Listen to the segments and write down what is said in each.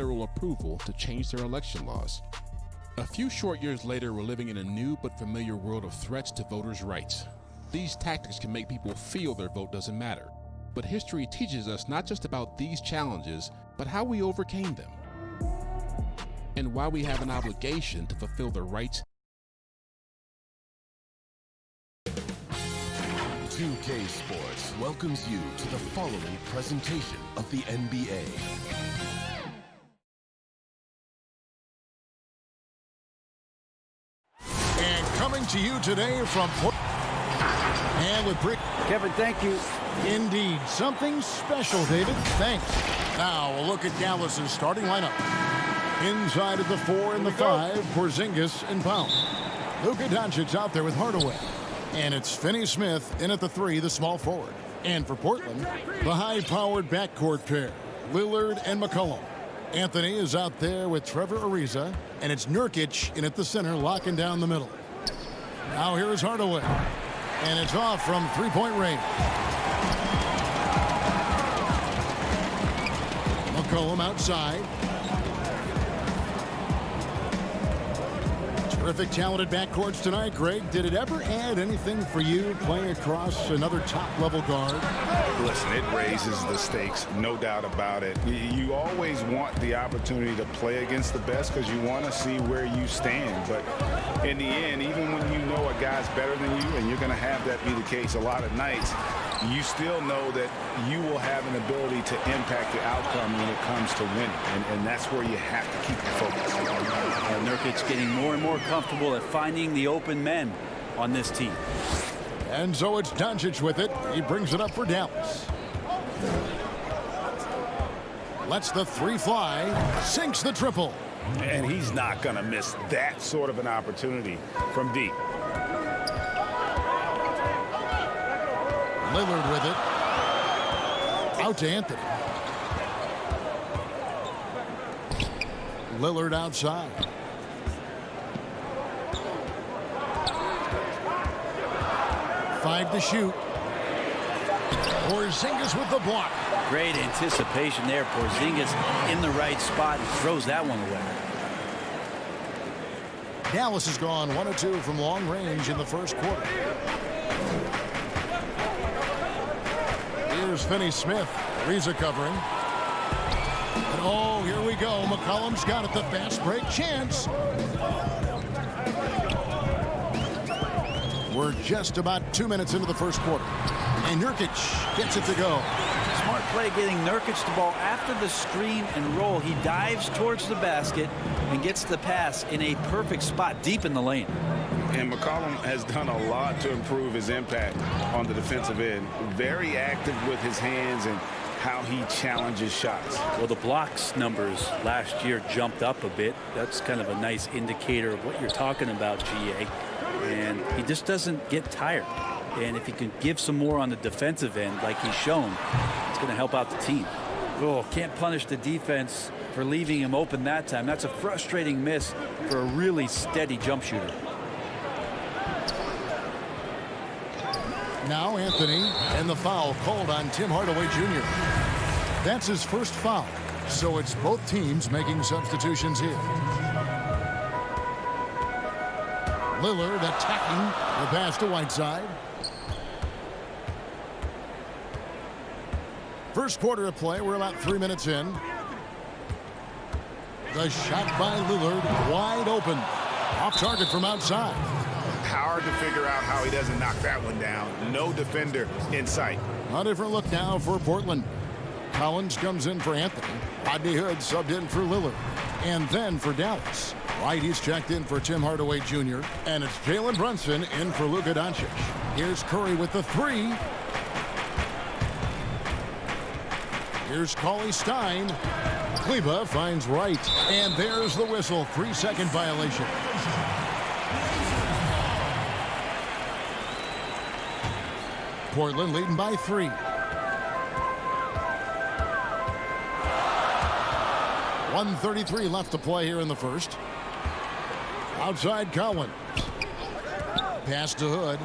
federal approval to change their election laws. A few short years later, we're living in a new but familiar world of threats to voters' rights. These tactics can make people feel their vote doesn't matter. But history teaches us not just about these challenges, but how we overcame them, and why we have an obligation to fulfill the rights. 2K Sports welcomes you to the following presentation of the NBA. And coming to you today from and with Kevin, thank you. Indeed, something special, David. Thanks. Now a look at Dallas's starting lineup. Inside of the 4 and the 5, Porzingis and Powell. Luka Doncic out there with Hardaway. And it's Finney Smith in at the 3, the small forward. And for Portland, the high-powered backcourt pair, Lillard and McCollum. Anthony is out there with Trevor Ariza, and it's Nurkic in at the center, locking down the middle. Now here's Hardaway, and it's off from three-point range. McCollum outside. Terrific, talented backcourts tonight, Greg. Did it ever add anything for you playing across another top-level guard? Listen, it raises the stakes, no doubt about it. You always want the opportunity to play against the best because you want to see where you stand. But in the end, even when you know a guy's better than you, and you're going to have that be the case a lot of nights, you still know that you will have an ability to impact the outcome when it comes to winning. And that's where you have to keep the focus. Nurkic getting more and more comfortable at finding the open men on this team. And so it's Doncic with it. He brings it up for Dallas. Lets the 3 fly. Sinks the triple. And he's not going to miss that sort of an opportunity from deep. Lillard with it. Out to Anthony. Lillard outside. Five to shoot. Porzingis with the block. Great anticipation there. Porzingis in the right spot and throws that one away. Dallas has gone 1 of 2 from long range in the first quarter. Here's Finney Smith. Ariza covering. And oh, here we go. McCollum's got it. The fast break chance. We're just about 2 minutes into the first quarter. And Nurkic gets it to go. Smart play getting Nurkic the ball after the screen and roll. He dives towards the basket and gets the pass in a perfect spot deep in the lane. And McCollum has done a lot to improve his impact on the defensive end. Very active with his hands and how he challenges shots. Well, the blocks numbers last year jumped up a bit. That's kind of a nice indicator of what you're talking about, GA. And he just doesn't get tired. And if he can give some more on the defensive end like he's shown, it's going to help out the team. Oh, can't punish the defense for leaving him open that time. That's a frustrating miss for a really steady jump shooter. Now Anthony, and the foul called on Tim Hardaway Jr. That's his first foul, so it's both teams making substitutions here. Lillard attacking the pass to Whiteside. First quarter of play, we're about 3 minutes in. The shot by Lillard, wide open. Off target from outside. Hard to figure out how he doesn't knock that one down. No defender in sight. A different look now for Portland. Collins comes in for Anthony. Rodney Hood subbed in for Lillard. And then for Dallas, White, he's checked in for Tim Hardaway Jr. And it's Jalen Brunson in for Luka Doncic. Here's Curry with the 3. Here's Cauley Stein. Kleba finds Wright. And there's the whistle. 3-second violation. Portland leading by 3. .133 left to play here in the first. Outside Collins. Pass to Hood.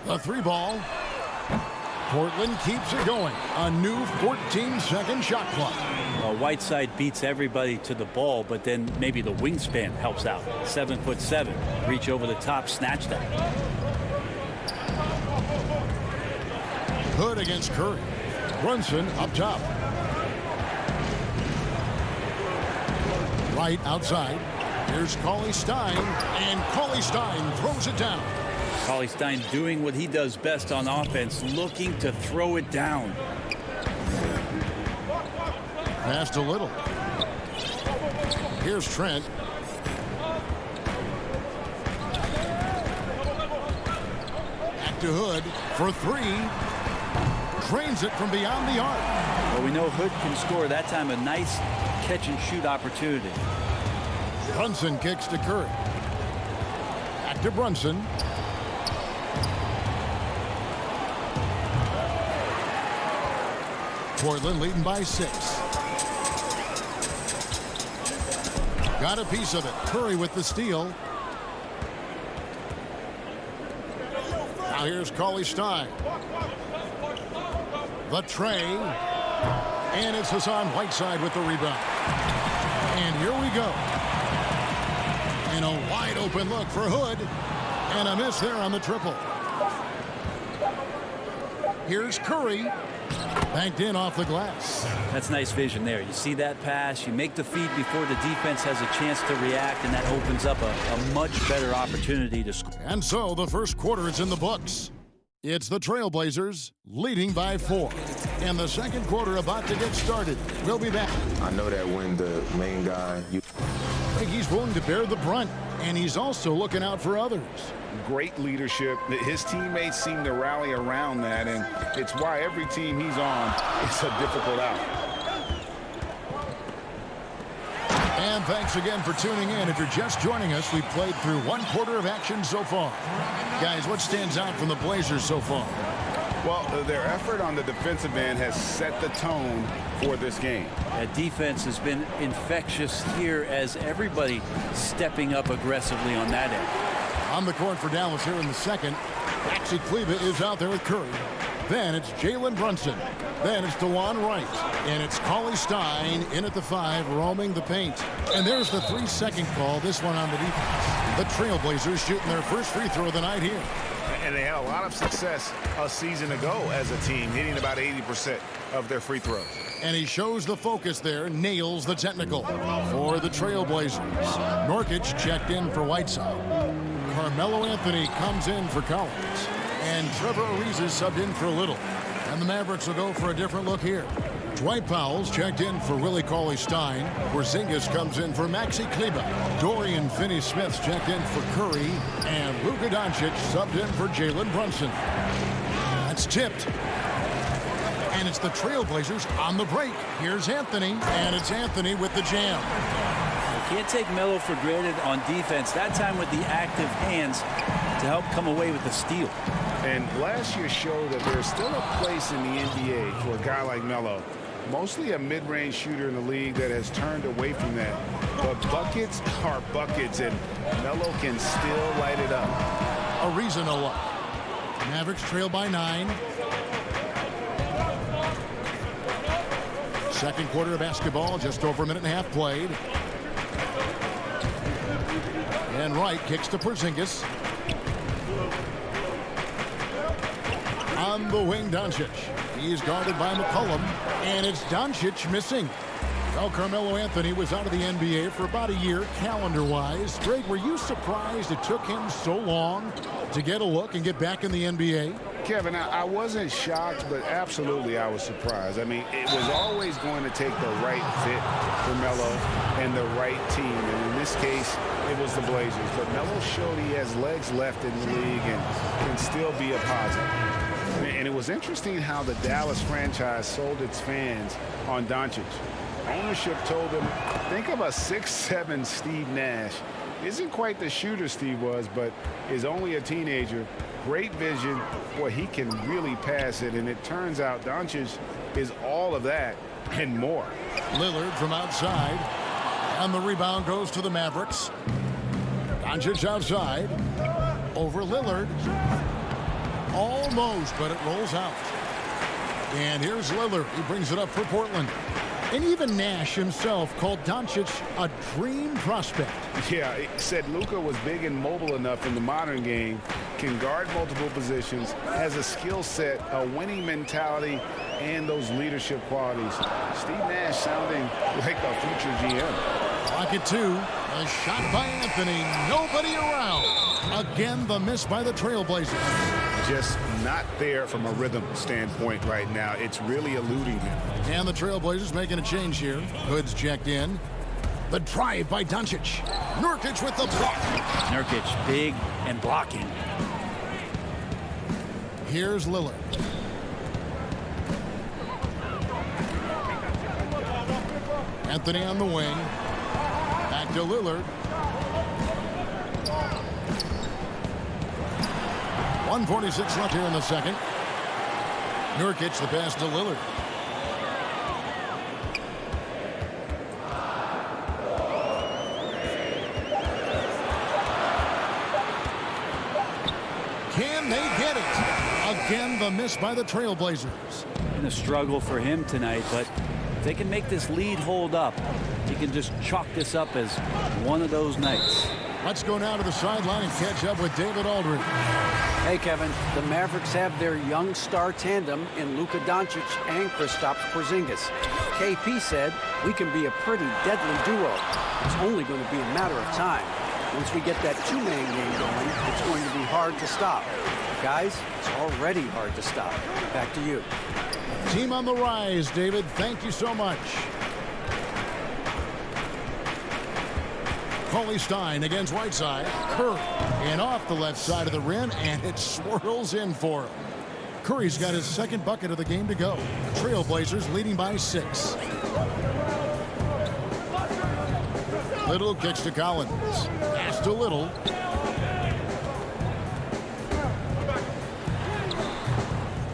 The 3 ball. Portland keeps it going. A new 14-second shot clock. Whiteside beats everybody to the ball, but then maybe the wingspan helps out. 7'7", reach over the top, snatch that. Hood against Curry. Brunson up top. Right outside. Here's Cauley Stein, and Cauley Stein throws it down. Cauley Stein doing what he does best on offense, looking to throw it down. Passed a little. Here's Trent. Back to Hood for three. Drains it from beyond the arc. Well, we know Hood can score. That time a nice catch-and-shoot opportunity. Brunson kicks to Curry. Back to Brunson. Portland leading by 6. Got a piece of it. Curry with the steal. Now here's Cauley Stein. The tray. And it's Hassan Whiteside with the rebound. And here we go. And a wide open look for Hood. And a miss there on the triple. Here's Curry. Banked in off the glass. That's nice vision there. You see that pass, you make the feed before the defense has a chance to react, and that opens up a much better opportunity to score. And so the first quarter is in the books. It's the Trailblazers leading by 4. And the second quarter about to get started. We'll be back. I know that when the main guy... I think he's willing to bear the brunt, and he's also looking out for others. Great leadership. His teammates seem to rally around that, and it's why every team he's on is a difficult out. And thanks again for tuning in. If you're just joining us, we played through one quarter of action so far. Guys, what stands out from the Blazers so far? Well, their effort on the defensive end has set the tone for this game. That defense has been infectious here as everybody stepping up aggressively on that end. On the court for Dallas here in the second. Maxi Kleber is out there with Curry. Then it's Jalen Brunson. Then it's DeJuan Wright. And it's Cauley Stein in at the 5, roaming the paint. And there's the 3-second call, this one on the defense. The Trailblazers shooting their first free throw of the night here. And they had a lot of success a season ago as a team, hitting about 80% of their free throws. And he shows the focus there, nails the technical for the Trailblazers. Nurkic checked in for Whiteside. Carmelo Anthony comes in for Collins. And Trevor Ariza is subbed in for Little. And the Mavericks will go for a different look here. Dwight Powell's checked in for Willie Cauley-Stein. Porzingis comes in for Maxi Kleber. Dorian Finney-Smith's checked in for Curry. And Luka Doncic subbed in for Jalen Brunson. That's tipped. And it's the Trailblazers on the break. Here's Anthony. And it's Anthony with the jam. You can't take Melo for granted on defense. That time with the active hands to help come away with the steal. And last year showed that there's still a place in the NBA for a guy like Melo. Mostly a mid-range shooter in the league that has turned away from that. But buckets are buckets, and Melo can still light it up. Ariza no luck. Mavericks trail by 9. Second quarter of basketball, just over a minute and a half played. And Wright kicks to Porzingis. On the wing, Doncic. He's guarded by McCollum, and it's Doncic missing. Well, Carmelo Anthony was out of the NBA for about a year, calendar-wise. Greg, were you surprised it took him so long to get a look and get back in the NBA? Kevin, I wasn't shocked, but absolutely I was surprised. I mean, it was always going to take the right fit for Melo and the right team. And in this case, it was the Blazers. But Melo showed he has legs left in the league and can still be a positive. And it was interesting how the Dallas franchise sold its fans on Doncic. Ownership told them, think of a 6'7" Steve Nash. Isn't quite the shooter Steve was, but is only a teenager. Great vision. Boy, he can really pass it. And it turns out Doncic is all of that and more. Lillard from outside. And the rebound goes to the Mavericks. Doncic outside. Over Lillard. Almost, but it rolls out. And here's Lillard. He brings it up for Portland. And even Nash himself called Doncic a dream prospect. Yeah, he said Luka was big and mobile enough in the modern game, can guard multiple positions, has a skill set, a winning mentality, and those leadership qualities. Steve Nash sounding like a future GM. Clock at 2. A shot by Anthony. Nobody around. Again, the miss by the Trailblazers. Just not there from a rhythm standpoint right now. It's really eluding him. And the Trailblazers making a change here. Hood's checked in. The drive by Doncic. Nurkic with the block. Nurkic big and blocking. Here's Lillard. Anthony on the wing. Back to Lillard. 1:46 left here in the second. Nurkic the pass to Lillard. Can they get it? Again, the miss by the Trailblazers. Been a struggle for him tonight, but if they can make this lead hold up, he can just chalk this up as one of those nights. Let's go now to the sideline and catch up with David Aldridge. Hey, Kevin, the Mavericks have their young star tandem in Luka Doncic and Kristaps Porzingis. KP said, we can be a pretty deadly duo. It's only going to be a matter of time. Once we get that two-man game going, it's going to be hard to stop. Guys, it's already hard to stop. Back to you. Team on the rise, David. Thank you so much. Cauley Stein against Whiteside. Curry and off the left side of the rim, and it swirls in for him. Curry's got his second bucket of the game to go. Trailblazers leading by 6. Little kicks to Collins. Pass to Little.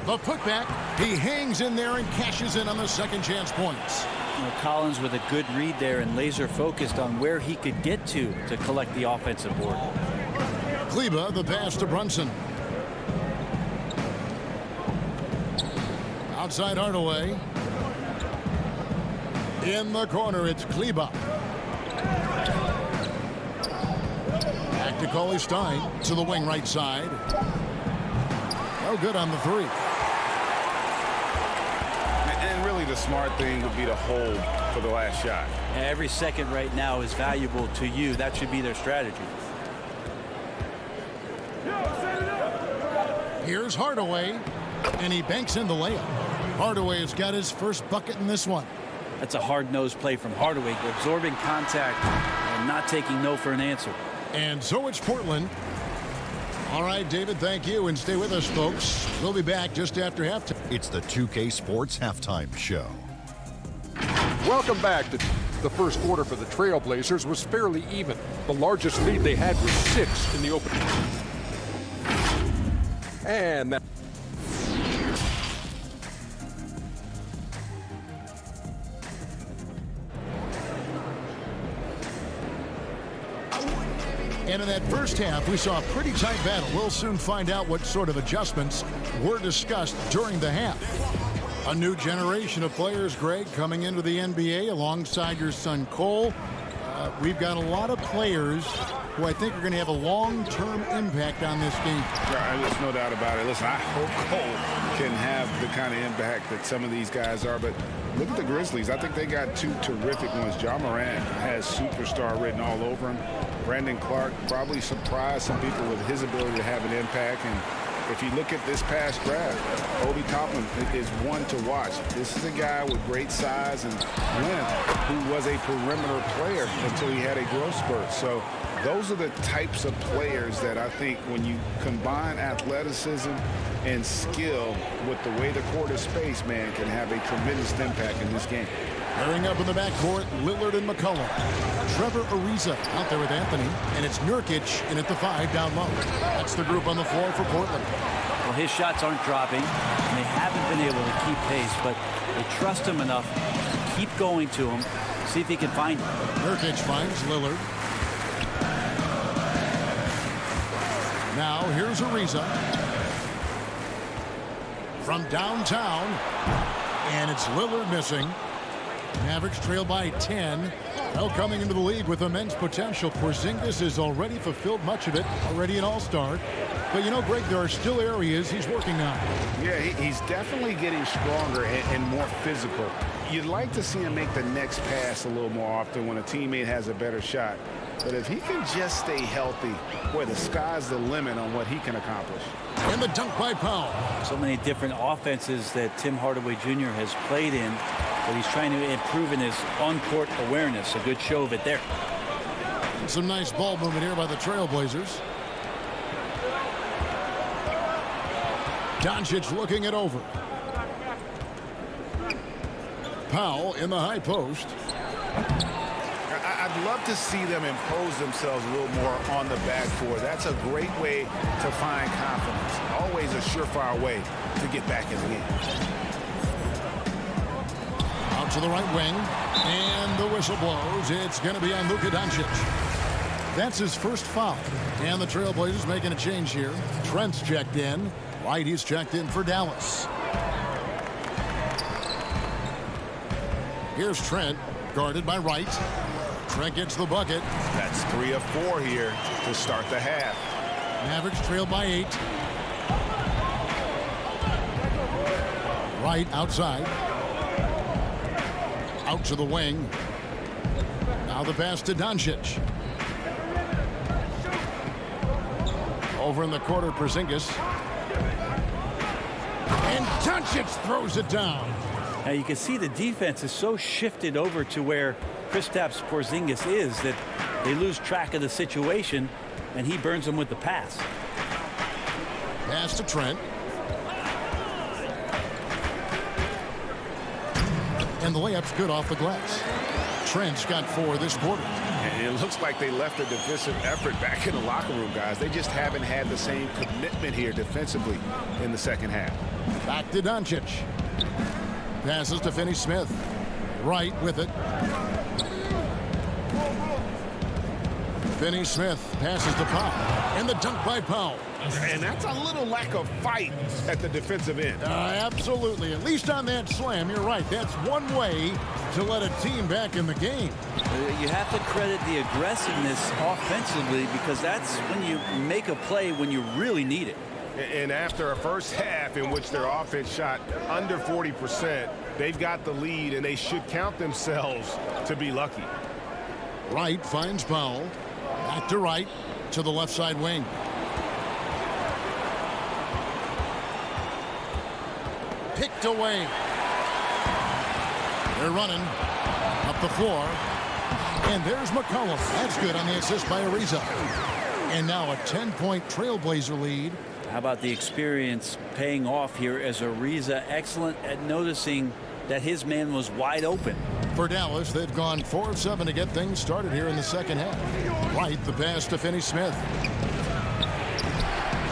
The putback. He hangs in there and cashes in on the second chance points. Collins with a good read there and laser focused on where he could get to collect the offensive board. Kleba, the pass to Brunson. Outside Hardaway. In the corner, it's Kleba. Back to Cauley Stein to the wing right side. No good on the three. And really the smart thing would be to hold for the last shot. Every second right now is valuable to you. That should be their strategy. Here's Hardaway, and he banks in the layup. Hardaway has got his first bucket in this one. That's a hard-nosed play from Hardaway, absorbing contact and not taking no for an answer. And so it's Portland. All right, David, thank you, and stay with us, folks. We'll be back just after halftime. It's the 2K Sports Halftime Show. Welcome back. The first quarter for the Trailblazers was fairly even. The largest lead they had was 6 in the opening. And that And in that first half, we saw a pretty tight battle. We'll soon find out what sort of adjustments were discussed during the half. A new generation of players, Greg, coming into the NBA alongside your son Cole. We've got a lot of players who I think are going to have a long-term impact on this game. There's no doubt about it. Listen, I hope Cole can have the kind of impact that some of these guys are, but look at the Grizzlies. I think they got 2 terrific ones. Ja Morant has superstar written all over him. Brandon Clark probably surprised some people with his ability to have an impact. And if you look at this past draft, Obi Toppin is one to watch. This is a guy with great size and length who was a perimeter player until he had a growth spurt. So those are the types of players that I think when you combine athleticism and skill with the way the court is spaced, man, can have a tremendous impact in this game. Pairing up in the backcourt, Lillard and McCollum. Trevor Ariza out there with Anthony, and it's Nurkic in at the 5 down low. That's the group on the floor for Portland. Well, his shots aren't dropping, and they haven't been able to keep pace, but they trust him enough to keep going to him, see if he can find him. Nurkic finds Lillard. Now here's Ariza. from downtown. And it's Lillard missing. Mavericks trail by 10. Well, coming into the league with immense potential, Porzingis has already fulfilled much of it, already an all-star. But, you know, Greg, there are still areas he's working on. Yeah, he's definitely getting stronger and more physical. You'd like to see him make the next pass a little more often when a teammate has a better shot. But if he can just stay healthy, boy, the sky's the limit on what he can accomplish. And the dunk by Powell. So many different offenses that Tim Hardaway Jr. has played in, but he's trying to improve in his on-court awareness. A good show of it there. Some nice ball movement here by the Trailblazers. Doncic looking it over. Powell in the high post. I'd love to see them impose themselves a little more on the back four. That's a great way to find confidence. Always a surefire way to get back in the game. Out to the right wing. And the whistle blows. It's going to be on Luka Doncic. That's his first foul. And the Trailblazers making a change here. Trent's checked in. White, he's checked in for Dallas. Here's Trent, guarded by Wright. Trent gets the bucket. That's 3 of 4 here to start the half. Mavericks trail by 8. Wright outside. Out to the wing. Now the pass to Doncic. Over in the corner, Porzingis. And Doncic throws it down. Now you can see the defense is so shifted over to where Kristaps Porzingis is that they lose track of the situation, and he burns them with the pass. Pass to Trent. And the layup's good off the glass. Trent's got 4 this quarter. And it looks like they left a defensive effort back in the locker room, guys. They just haven't had the same commitment here defensively in the second half. Back to Doncic. Passes to Finney-Smith. Wright with it. Finney-Smith passes to Powell. And the dunk by Powell. And that's a little lack of fight at the defensive end. Absolutely. At least on that slam, you're right. That's one way to let a team back in the game. You have to credit the aggressiveness offensively, because that's when you make a play when you really need it. And after a first half in which their offense shot under 40%, they've got the lead, and they should count themselves to be lucky. Wright finds Powell. Back to Wright to the left side wing. Picked away. They're running up the floor. And there's McCollum. That's good on the assist by Ariza. And now a 10-point Trailblazer lead. How about the experience paying off here as Ariza excellent at noticing that his man was wide open. For Dallas, they've gone 4 of 7 to get things started here in the second half. Wright, the pass to Finney-Smith.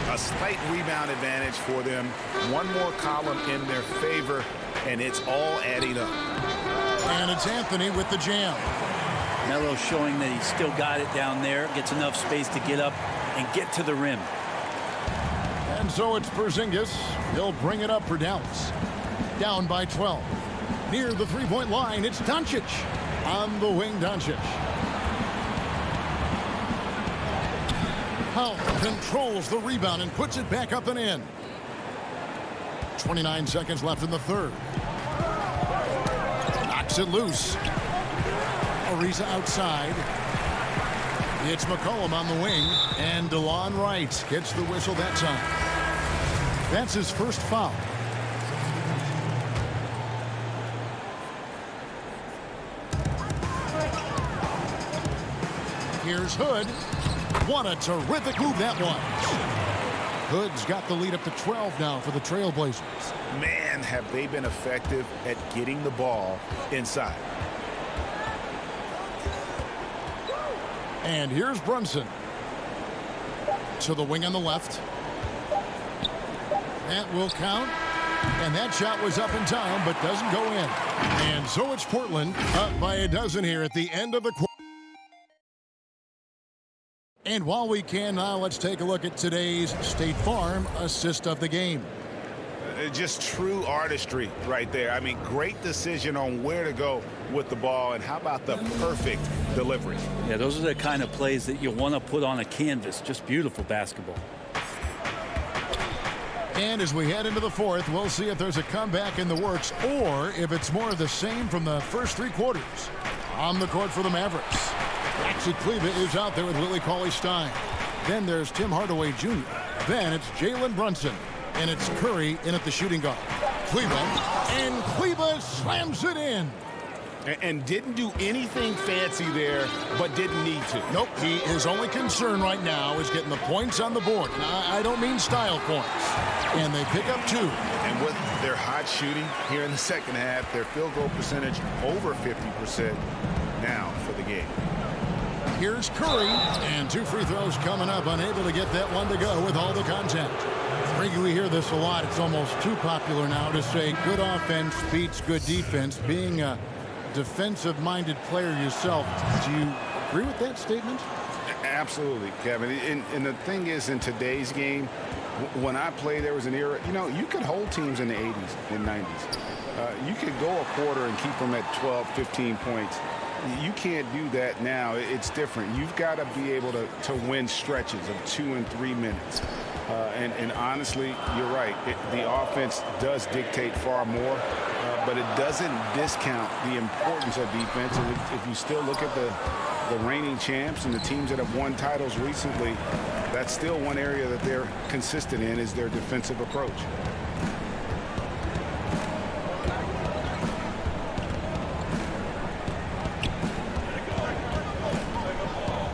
A slight rebound advantage for them. One more column in their favor, and it's all adding up. And it's Anthony with the jam. Melo showing that he's still got it down there, gets enough space to get up and get to the rim. And so it's Porzingis. He'll bring it up for Dallas. Down by 12. Near the three-point line, it's Doncic. On the wing, Doncic. Powell controls the rebound and puts it back up and in. 29 seconds left in the third. Knocks it loose. Ariza outside. It's McCollum on the wing. And DeLon Wright gets the whistle that time. That's his first foul. Here's Hood. What a terrific move that was. Hood's got the lead up to 12 now for the Trailblazers. Man, have they been effective at getting the ball inside. And here's Brunson. To the wing on the left. That will count. And that shot was up in time, but doesn't go in. And so it's Portland up by a dozen here at the end of the quarter. And while we can now, let's take a look at today's State Farm assist of the game. Just true artistry right there. I mean, great decision on where to go with the ball, and how about the perfect delivery? Yeah, those are the kind of plays that you want to put on a canvas. Just beautiful basketball. And as we head into the fourth, we'll see if there's a comeback in the works or if it's more of the same from the first three quarters. On the court for the Mavericks, Maxi Kleber is out there with Willie Cauley-Stein. Then there's Tim Hardaway Jr. Then it's Jalen Brunson. And it's Curry in at the shooting guard. Kleber, and Kleber slams it in. And didn't do anything fancy there, but didn't need to. Nope, his only concern right now is getting the points on the board. And I don't mean style points. And they pick up 2. And with their hot shooting here in the second half, their field goal percentage over 50% now for the game. Here's Curry, and 2 free throws coming up, unable to get that one to go with all the contact. Frankie, we hear this a lot. It's almost too popular now to say good offense beats good defense. Being a defensive-minded player yourself, do you agree with that statement? Absolutely, Kevin. And the thing is, in today's game, when I played, there was an era, you could hold teams in the 80s and 90s. You could go a quarter and keep them at 12, 15 points. You can't do that now. It's different. You've got to be able to win stretches of 2 and 3 minutes. And honestly, you're right. The offense does dictate far more, but it doesn't discount the importance of defense. And if you still look at the reigning champs and the teams that have won titles recently, that's still one area that they're consistent in, is their defensive approach.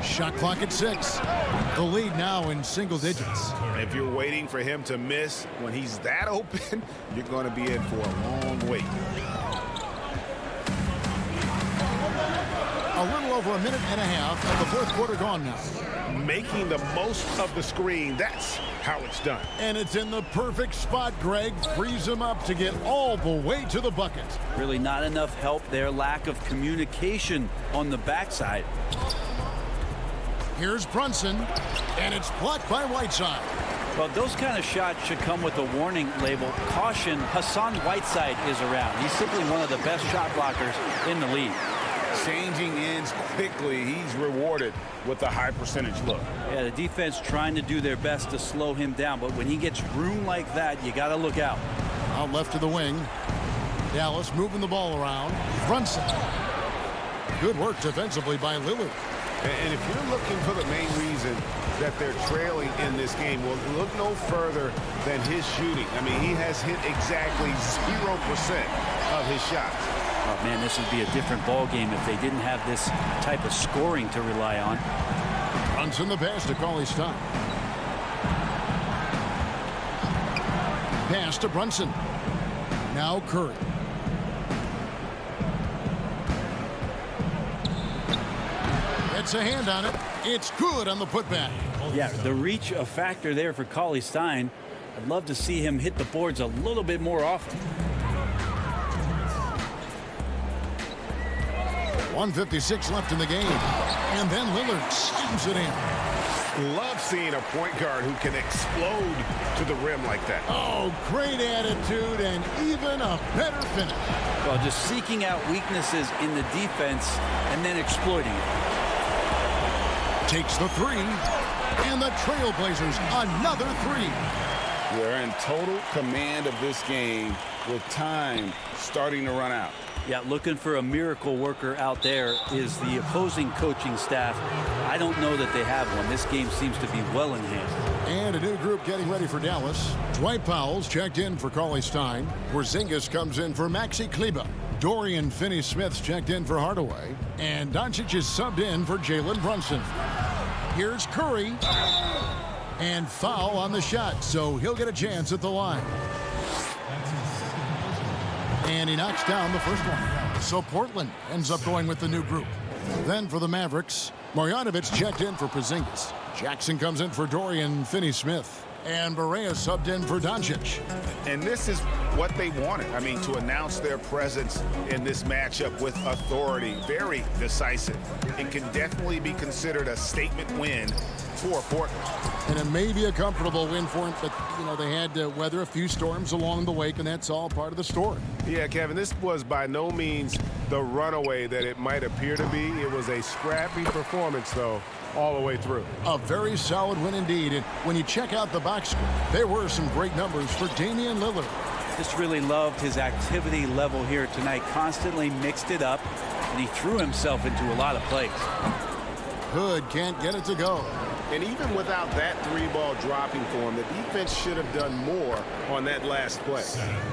Shot clock at 6. The lead now in single digits. If you're waiting for him to miss when he's that open, you're going to be in for a long wait. A little over a minute and a half of the fourth quarter gone now. Making the most of the screen, that's how it's done. And it's in the perfect spot. Greg frees him up to get all the way to the bucket. Really not enough help there. Lack of communication on the backside. Here's Brunson, and it's blocked by Whiteside. Well, those kind of shots should come with a warning label. Caution, Hassan Whiteside is around. He's simply one of the best shot blockers in the league. Changing ends quickly. He's rewarded with a high percentage look. Yeah, the defense trying to do their best to slow him down, but when he gets room like that, you got to look out. Out left to the wing. Dallas moving the ball around. Brunson. Good work defensively by Lillard. And if you're looking for the main reason that they're trailing in this game, well, look no further than his shooting. I mean, he has hit exactly 0% of his shots. Oh, man, this would be a different ball game if they didn't have this type of scoring to rely on. Brunson the pass to Cauley-Stein. Pass to Brunson. Now Curry. Gets a hand on it. It's good on the putback. Yeah, the reach a factor there for Cauley-Stein. I'd love to see him hit the boards a little bit more often. 1:56 left in the game. And then Lillard slams it in. Love seeing a point guard who can explode to the rim like that. Oh, great attitude and even a better finish. Well, just seeking out weaknesses in the defense and then exploiting it. Takes the 3. And the Trailblazers another 3. They're in total command of this game with time starting to run out. Yeah, looking for a miracle worker out there is the opposing coaching staff. I don't know that they have one. This game seems to be well in hand. And a new group getting ready for Dallas. Dwight Powell's checked in for Cauley-Stein. Porzingis comes in for Maxi Kleber. Dorian Finney-Smith's checked in for Hardaway. And Doncic is subbed in for Jalen Brunson. Here's Curry. And foul on the shot, so he'll get a chance at the line. And he knocks down the first one. So Portland ends up going with the new group. Then for the Mavericks, Marjanovic checked in for Porzingis. Jackson comes in for Dorian Finney-Smith. And Barea subbed in for Doncic. And this is what they wanted. I mean, to announce their presence in this matchup with authority. Very decisive. It can definitely be considered a statement win for Portland. And it may be a comfortable win for him, but, you know, they had to weather a few storms along the way, and that's all part of the story. Yeah, Kevin, this was by no means the runaway that it might appear to be. It was a scrappy performance, though, all the way through. A very solid win indeed. And when you check out the box score, there were some great numbers for Damian Lillard. Just really loved his activity level here tonight. Constantly mixed it up, and he threw himself into a lot of plays. Hood can't get it to go. And even without that 3-ball dropping for him, the defense should have done more on that last play.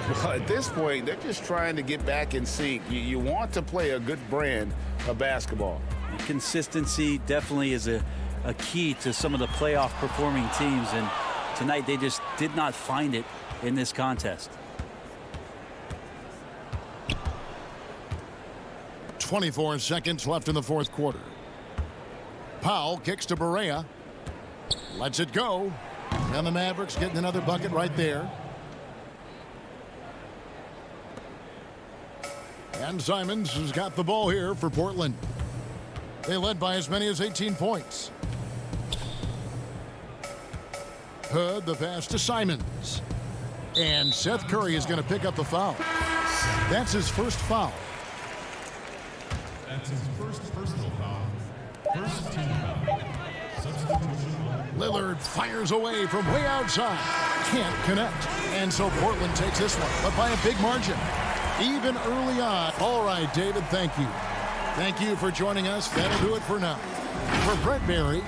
Well, at this point, they're just trying to get back in sync. You want to play a good brand of basketball. And consistency definitely is a key to some of the playoff performing teams, and tonight they just did not find it in this contest. 24 seconds left in the fourth quarter. Powell kicks to Barea. Lets it go. And the Mavericks getting another bucket right there. And Simons has got the ball here for Portland. They led by as many as 18 points. Hood, the pass to Simons. And Seth Curry is going to pick up the foul. That's his first foul. That's his first personal foul. First team foul. Substitution. Lillard fires away from way outside. Can't connect. And so Portland takes this one, but by a big margin. Even early on. All right, David, thank you. Thank you for joining us. That'll do it for now. For Brett Berry.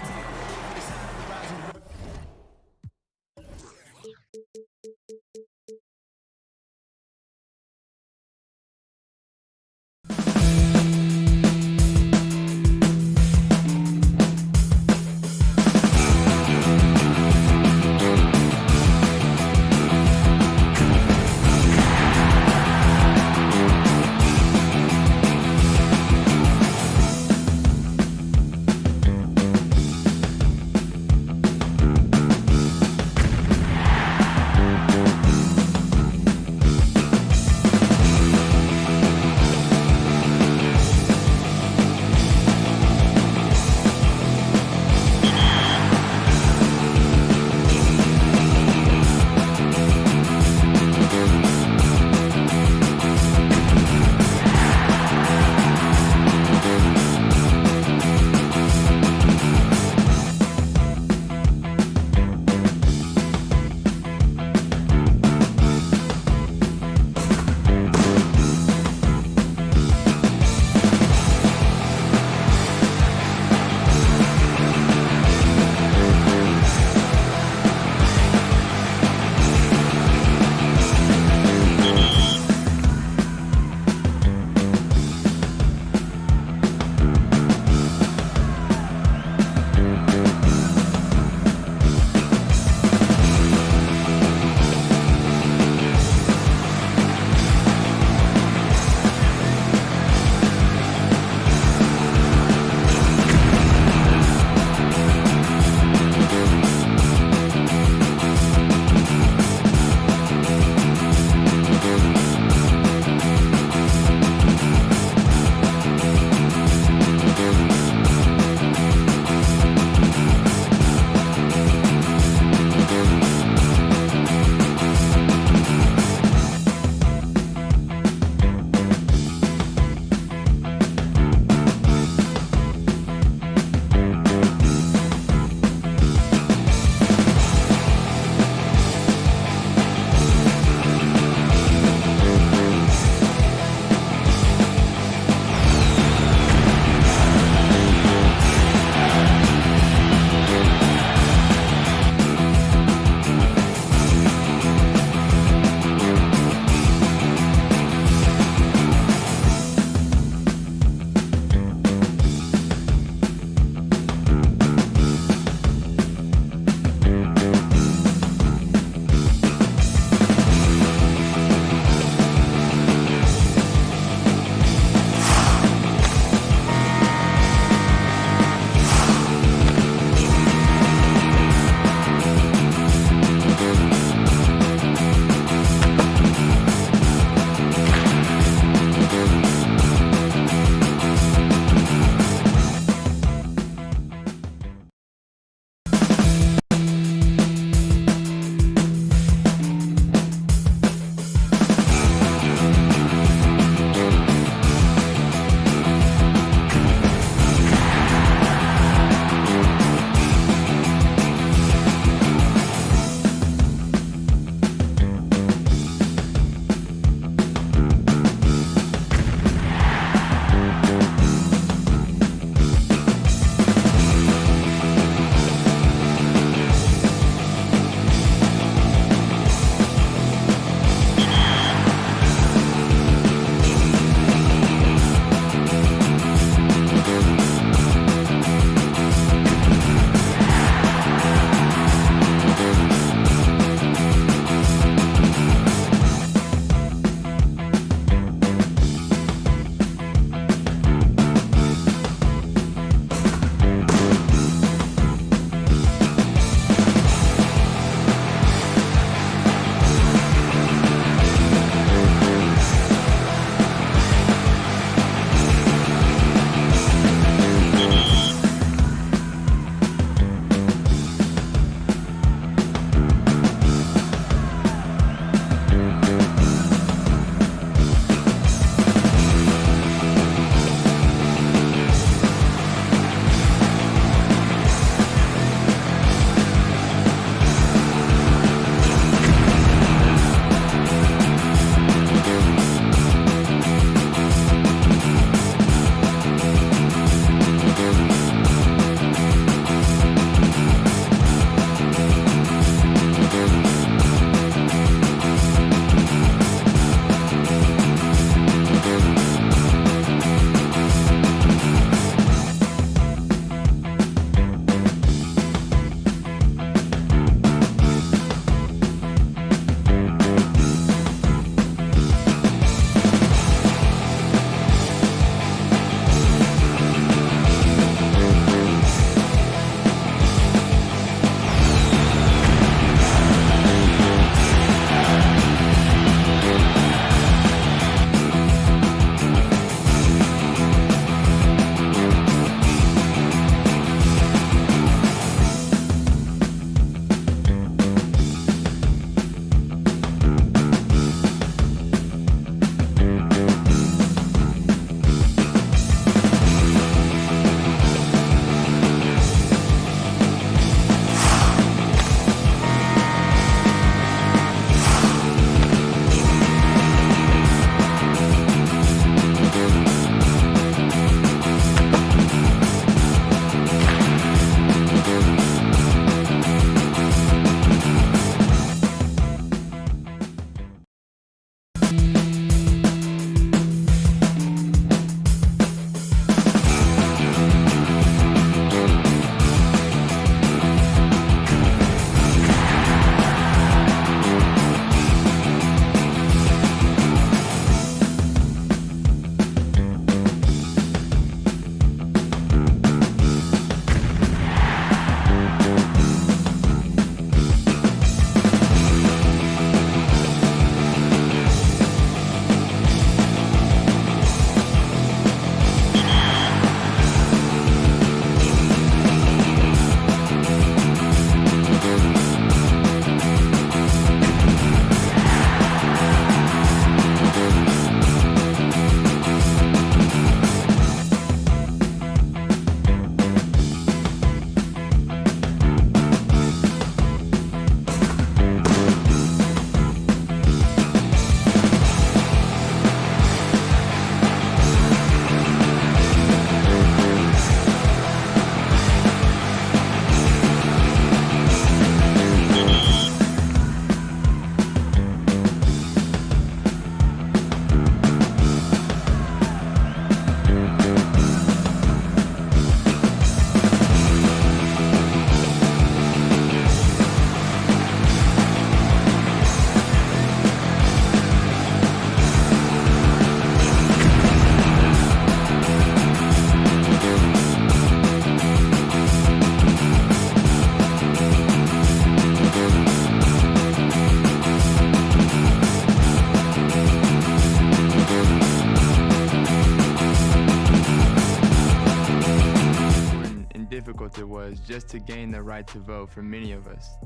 was just to gain the right to vote for many of us.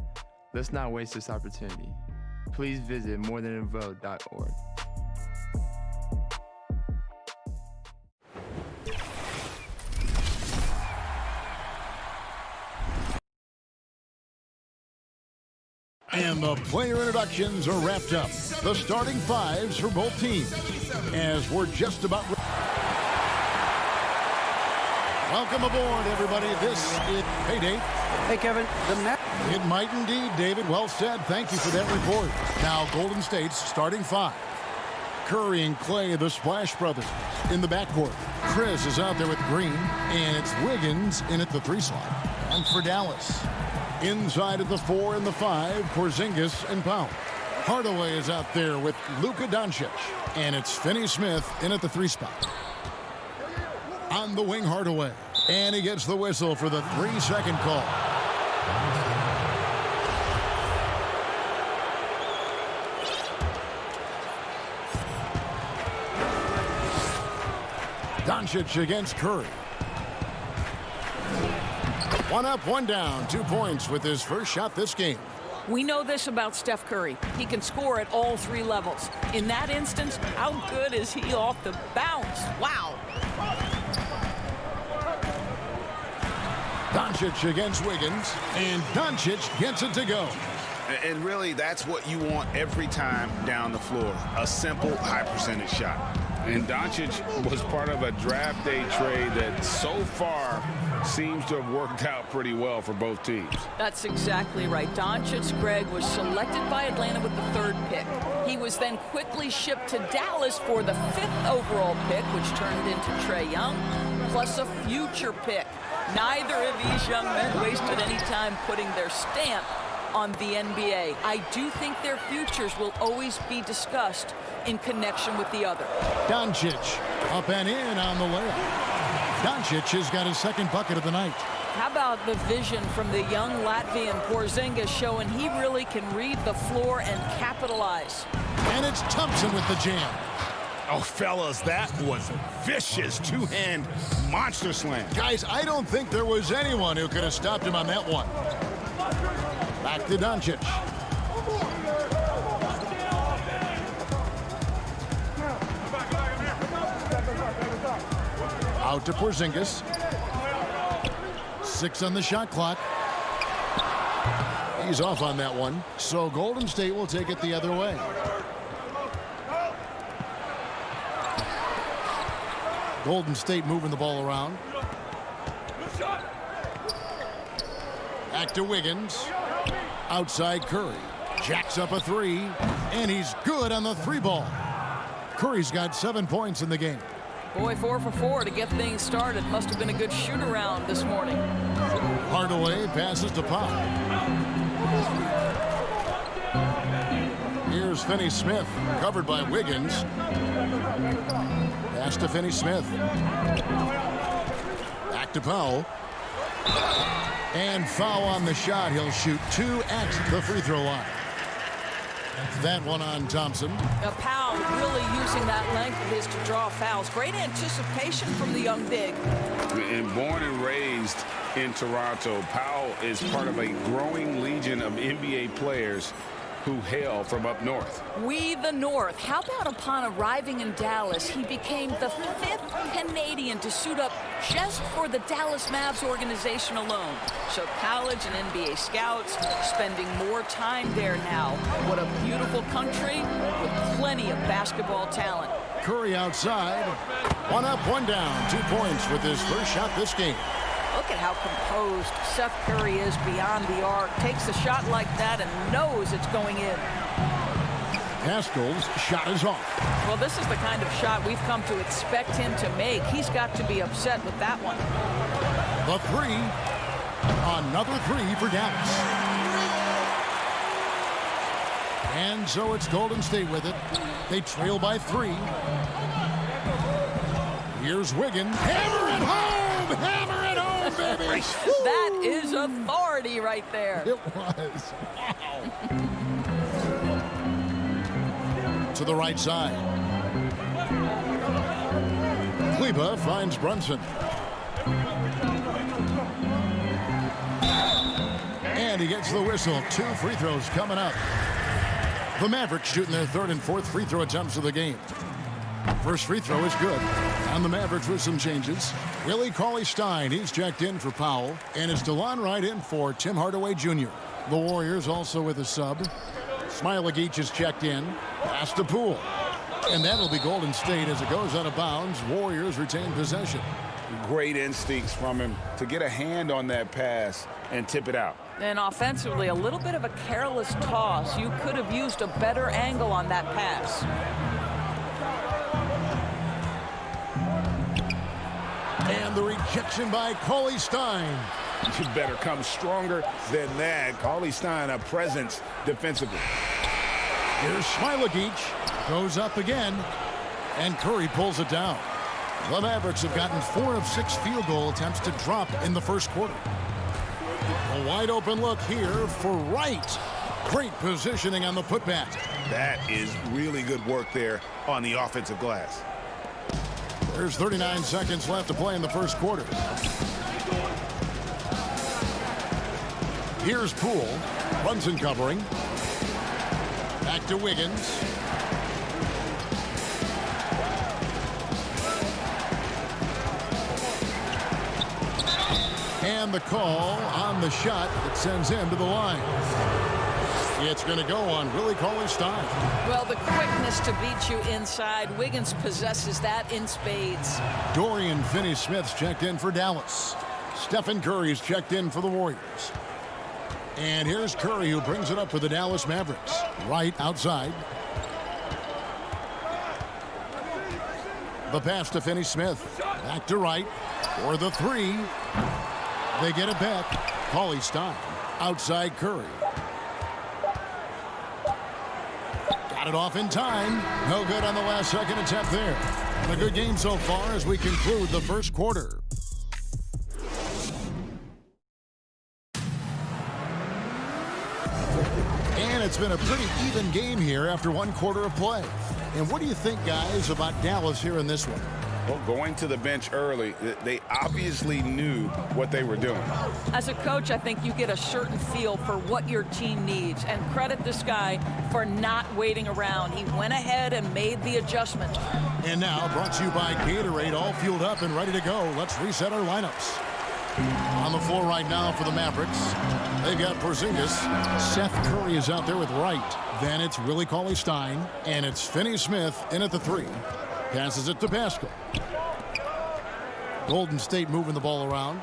Let's not waste this opportunity. Please visit morethanavote.org. And the player introductions are wrapped up. The starting fives for both teams. As we're just about... Welcome aboard, everybody. This is Payday. Hey, Kevin. It might indeed, David. Well said. Thank you for that report. Now, Golden State's starting five. Curry and Clay, the Splash Brothers, in the backcourt. Chris is out there with Green, and it's Wiggins in at the 3 slot. And for Dallas, inside at the 4 and the 5, Porzingis and Powell. Hardaway is out there with Luka Doncic, and it's Finney-Smith in at the 3 spot. On the wing, Hardaway, and he gets the whistle for the 3-second call. Doncic against Curry. 1 up, 1 down, 2 points with his first shot this game. We know this about Steph Curry. He can score at all 3 levels. In that instance, how good is he off the bounce? Wow. Doncic against Wiggins, and Doncic gets it to go. And really, that's what you want every time down the floor. A simple, high-percentage shot. And Doncic was part of a draft day trade that so far seems to have worked out pretty well for both teams. That's exactly right. Doncic, Greg, was selected by Atlanta with the 3rd pick. He was then quickly shipped to Dallas for the 5th overall pick, which turned into Trae Young, plus a future pick. Neither of these young men wasted any time putting their stamp on the NBA. I do think their futures will always be discussed in connection with the other. Doncic up and in on the layup. Doncic has got his 2nd bucket of the night. How about the vision from the young Latvian Porzingis showing he really can read the floor and capitalize. And it's Thompson with the jam. Oh, fellas, that was a vicious 2-hand monster slam. Guys, I don't think there was anyone who could have stopped him on that one. Back to Doncic. Out to Porzingis. 6 on the shot clock. He's off on that one. So Golden State will take it the other way. Golden State moving the ball around. Back to Wiggins. Outside Curry. Jacks up a 3. And he's good on the 3 ball. Curry's got 7 points in the game. Boy, 4 for 4 to get things started. Must have been a good shoot-around this morning. Hardaway passes to Powell. Here's Finney-Smith, covered by Wiggins. Pass to Finney-Smith. Back to Powell. And foul on the shot. He'll shoot 2 at the free throw line. That one on Thompson. Powell really using that length of his to draw fouls. Great anticipation from the young big. And born and raised in Toronto, Powell is part of a growing legion of NBA players who hail from up north. We the North. How about upon arriving in Dallas, he became the 5th Canadian to suit up just for the Dallas Mavs organization alone. So college and NBA scouts spending more time there now. What a beautiful country with plenty of basketball talent. Curry outside. 1 up, 1 down. 2 points with his first shot this game. Look at how composed Steph Curry is beyond the arc. Takes a shot like that and knows it's going in. Haskell's shot is off. Well, this is the kind of shot we've come to expect him to make. He's got to be upset with that one. The 3. Another 3 for Dallas. And so it's Golden State with it. They trail by 3. Here's Wiggins. Hammer it home! Hammer it home, baby! That is authority right there. It was. Wow. To the right side. Kleba finds Brunson. he gets the whistle. 2 free throws coming up. The Mavericks shooting their 3rd and 4th free throw attempts of the game. First free throw is good. And the Mavericks with some changes. Willie Cauley-Stein, he's checked in for Powell. And it's DeLon Wright in for Tim Hardaway Jr. The Warriors also with a sub. Smailagic is checked in. Pass to Poole. And that'll be Golden State as it goes out of bounds. Warriors retain possession. Great instincts from him to get a hand on that pass and tip it out. And offensively, a little bit of a careless toss. You could have used a better angle on that pass. And the rejection by Cauley-Stein. You better come stronger than that. Cauley-Stein, a presence defensively. Here's Smailagic. Goes up again. And Curry pulls it down. The Mavericks have gotten 4 of 6 field goal attempts to drop in the first quarter. A wide open look here for Wright. Great positioning on the putback. That is really good work there on the offensive glass. There's 39 seconds left to play in the first quarter. Here's Poole. Brunson covering. Back to Wiggins. And the call on the shot that sends him to the line. It's going to go on Willie Cauley-Stein. Well, the quickness to beat you inside. Wiggins possesses that in spades. Dorian Finney-Smith's checked in for Dallas. Stephen Curry's checked in for the Warriors. And here's Curry, who brings it up for the Dallas Mavericks. Right outside. The pass to Finney-Smith. Back to Wright for the 3. They get it back. Cauley-Stein outside Curry. Got it off in time. No good on the last second attempt there. And a good game so far as we conclude the first quarter. And it's been a pretty even game here after 1 quarter of play. And what do you think, guys, about Dallas here in this one? Well, going to the bench early, they obviously knew what they were doing. As a coach, I think you get a certain feel for what your team needs. And credit this guy for not waiting around. He went ahead and made the adjustment. And now, brought to you by Gatorade, all fueled up and ready to go. Let's reset our lineups. On the floor right now for the Mavericks, they've got Porzingis. Seth Curry is out there with Wright. Then it's Willie Cauley-Stein. And it's Finney-Smith in at the 3. Passes it to Pascal. Golden State moving the ball around.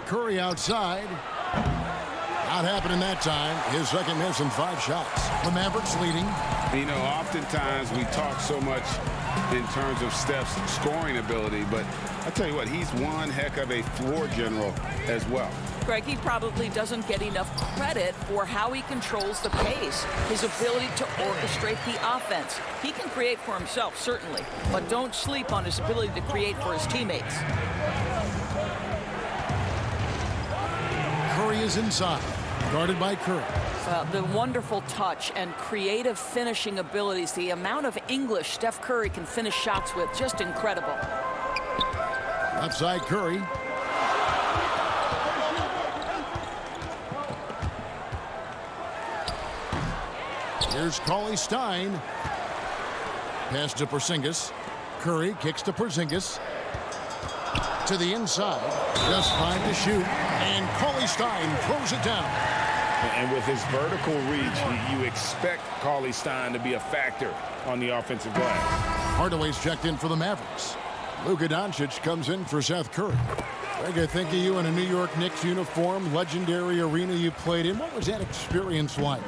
Curry outside. Not happening that time. His second miss in 5 shots. The Mavericks leading. You know, oftentimes we talk so much in terms of Steph's scoring ability, but I tell you what, he's one heck of a floor general as well. Greg, he probably doesn't get enough credit for how he controls the pace, his ability to orchestrate the offense. He can create for himself, certainly, but don't sleep on his ability to create for his teammates. Curry is inside, guarded by Curry. The wonderful touch and creative finishing abilities, the amount of English Steph Curry can finish shots with, just incredible. Left side Curry. Here's Cauley-Stein. Pass to Porzingis. Curry kicks to Porzingis. To the inside. Just 5 to shoot. And Cauley-Stein throws it down. And with his vertical reach, you expect Cauley-Stein to be a factor on the offensive glass. Hardaway's checked in for the Mavericks. Luka Doncic comes in for Seth Curry. Greg, I think of you in a New York Knicks uniform, legendary arena you played in. What was that experience like?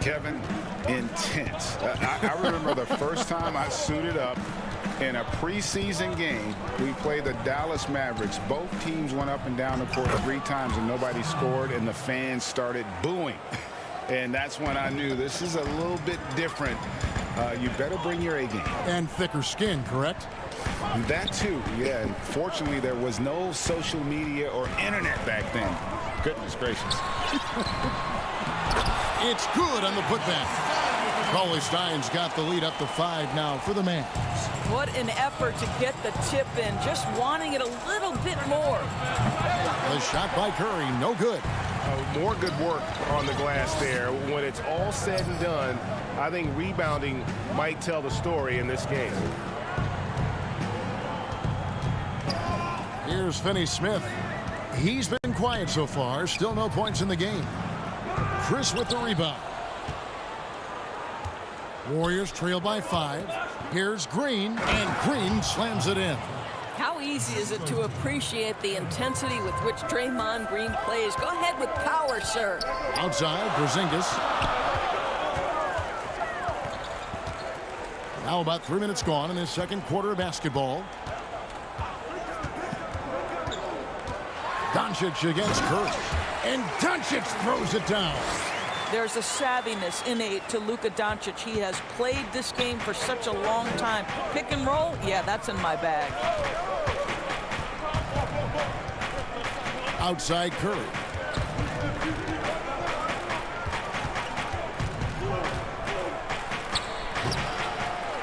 Kevin, intense. I remember the first time I suited up in a preseason game. We played the Dallas Mavericks. Both teams went up and down the court 3 times and nobody scored, and the fans started booing. And that's when I knew this is a little bit different. You better bring your A game. And thicker skin, correct? That too, yeah. And fortunately, there was no social media or internet back then. Goodness gracious. It's good on the putback. Cauley-Stein's got the lead up to 5 now for the Mavs. What an effort to get the tip in, just wanting it a little bit more. The shot by Curry, no good. More good work on the glass there. When it's all said and done, I think rebounding might tell the story in this game. Here's Finney-Smith. He's been quiet so far. Still no points in the game. Chris with the rebound. Warriors trail by 5. Here's Green, and Green slams it in. How easy is it to appreciate the intensity with which Draymond Green plays? Go ahead with power, sir. Outside, Porzingis. Now about 3 minutes gone in his second quarter of basketball. Doncic against Curry. And Doncic throws it down. There's a savviness innate to Luka Doncic. He has played this game for such a long time. Pick and roll, yeah, that's in my bag. Outside Curry.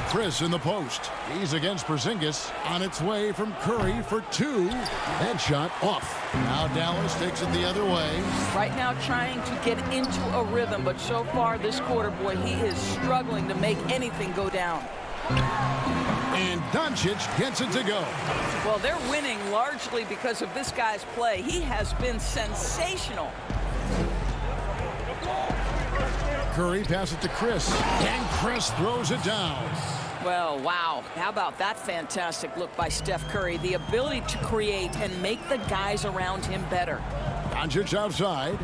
Chris in the post. He's against Porzingis. On its way from Curry for 2. Headshot off. Now Dallas takes it the other way. Right now trying to get into a rhythm, but so far this quarter, boy, he is struggling to make anything go down. And Doncic gets it to go. Well, they're winning largely because of this guy's play. He has been sensational. Curry passes it to Chris. And Chris throws it down. Well, wow. How about that fantastic look by Steph Curry? The ability to create and make the guys around him better. Doncic outside.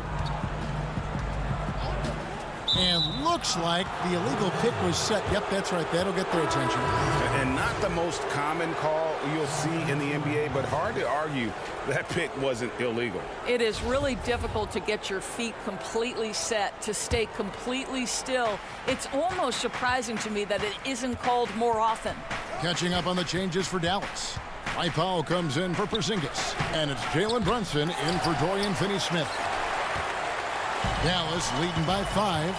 And looks like the illegal pick was set. Yep, that's right. That'll get their attention. And not the most common call you'll see in the NBA, but hard to argue that pick wasn't illegal. It is really difficult to get your feet completely set, to stay completely still. It's almost surprising to me that it isn't called more often. Catching up on the changes for Dallas. Mike Powell comes in for Porzingis. And it's Jalen Brunson in for Dorian Finney-Smith. Dallas leading by 5.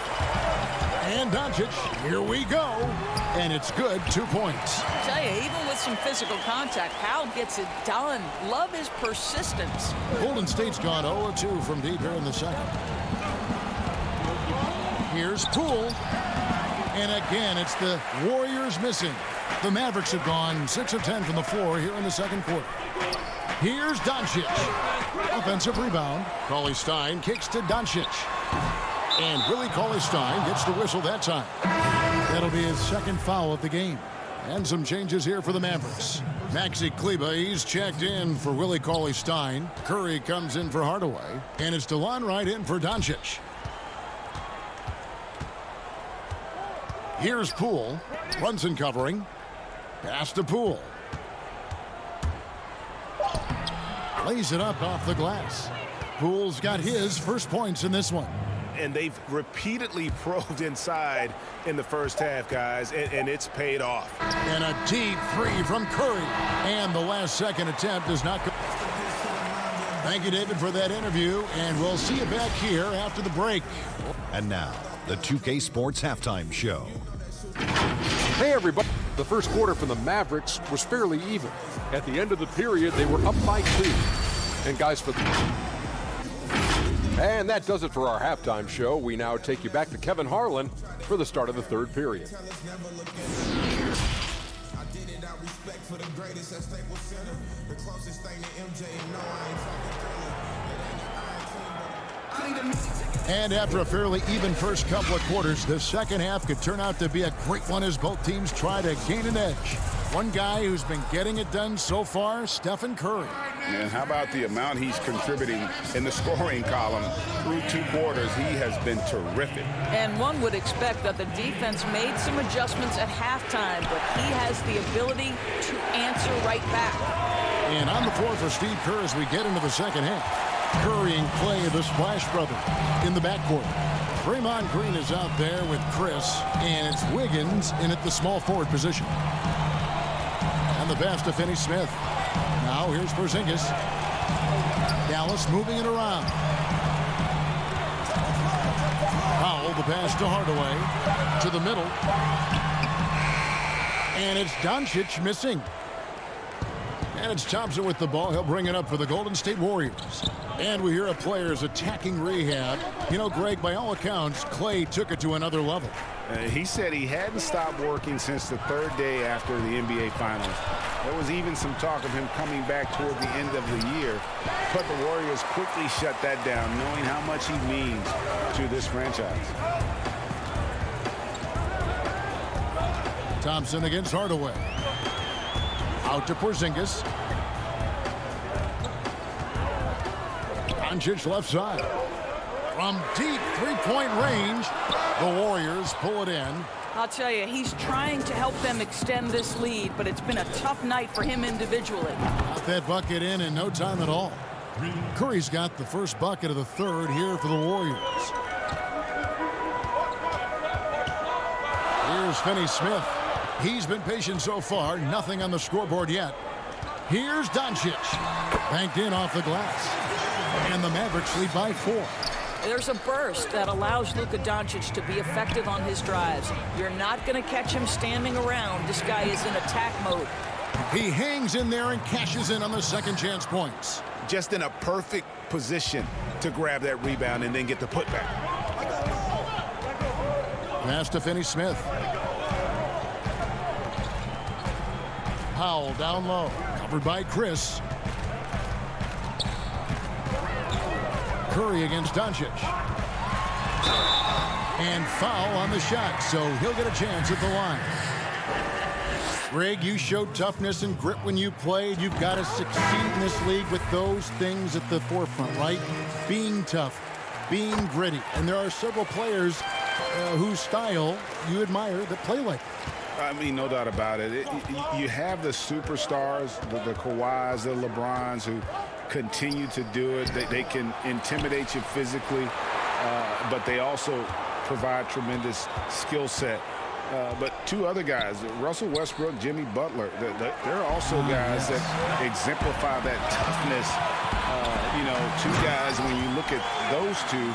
And Doncic, here we go. And it's good, 2 points. I tell you, even with some physical contact, Powell gets it done. Love his persistence. Golden State's gone 0-2 from deep here in the second. Here's Poole. And again, it's the Warriors missing. The Mavericks have gone 6 of 10 from the floor here in the second quarter. Here's Doncic. Offensive rebound. Cauley-Stein kicks to Doncic. And Willie Cauley-Stein gets the whistle that time. That'll be his second foul of the game. And some changes here for the Mavericks. Maxi Kleber, he's checked in for Willie Cauley-Stein. Curry comes in for Hardaway. And it's DeLon Wright in for Doncic. Here's Poole. Brunson covering. Pass to Poole. Lays it up off the glass. Poole's got his first points in this one. And they've repeatedly probed inside in the first half, guys, and it's paid off. And a deep three from Curry. And the last second attempt does not go. Thank you, David, for that interview. And we'll see you back here after the break. And now, the 2K Sports Halftime Show. Hey, everybody. The first quarter for the Mavericks was fairly even. At the end of the period, they were up by 2. And guys, and that does it for our halftime show. We now take you back to Kevin Harlan for the start of the third period. And after a fairly even first couple of quarters, the second half could turn out to be a great one as both teams try to gain an edge. One guy who's been getting it done so far, Stephen Curry. And how about the amount he's contributing in the scoring column through 2 quarters? He has been terrific. And one would expect that the defense made some adjustments at halftime, but he has the ability to answer right back. And on the floor for Steve Kerr as we get into the second half. Curry and Clay, the Splash Brother, in the backcourt. Draymond Green is out there with Chris, and it's Wiggins in at the small forward position. And the pass to Finney-Smith. Now here's Porzingis. Dallas moving it around. Powell, the pass to Hardaway. To the middle. And it's Doncic missing. And it's Thompson with the ball. He'll bring it up for the Golden State Warriors. And we hear a player's attacking rehab. You know, Greg, by all accounts, Clay took it to another level. He said he hadn't stopped working since the third day after the NBA Finals. There was even some talk of him coming back toward the end of the year. But the Warriors quickly shut that down, knowing how much he means to this franchise. Thompson against Hardaway. Out to Porzingis. Doncic left side. From deep three-point range, the Warriors pull it in. I'll tell you, he's trying to help them extend this lead, but it's been a tough night for him individually. Got that bucket in no time at all. Curry's got the first bucket of the third here for the Warriors. Here's Finney-Smith. He's been patient so far. Nothing on the scoreboard yet. Here's Doncic. Banked in off the glass. And the Mavericks lead by 4. There's a burst that allows Luka Doncic to be effective on his drives. You're not going to catch him standing around. This guy is in attack mode. He hangs in there and cashes in on the second chance points. Just in a perfect position to grab that rebound and then get the putback. Pass to Finney-Smith. Powell down low. Covered by Chris. Curry against Doncic. And foul on the shot, so he'll get a chance at the line. Greg, you showed toughness and grit when you played. You've got to succeed in this league with those things at the forefront, right? Being tough, being gritty. And there are several players whose style you admire that play like that. I mean, no doubt about it. You have the superstars, the Kawhis, the LeBrons, who continue to do it. They can intimidate you physically, but they also provide tremendous skill set. But two other guys, Russell Westbrook, Jimmy Butler, they're also guys that exemplify that toughness. You know, two guys, when you look at those two,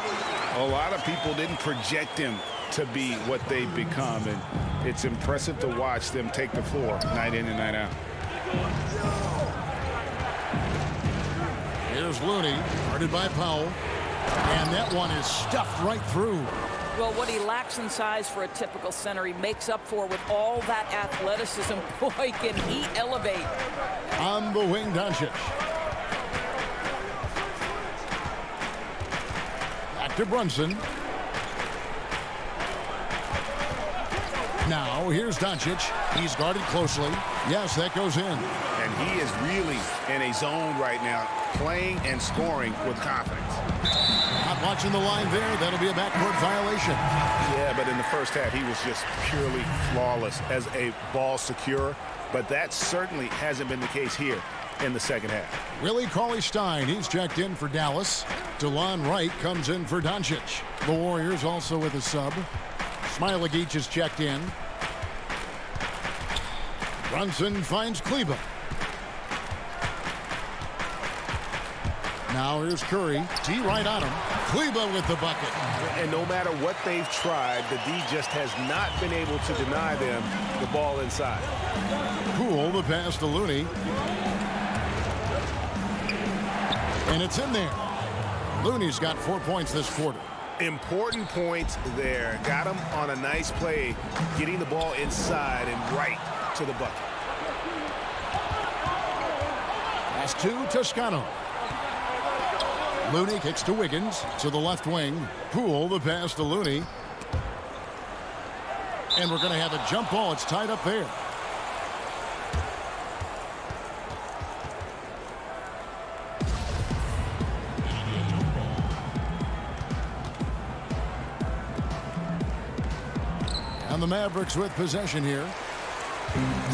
a lot of people didn't project them to be what they've become, and it's impressive to watch them take the floor night in and night out. Here's Looney, guarded by Powell, and that one is stuffed right through. Well, what he lacks in size for a typical center, he makes up for with all that athleticism. Boy, can he elevate. On the wing, Doncic. Back to Brunson. Now, here's Doncic. He's guarded closely. Yes, that goes in. And he is really in a zone right now, playing and scoring with confidence. Not watching the line there. That'll be a backcourt violation. Yeah, but in the first half, he was just purely flawless as a ball securer. But that certainly hasn't been the case here in the second half. Willie Cauley-Stein, he's checked in for Dallas. DeLon Wright comes in for Doncic. The Warriors also with a sub. Smailagic is checked in. Brunson finds Kleba. Now here's Curry. D right on him. Kleba with the bucket. And no matter what they've tried, the D just has not been able to deny them the ball inside. Poole, the pass to Looney. And it's in there. Looney's got 4 points this quarter. Important points there. Got him on a nice play, getting the ball inside and right to the bucket. Pass to Toscano. Looney kicks to Wiggins to the left wing. Poole, the pass to Looney. And we're going to have a jump ball. It's tied up there. And the Mavericks with possession here.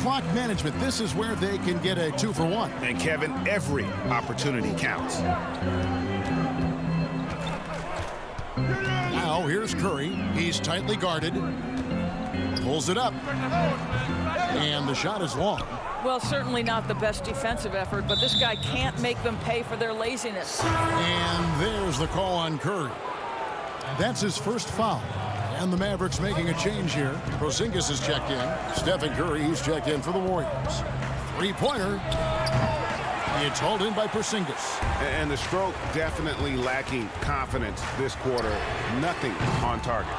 Clock management. This is where they can get a 2-for-1. And Kevin, every opportunity counts. Now here's Curry. He's tightly guarded. Pulls it up. And the shot is long. Well, certainly not the best defensive effort, but this guy can't make them pay for their laziness. And there's the call on Curry. That's his first foul. And the Mavericks making a change here. Porzingis is checked in. Stephen Curry, he's checked in for the Warriors. Three-pointer. It's hauled in by Porzingis. And the stroke definitely lacking confidence this quarter. Nothing on target.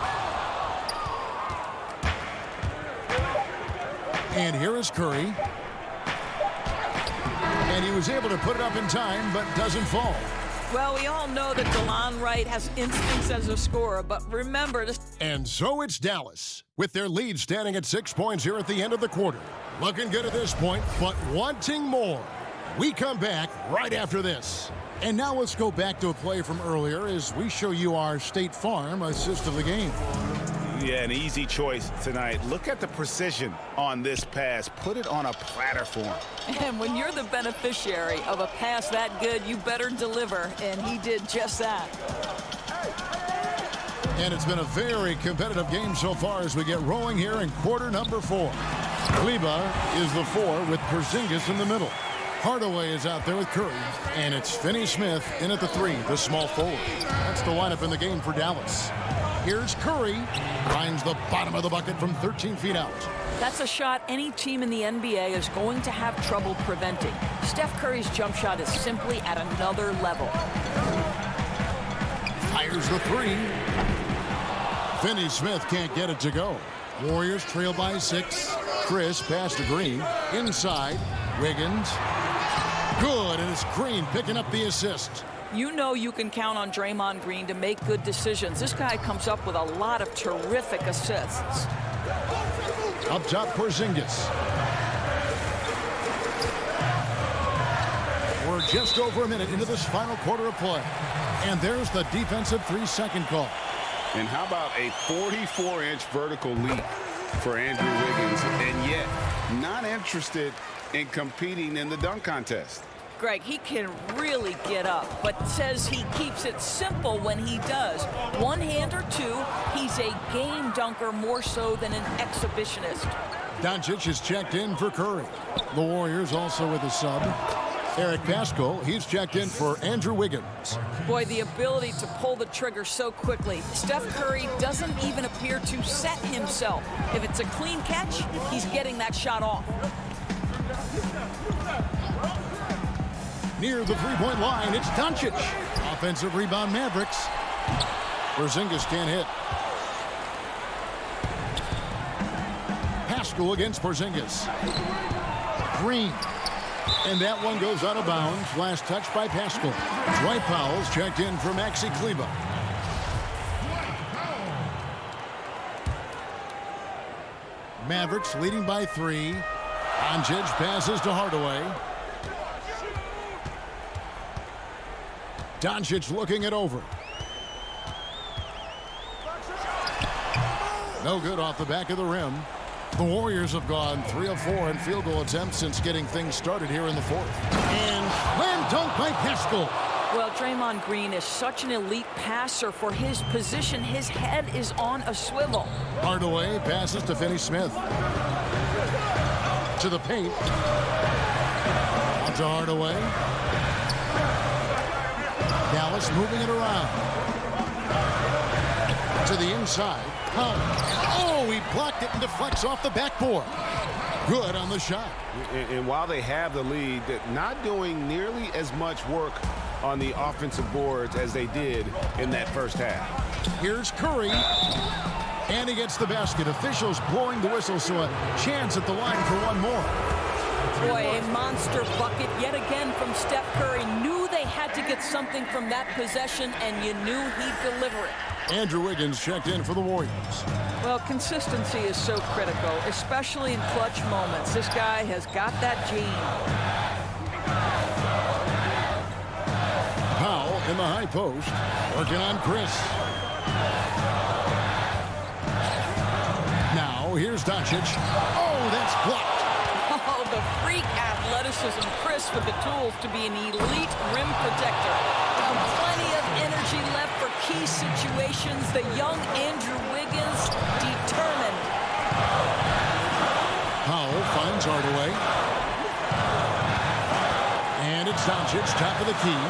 And here is Curry. And he was able to put it up in time, but doesn't fall. Well, we all know that DeLon Wright has instincts as a scorer, but remember this. And so it's Dallas, with their lead standing at 6 points here at the end of the quarter. Looking good at this point, but wanting more. We come back right after this. And now let's go back to a play from earlier as we show you our State Farm assist of the game. Yeah, an easy choice tonight. Look at the precision on this pass. Put it on a platter for him. And when you're the beneficiary of a pass that good, you better deliver, and he did just that. And it's been a very competitive game so far as we get rolling here in quarter number 4. Kleber is the 4 with Porzingis in the middle. Hardaway is out there with Curry, and it's Finney-Smith in at the 3, the small forward. That's the lineup in the game for Dallas. Here's Curry, finds the bottom of the bucket from 13 feet out. That's a shot any team in the NBA is going to have trouble preventing. Steph Curry's jump shot is simply at another level. Fires the 3. Finney-Smith can't get it to go. Warriors trail by 6. Chris pass to Green. Inside, Wiggins. Good, and it's Green picking up the assist. You know you can count on Draymond Green to make good decisions. This guy comes up with a lot of terrific assists. Up top, Porzingis. We're just over a minute into this final quarter of play. And there's the defensive 3-second call. And how about a 44-inch vertical leap for Andrew Wiggins, and yet not interested in competing in the dunk contest. Greg, he can really get up, but says he keeps it simple when he does. One hand or two, he's a game dunker more so than an exhibitionist. Doncic is checked in for Curry. The Warriors also with a sub. Eric Pascal, he's checked in for Andrew Wiggins. Boy, the ability to pull the trigger so quickly. Steph Curry doesn't even appear to set himself. If it's a clean catch, he's getting that shot off. Near the three-point line, it's Doncic. Offensive rebound, Mavericks. Porzingis can't hit. Pascal against Porzingis. Green. And that one goes out of bounds. Last touch by Pascal. Dwight Powell's checked in for Maxi Kleber. Mavericks leading by 3. Doncic passes to Hardaway. Doncic looking it over. No good off the back of the rim. The Warriors have gone 3 of 4 in field goal attempts since getting things started here in the 4th. And slam dunk by Pascal. Well, Draymond Green is such an elite passer for his position. His head is on a swivel. Hardaway passes to Finney-Smith. To the paint. On to Hardaway. Dallas moving it around. To the inside. Oh, he blocked it and deflects off the backboard. Good on the shot. And while they have the lead, not doing nearly as much work on the offensive boards as they did in that first half. Here's Curry. And he gets the basket. Officials blowing the whistle, so a chance at the line for one more. Boy, a monster bucket yet again from Steph Curry. Knew they had to get something from that possession, and you knew he'd deliver it. Andrew Wiggins checked in for the Warriors. Well, consistency is so critical, especially in clutch moments. This guy has got that gene. Powell in the high post, working on Chris. Now, here's Doncic. Oh, that's blocked. Oh, the freak athleticism. Chris with the tools to be an elite rim protector. Plenty of energy left for key situations. The young Andrew Wiggins, determined. Powell finds Hardaway. And it's Doncic, top of the key.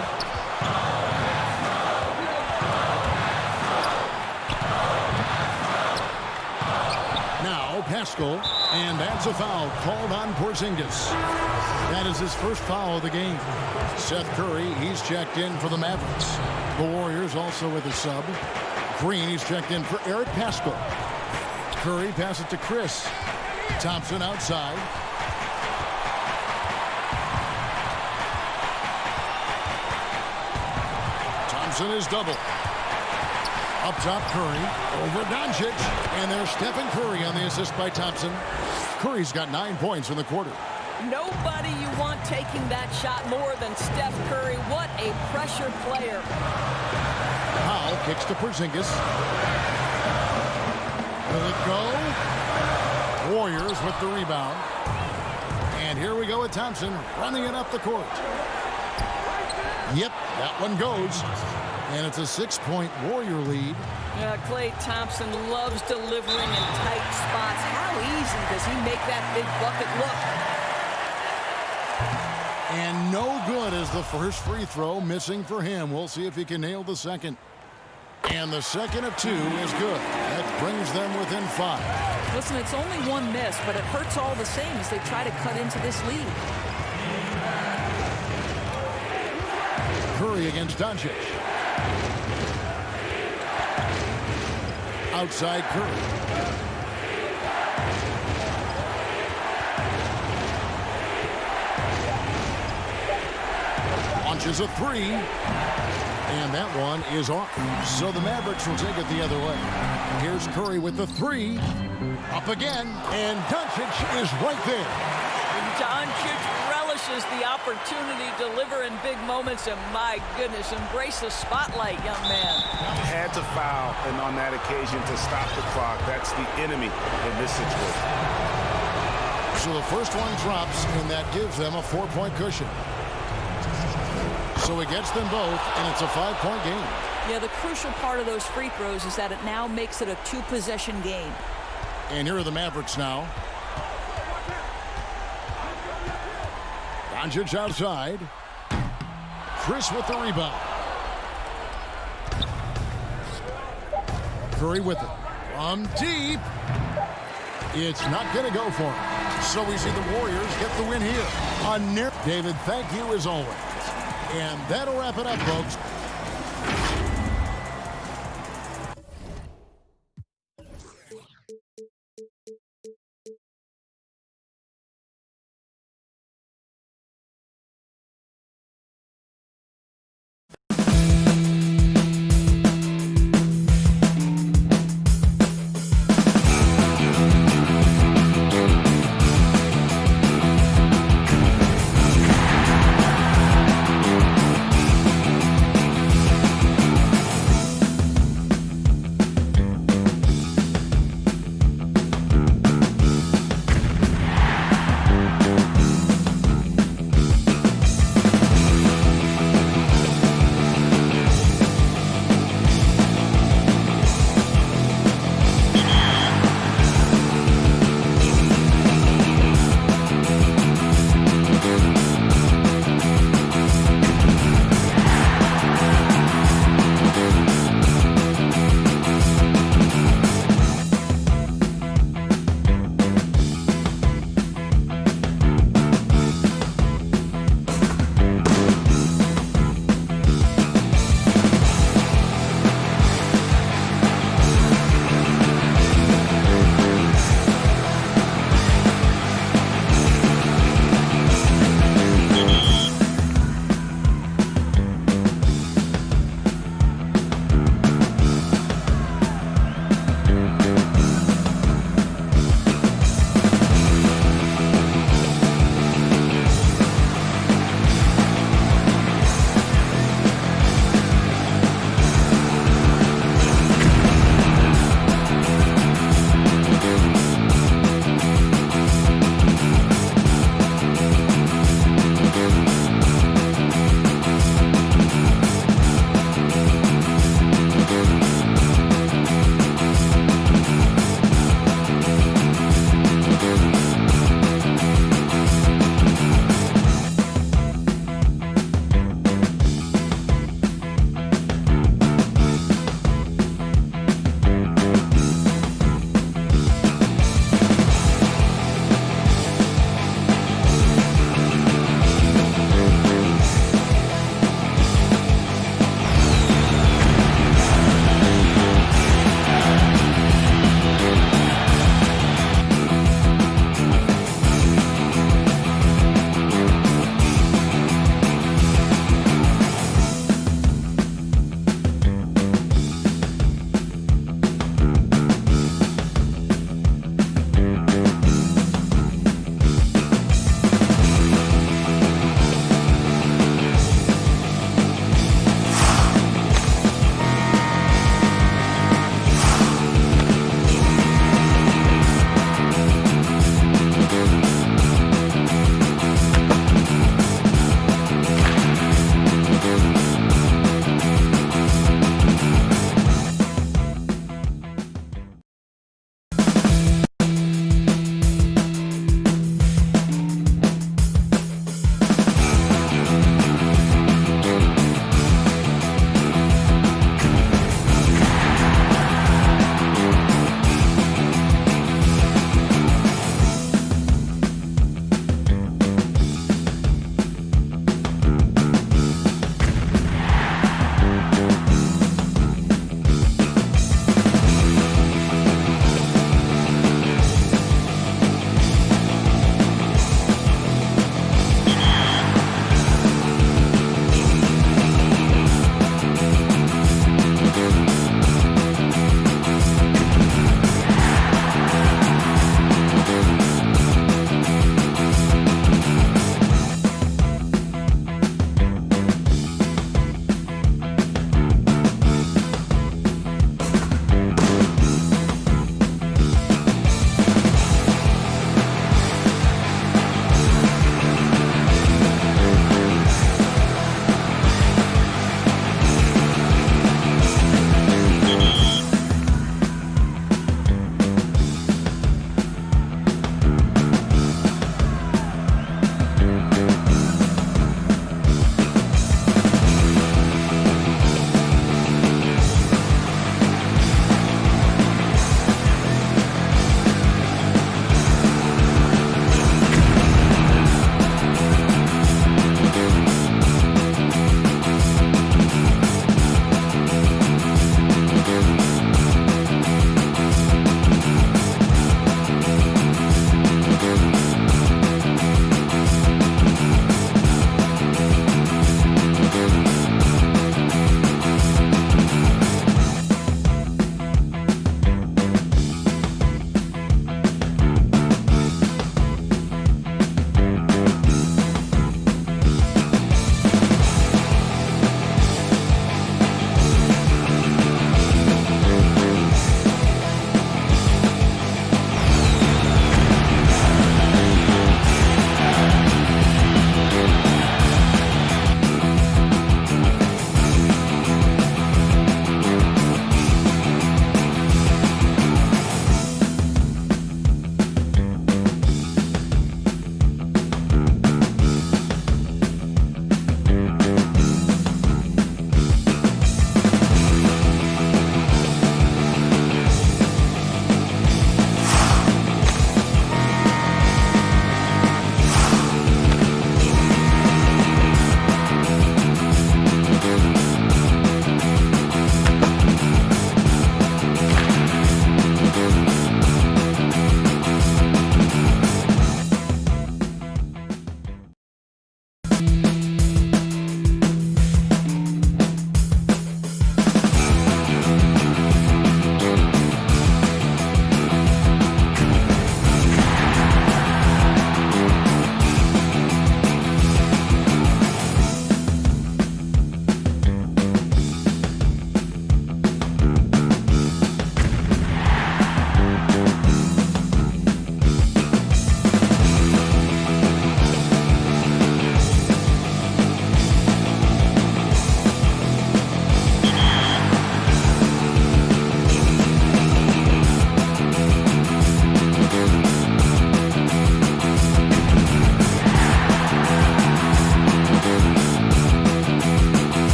Pascal, and that's a foul called on Porzingis. That is his first foul of the game. Seth Curry, he's checked in for the Mavericks. The Warriors also with a sub. Green, he's checked in for Eric Pascal. Curry passes it to Chris. Thompson outside. Thompson is double. Up top, Curry. Over Doncic. And there's Stephen Curry on the assist by Thompson. Curry's got 9 points in the quarter. Nobody you want taking that shot more than Steph Curry. What a pressure player. Powell kicks to Porzingis. Will it go? Warriors with the rebound. And here we go with Thompson running it up the court. Yep, that one goes. And it's a 6-point Warrior lead. Yeah, Klay Thompson loves delivering in tight spots. How easy does he make that big bucket look? And no good is the first free throw, missing for him. We'll see if he can nail the second. And the second of 2 is good. That brings them within 5. Listen, it's only one miss, but it hurts all the same as they try to cut into this lead. Curry against Doncic. Outside Curry. Launches a 3. And that one is off. So the Mavericks will take it the other way. Here's Curry with the 3. Up again. And Doncic is right there. And Doncic relishes the opportunity to deliver in big moments. And my goodness, embrace the spotlight, young man. Had to foul, and on that occasion to stop the clock. That's the enemy in this situation. So the first one drops, and that gives them a 4-point cushion. So he gets them both, and it's a 5-point game. Yeah, the crucial part of those free throws is that it now makes it a 2-possession game. And here are the Mavericks now. Doncic outside. Chris with the rebound. Curry with it. From deep. It's not going to go for him. So we see the Warriors get the win here. David, thank you as always. And that'll wrap it up, folks.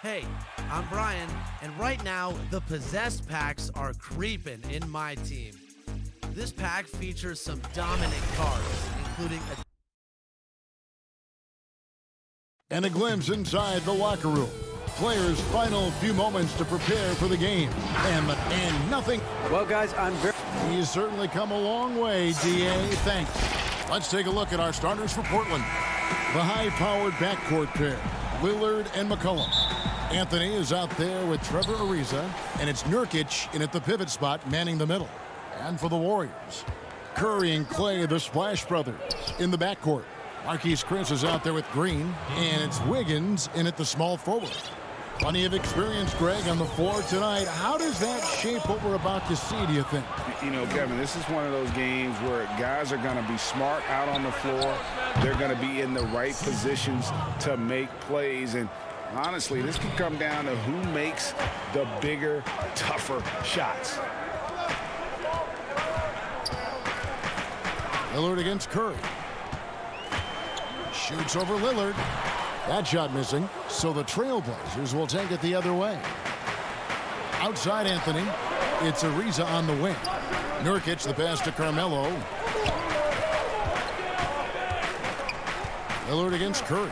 Hey, I'm Brian, and right now, the Possessed packs are creeping in my team. This pack features some dominant cards, including And a glimpse inside the locker room. Players' final few moments to prepare for the game. And nothing. Well, guys, He's certainly come a long way, D.A. Thanks. Let's take a look at our starters for Portland. The high-powered backcourt pair, Lillard and McCollum. Anthony is out there with Trevor Ariza, and it's Nurkic in at the pivot spot manning the middle. And for the Warriors, Curry and Clay, the Splash Brothers, in the backcourt. Marquise Chris is out there with Green, and it's Wiggins in at the small forward. Plenty of experience, Greg, on the floor tonight. How does that shape what we're about to see, do you think? You know, Kevin, this is one of those games where guys are going to be smart out on the floor. They're going to be in the right positions to make plays. And honestly, this could come down to who makes the bigger, tougher shots. Lillard against Curry. Shoots over Lillard. That shot missing, so the Trailblazers will take it the other way. Outside Anthony, it's Ariza on the wing. Nurkic the pass to Carmelo. Lillard against Curry.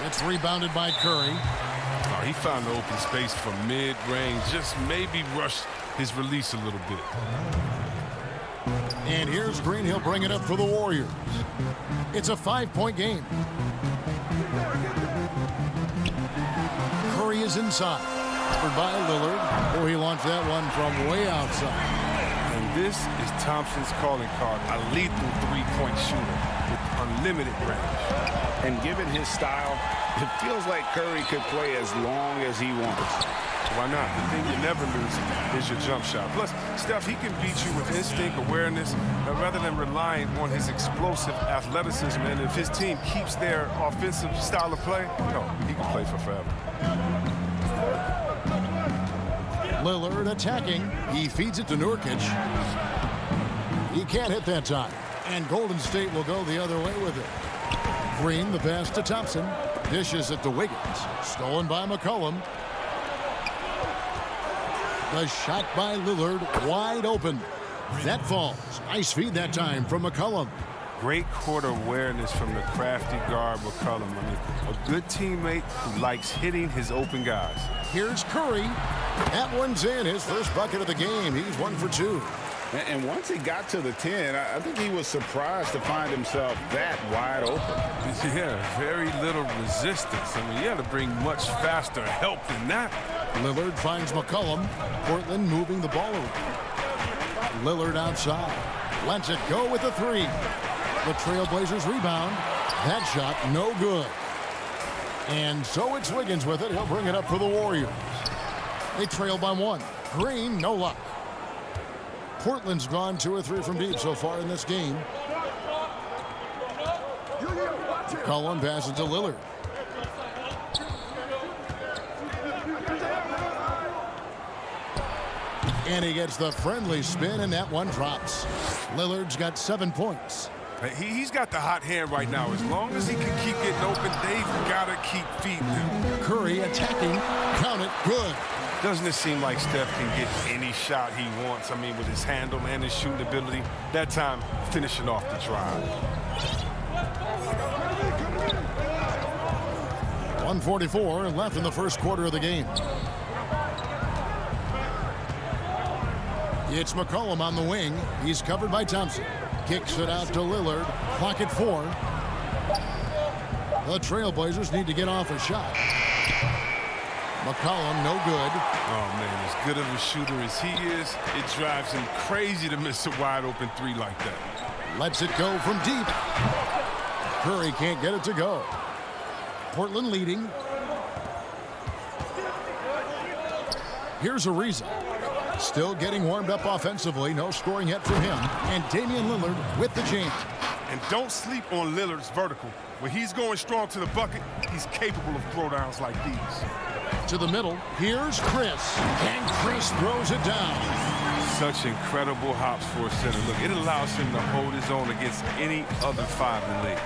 It's rebounded by Curry. Oh, he found the open space from mid-range, just maybe rushed his release a little bit. And here's Green. He'll bring it up for the Warriors. It's a 5-point game. Curry is inside. Covered by Lillard. Oh, he launched that one from way outside. And this is Thompson's calling card, a lethal three-point shooter with unlimited range. And given his style, it feels like Curry could play as long as he wants. Why not? The thing you never lose is your jump shot. Plus, Steph, he can beat you with instinct, awareness, rather than relying on his explosive athleticism. And if his team keeps their offensive style of play, he can play for forever. Lillard attacking. He feeds it to Nurkic. He can't hit that time. And Golden State will go the other way with it. Green, the pass to Thompson. Dishes it to Wiggins. Stolen by McCollum. The shot by Lillard, wide open. That falls. Nice feed that time from McCollum. Great court awareness from the crafty guard McCollum. I mean, a good teammate who likes hitting his open guys. Here's Curry. That one's in. His first bucket of the game. He's 1 for 2. And once he got to the 10, I think he was surprised to find himself that wide open. Yeah, very little resistance. I mean, you got to bring much faster help than that. Lillard finds McCollum. Portland moving the ball around. Lillard outside. Lets it go with a 3. The Trailblazers rebound. That shot no good. And so it's Wiggins with it. He'll bring it up for the Warriors. They trail by 1. Green, no luck. Portland's gone 2 or 3 from deep so far in this game. McCollum passes to Lillard. And he gets the friendly spin, and that one drops. Lillard's got 7 points. He's got the hot hand right now. As long as he can keep getting open, they've got to keep feeding him. Curry attacking. Count it. Good. Doesn't it seem like Steph can get any shot he wants? I mean, with his handle and his shooting ability. That time, finishing off the drive. 1:44 left in the first quarter of the game. It's McCollum on the wing. He's covered by Thompson. Kicks it out to Lillard. Clock at 4. The Trailblazers need to get off a shot. McCollum, no good. Oh, man, as good of a shooter as he is, it drives him crazy to miss a wide-open 3 like that. Lets it go from deep. Curry can't get it to go. Portland leading. Here's Ariza. Still getting warmed up offensively. No scoring yet from him. And Damian Lillard with the jam. And don't sleep on Lillard's vertical. When he's going strong to the bucket, he's capable of throwdowns like these. To the middle. Here's Chris. And Chris throws it down. Such incredible hops for a center. Look, it allows him to hold his own against any other 5 in the league.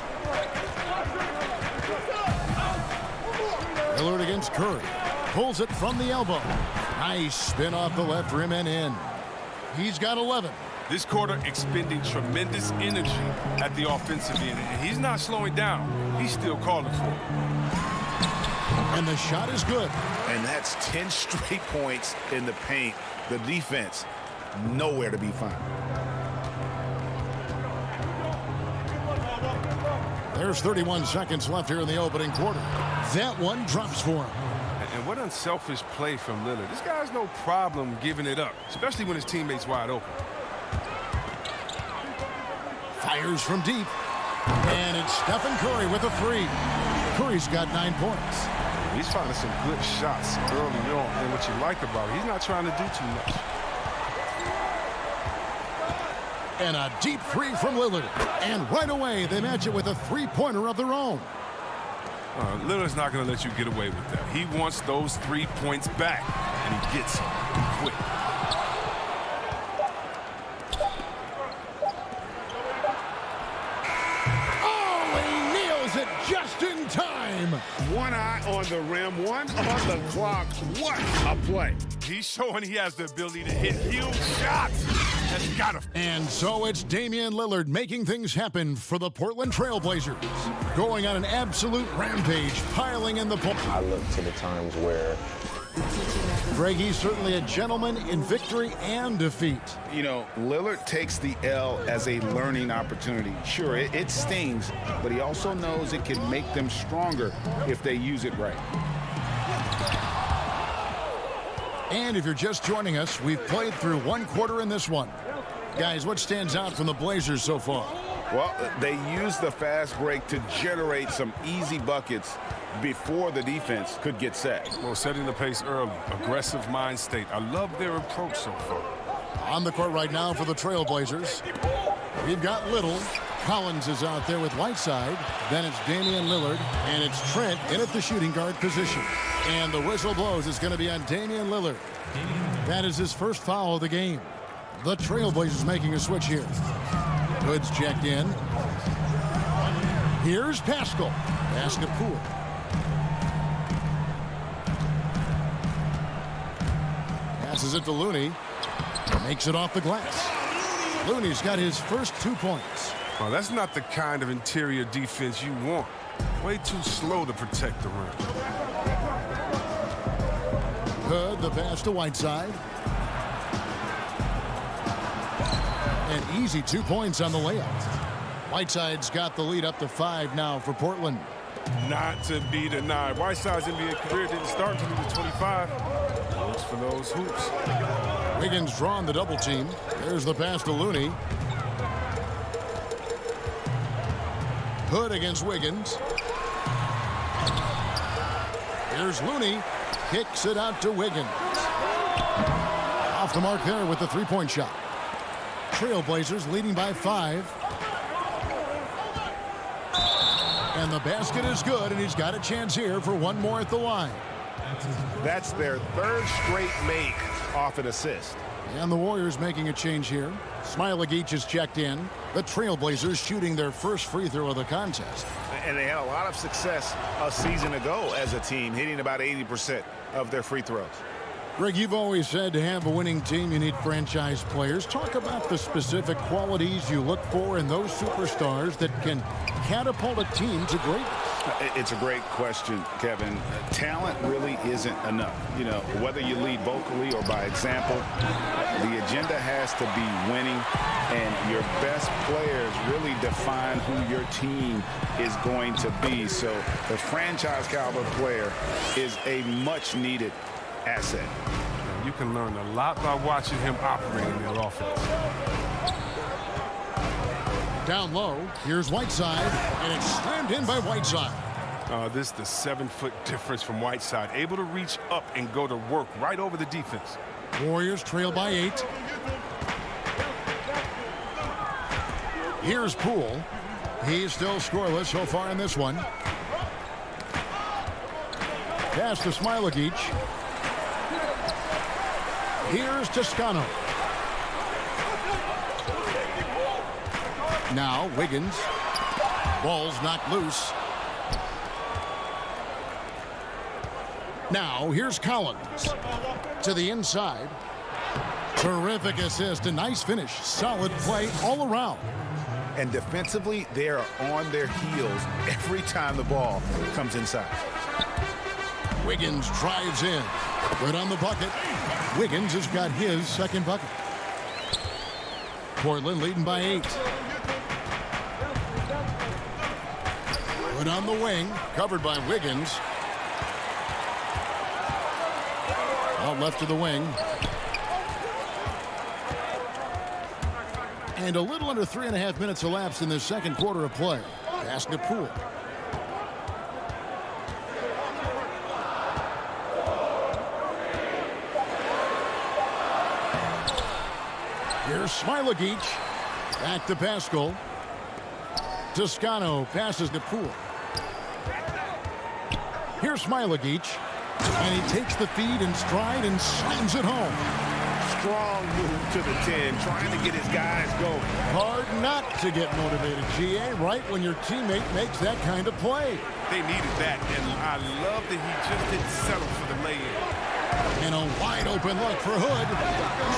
Lillard against Curry. Pulls it from the elbow. Nice spin off the left rim and in. He's got 11. This quarter expending tremendous energy at the offensive end, and he's not slowing down. He's still calling for it. And the shot is good. And that's 10 straight points in the paint. The defense, nowhere to be found. There's 31 seconds left here in the opening quarter. That one drops for him. And what unselfish play from Lillard. This guy's no problem giving it up, especially when his teammate's wide open. Fires from deep. And it's Stephen Curry with a three. Curry's got 9 points. He's finding some good shots early on. And what you like about it, he's not trying to do too much. And a deep three from Lillard. And right away, they match it with a three-pointer of their own. Lillard's not going to let you get away with that. He wants those 3 points back, and he gets them quick. Oh, he nails it just in time. One eye on the rim, one on the clock. What a play. He's showing he has the ability to hit huge shots. That's got him. And so it's Damian Lillard making things happen for the Portland Trailblazers. Going on an absolute rampage, piling in the points. I look to the times where Greg, he's certainly a gentleman in victory and defeat. You know, Lillard takes the L as a learning opportunity. Sure, it stings, but he also knows it can make them stronger if they use it right. And if you're just joining us, we've played through one quarter in this one. Guys, what stands out from the Blazers so far? Well, they used the fast break to generate some easy buckets before the defense could get set. Well, setting the pace early, aggressive mind state. I love their approach so far. On the court right now for the Trailblazers, we've got Little. Collins is out there with Whiteside. Then it's Damian Lillard, and it's Trent in at the shooting guard position. And the whistle blows. It's going to be on Damian Lillard. That is his first foul of the game. The Trailblazers making a switch here. Goods checked in. Here's Pascal. Basket Poole. Passes it to Looney. Makes it off the glass. Looney's got his first 2 points. Well, that's not the kind of interior defense you want. Way too slow to protect the rim. Hood, the pass to Whiteside. An easy 2 points on the layup. Whiteside's got the lead up to 5 now for Portland. Not to be denied. Whiteside's NBA career didn't start until he was 25. Looks for those hoops. Wiggins drawing the double team. There's the pass to Looney. Hood against Wiggins. Here's Looney. Kicks it out to Wiggins. Off the mark there with the three-point shot. Trailblazers leading by 5. And the basket is good, and he's got a chance here for one more at the line. That's their third straight make off an assist. And the Warriors making a change here. Smailagic is checked in. The Trailblazers shooting their first free throw of the contest. And they had a lot of success a season ago as a team, hitting about 80% of their free throws. Greg, you've always said to have a winning team, you need franchise players. Talk about the specific qualities you look for in those superstars that can catapult a team to greatness. It's a great question, Kevin. Talent really isn't enough. You know, whether you lead vocally or by example, the agenda has to be winning, and your best players really define who your team is going to be. So the franchise caliber player is a much-needed asset. You can learn a lot by watching him operate in their offense. Down low, here's Whiteside, and it's slammed in by Whiteside. This is the 7-foot difference from Whiteside, able to reach up and go to work right over the defense. Warriors trail by 8. Here's Poole. He's still scoreless so far in this one. Pass to Smailagic. Here's Toscano. Now Wiggins. Ball's knocked loose. Now, here's Collins. To the inside. Terrific assist, a nice finish. Solid play all around. And defensively, they are on their heels every time the ball comes inside. Wiggins drives in. Right on the bucket. Wiggins has got his second bucket. Portland leading by 8. Good on the wing. Covered by Wiggins. Out left to the wing. And a little under 3.5 minutes elapsed in this second quarter of play. Pass to Poole. Here's Smilagic. Back to Pascal. Toscano passes to Poole. Here's Smilagic. And he takes the feed in stride and slams it home. Strong move to the 10, trying to get his guys going. Hard not to get motivated, GA, right when your teammate makes that kind of play. They needed that, and I love that he just didn't settle for the lay-in. And a wide open look for Hood.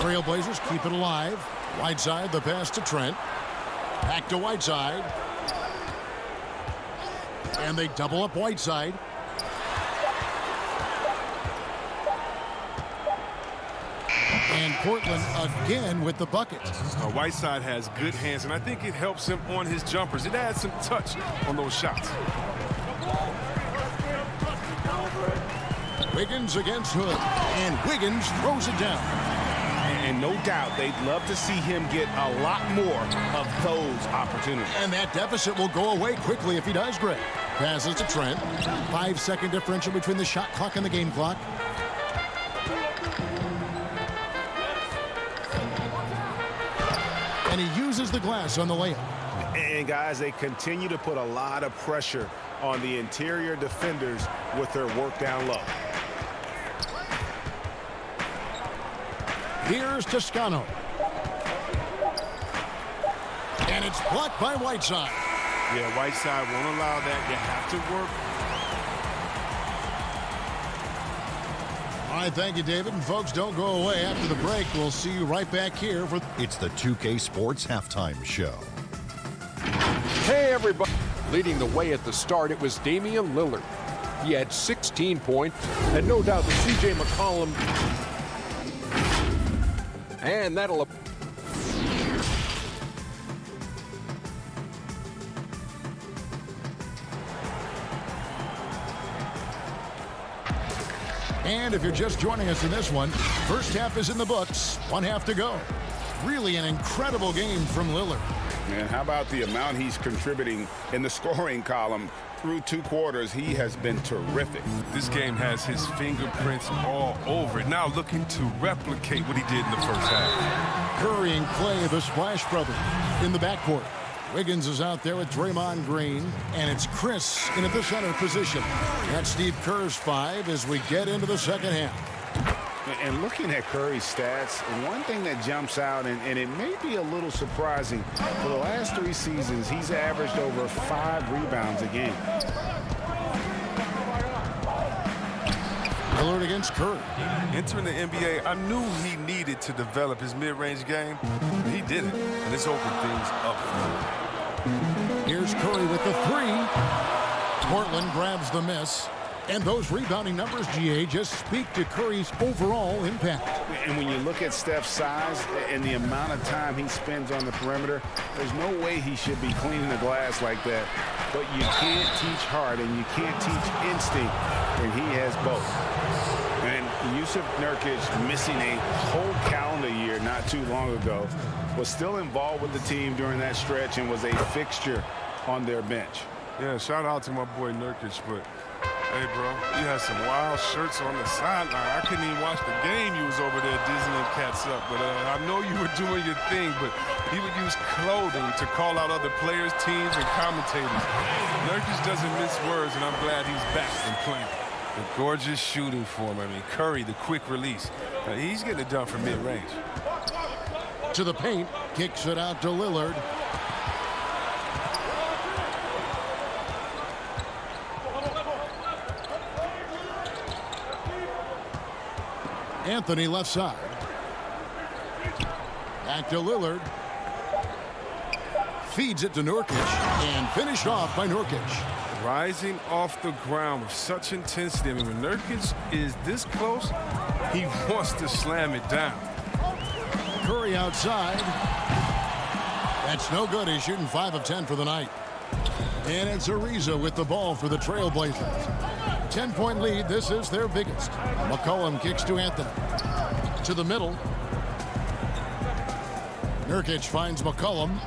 Trailblazers keep it alive. Whiteside, the pass to Trent. Back to Whiteside. And they double up Whiteside. And Portland again with the bucket. Whiteside has good hands, and I think it helps him on his jumpers. It adds some touch on those shots. Wiggins against Hood. And Wiggins throws it down. And no doubt they'd love to see him get a lot more of those opportunities. And that deficit will go away quickly if he does, Greg. Passes to Trent. 5-second differential between the shot clock and the game clock. And he uses the glass on the layup. And guys, they continue to put a lot of pressure on the interior defenders with their work down low. Here's Toscano. And it's blocked by Whiteside. Yeah, Whiteside won't allow that. You have to work. All right, thank you, David. And folks, don't go away. After the break, we'll see you right back here for... It's the 2K Sports Halftime Show. Hey, everybody. Leading the way at the start, it was Damian Lillard. He had 16 points, and no doubt that C.J. McCollum... And that'll... And if you're just joining us in this one, first half is in the books. 1 half to go. Really an incredible game from Lillard. And how about the amount he's contributing in the scoring column? Through 2 quarters, he has been terrific. This game has his fingerprints all over it. Now looking to replicate what he did in the first half. Curry and Clay, the Splash Brothers, in the backcourt. Wiggins is out there with Draymond Green, and it's Chris in at the center position. That's Steve Kerr's 5 as we get into the second half. And looking at Curry's stats, one thing that jumps out, and it may be a little surprising, for the last 3 seasons, he's averaged over 5 rebounds a game. Lillard against Curry. Entering the NBA, I knew he needed to develop his mid-range game. He did it, and it's opened things up for him. Here's Curry with the 3. Portland grabs the miss. And those rebounding numbers, GA, just speak to Curry's overall impact. And when you look at Steph's size and the amount of time he spends on the perimeter, there's no way he should be cleaning the glass like that. But you can't teach heart and you can't teach instinct, and he has both. And Yusuf Nurkic, missing a whole calendar year not too long ago, was still involved with the team during that stretch and was a fixture on their bench. Yeah, shout out to my boy Nurkic, but hey, bro, you had some wild shirts on the sideline. I couldn't even watch the game. You was over there dizzying cats up. But I know you were doing your thing, but he would use clothing to call out other players, teams, and commentators. Nurkic doesn't mince words, and I'm glad he's back and playing. The gorgeous shooting form. I mean, Curry, the quick release. He's getting it done from mid-range. To the paint, kicks it out to Lillard. Anthony left side. Back to Lillard. Feeds it to Nurkic and finished off by Nurkic. Rising off the ground with such intensity. I mean, when Nurkic is this close, he wants to slam it down. Curry outside. That's no good. He's shooting 5 of 10 for the night. And it's Ariza with the ball for the Trailblazers. 10-point lead. This is their biggest. McCollum kicks to Anthony. To the middle. Nurkic finds McCollum.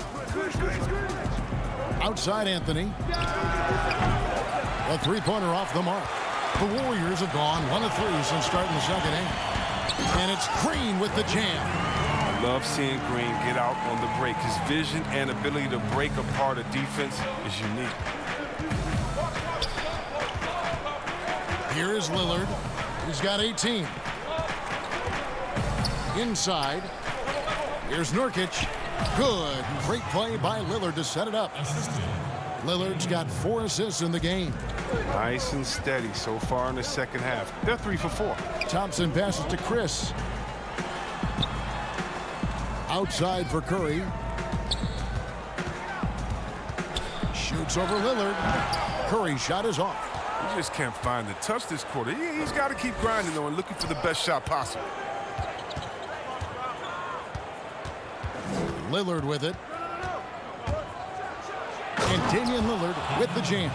Outside Anthony. A three-pointer off the mark. The Warriors have gone 1 of 3 since starting the second half. And it's Green with the jam. I love seeing Green get out on the break. His vision and ability to break apart a defense is unique. Here is Lillard. He's got 18. Inside. Here's Nurkic. Good. Great play by Lillard to set it up. Lillard's got 4 assists in the game. Nice and steady so far in the second half. They're 3 for 4. Thompson passes to Chris. Outside for Curry. Shoots over Lillard. Curry's shot is off. He just can't find the touch this quarter. He's got to keep grinding, though, and looking for the best shot possible. Lillard with it. And Damian Lillard with the jam.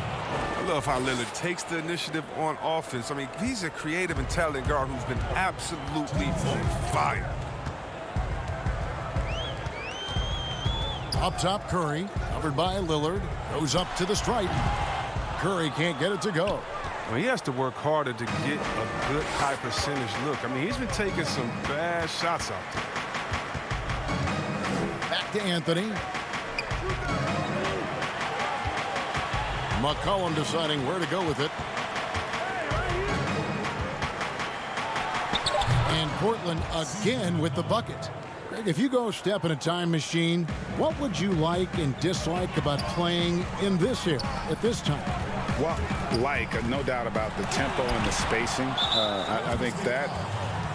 I love how Lillard takes the initiative on offense. I mean, he's a creative and talented guard who's been absolutely on fire. Up top, Curry, covered by Lillard, goes up to the stripe. Curry can't get it to go. Well, he has to work harder to get a good high percentage look. I mean, he's been taking some bad shots out there. Back to Anthony. McCollum deciding where to go with it. And Portland again with the bucket. Greg, if you go step in a time machine, what would you like and dislike about playing in this era at this time? Well, no doubt about the tempo and the spacing. I think that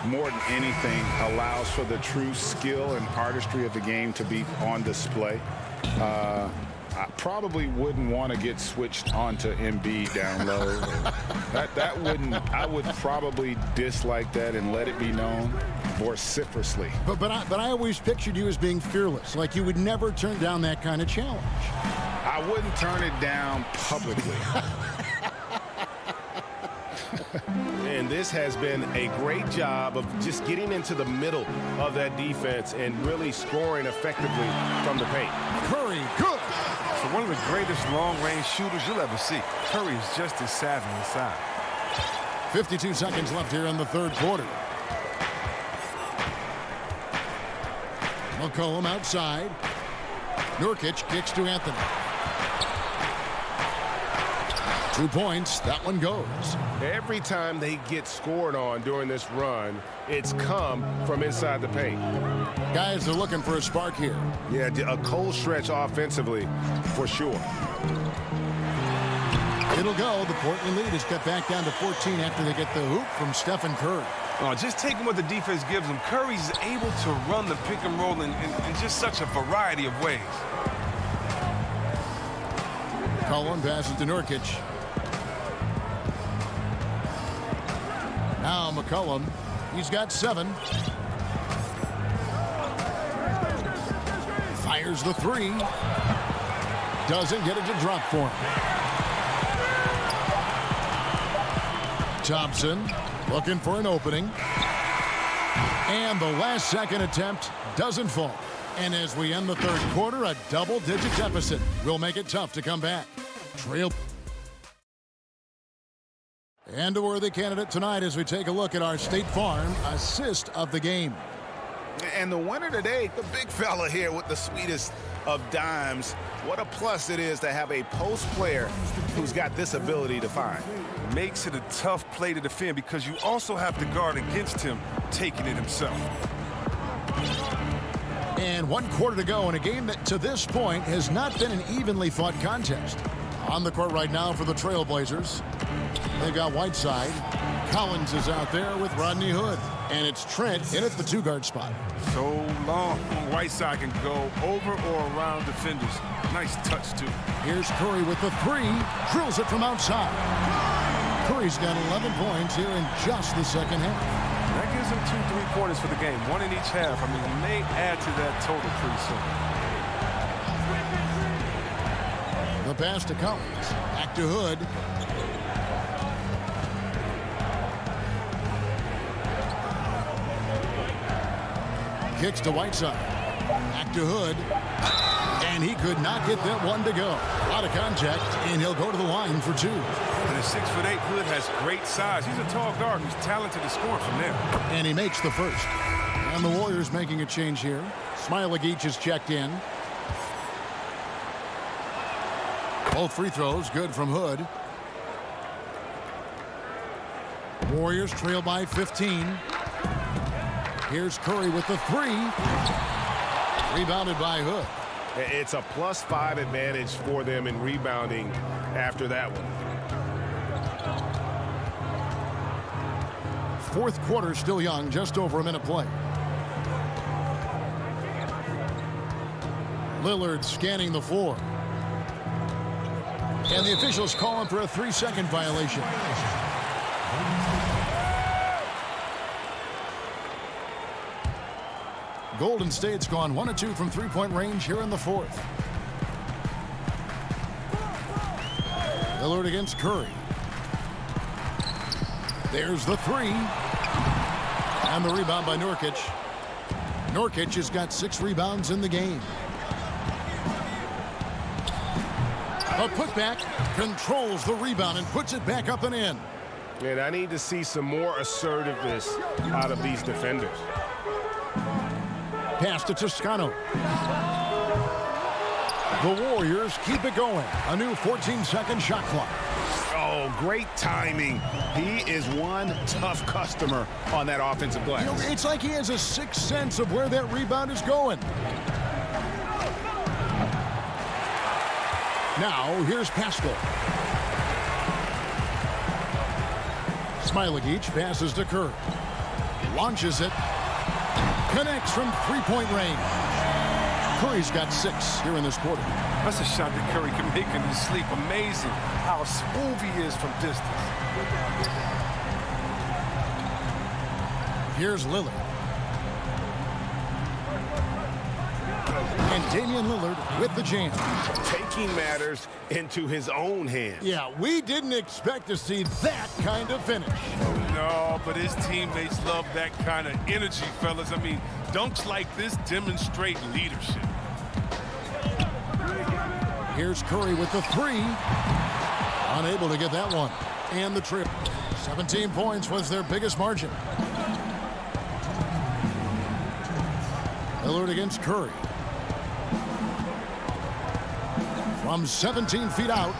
more than anything allows for the true skill and artistry of the game to be on display. I probably wouldn't want to get switched onto Embiid down low. I would probably dislike that and let it be known vociferously. But I always pictured you as being fearless, like you would never turn down that kind of challenge. I wouldn't turn it down publicly. And this has been a great job of just getting into the middle of that defense and really scoring effectively from the paint. Curry, good. For one of the greatest long-range shooters you'll ever see. Curry is just as savvy inside. 52 seconds left here in the third quarter. McCollum outside. Nurkic kicks to Anthony. 2 points. That one goes. Every time they get scored on during this run, it's come from inside the paint. Guys are looking for a spark here. Yeah, a cold stretch offensively for sure. It'll go. The Portland lead is cut back down to 14 after they get the hoop from Stephen Curry. Just taking what the defense gives him. Curry's able to run the pick and roll in just such a variety of ways. Cullen passes to Nurkic. Now McCollum, he's got 7. Fires the 3. Doesn't get it to drop for him. Thompson looking for an opening. And the last second attempt doesn't fall. And as we end the third quarter, a double-digit deficit will make it tough to come back. Trail. And a worthy candidate tonight as we take a look at our State Farm assist of the game. And the winner today, the big fella here with the sweetest of dimes. What a plus it is to have a post player who's got this ability to find. Makes it a tough play to defend because you also have to guard against him taking it himself. And 1 quarter to go in a game that to this point has not been an evenly fought contest. On the court right now for the Trailblazers. They've got Whiteside. Collins is out there with Rodney Hood. And it's Trent in at the 2-guard spot. So long. Whiteside can go over or around defenders. Nice touch, too. Here's Curry with the 3. Drills it from outside. Curry's got 11 points here in just the second half. That gives him 2 3-pointers for the game, 1 in each half. I mean, he may add to that total pretty soon. The pass to Collins. Back to Hood. Kicks to Whiteside. Back to Hood. And he could not get that one to go. Out of contact, and he'll go to the line for 2. And a 6'8" Hood has great size. He's a tall guard who's talented to score from there. And he makes the first. And the Warriors making a change here. Smailagic is checked in. Both free throws good from Hood. Warriors trail by 15. Here's Curry with the 3. Rebounded by Hood. It's a +5 advantage for them in rebounding after that one. Fourth quarter still young, just over a minute play. Lillard scanning the floor. And the officials call him for a 3-second violation. Golden State's gone 1 of 2 from 3-point range here in the fourth. Lillard against Curry. There's the 3. And the rebound by Nurkic. Nurkic has got 6 rebounds in the game. A putback, controls the rebound and puts it back up and in. And I need to see some more assertiveness out of these defenders. Pass to Toscano. The Warriors keep it going. A new 14-second shot clock. Oh, great timing. He is one tough customer on that offensive glass. You know, it's like he has a sixth sense of where that rebound is going. Now, here's Pascal. Smailagic passes to Curry. Launches it. Connects from 3-point range. Curry's got 6 here in this quarter. That's a shot that Curry can make in his sleep. Amazing how smooth he is from distance. Here's Lillard. And Damian Lillard with the jam. Taking matters into his own hands. Yeah, we didn't expect to see that kind of finish. No, but his teammates love that kind of energy, fellas. I mean, dunks like this demonstrate leadership. Here's Curry with the 3. Unable to get that one. And the trip. 17 points was their biggest margin. Lillard against Curry. From 17 feet out.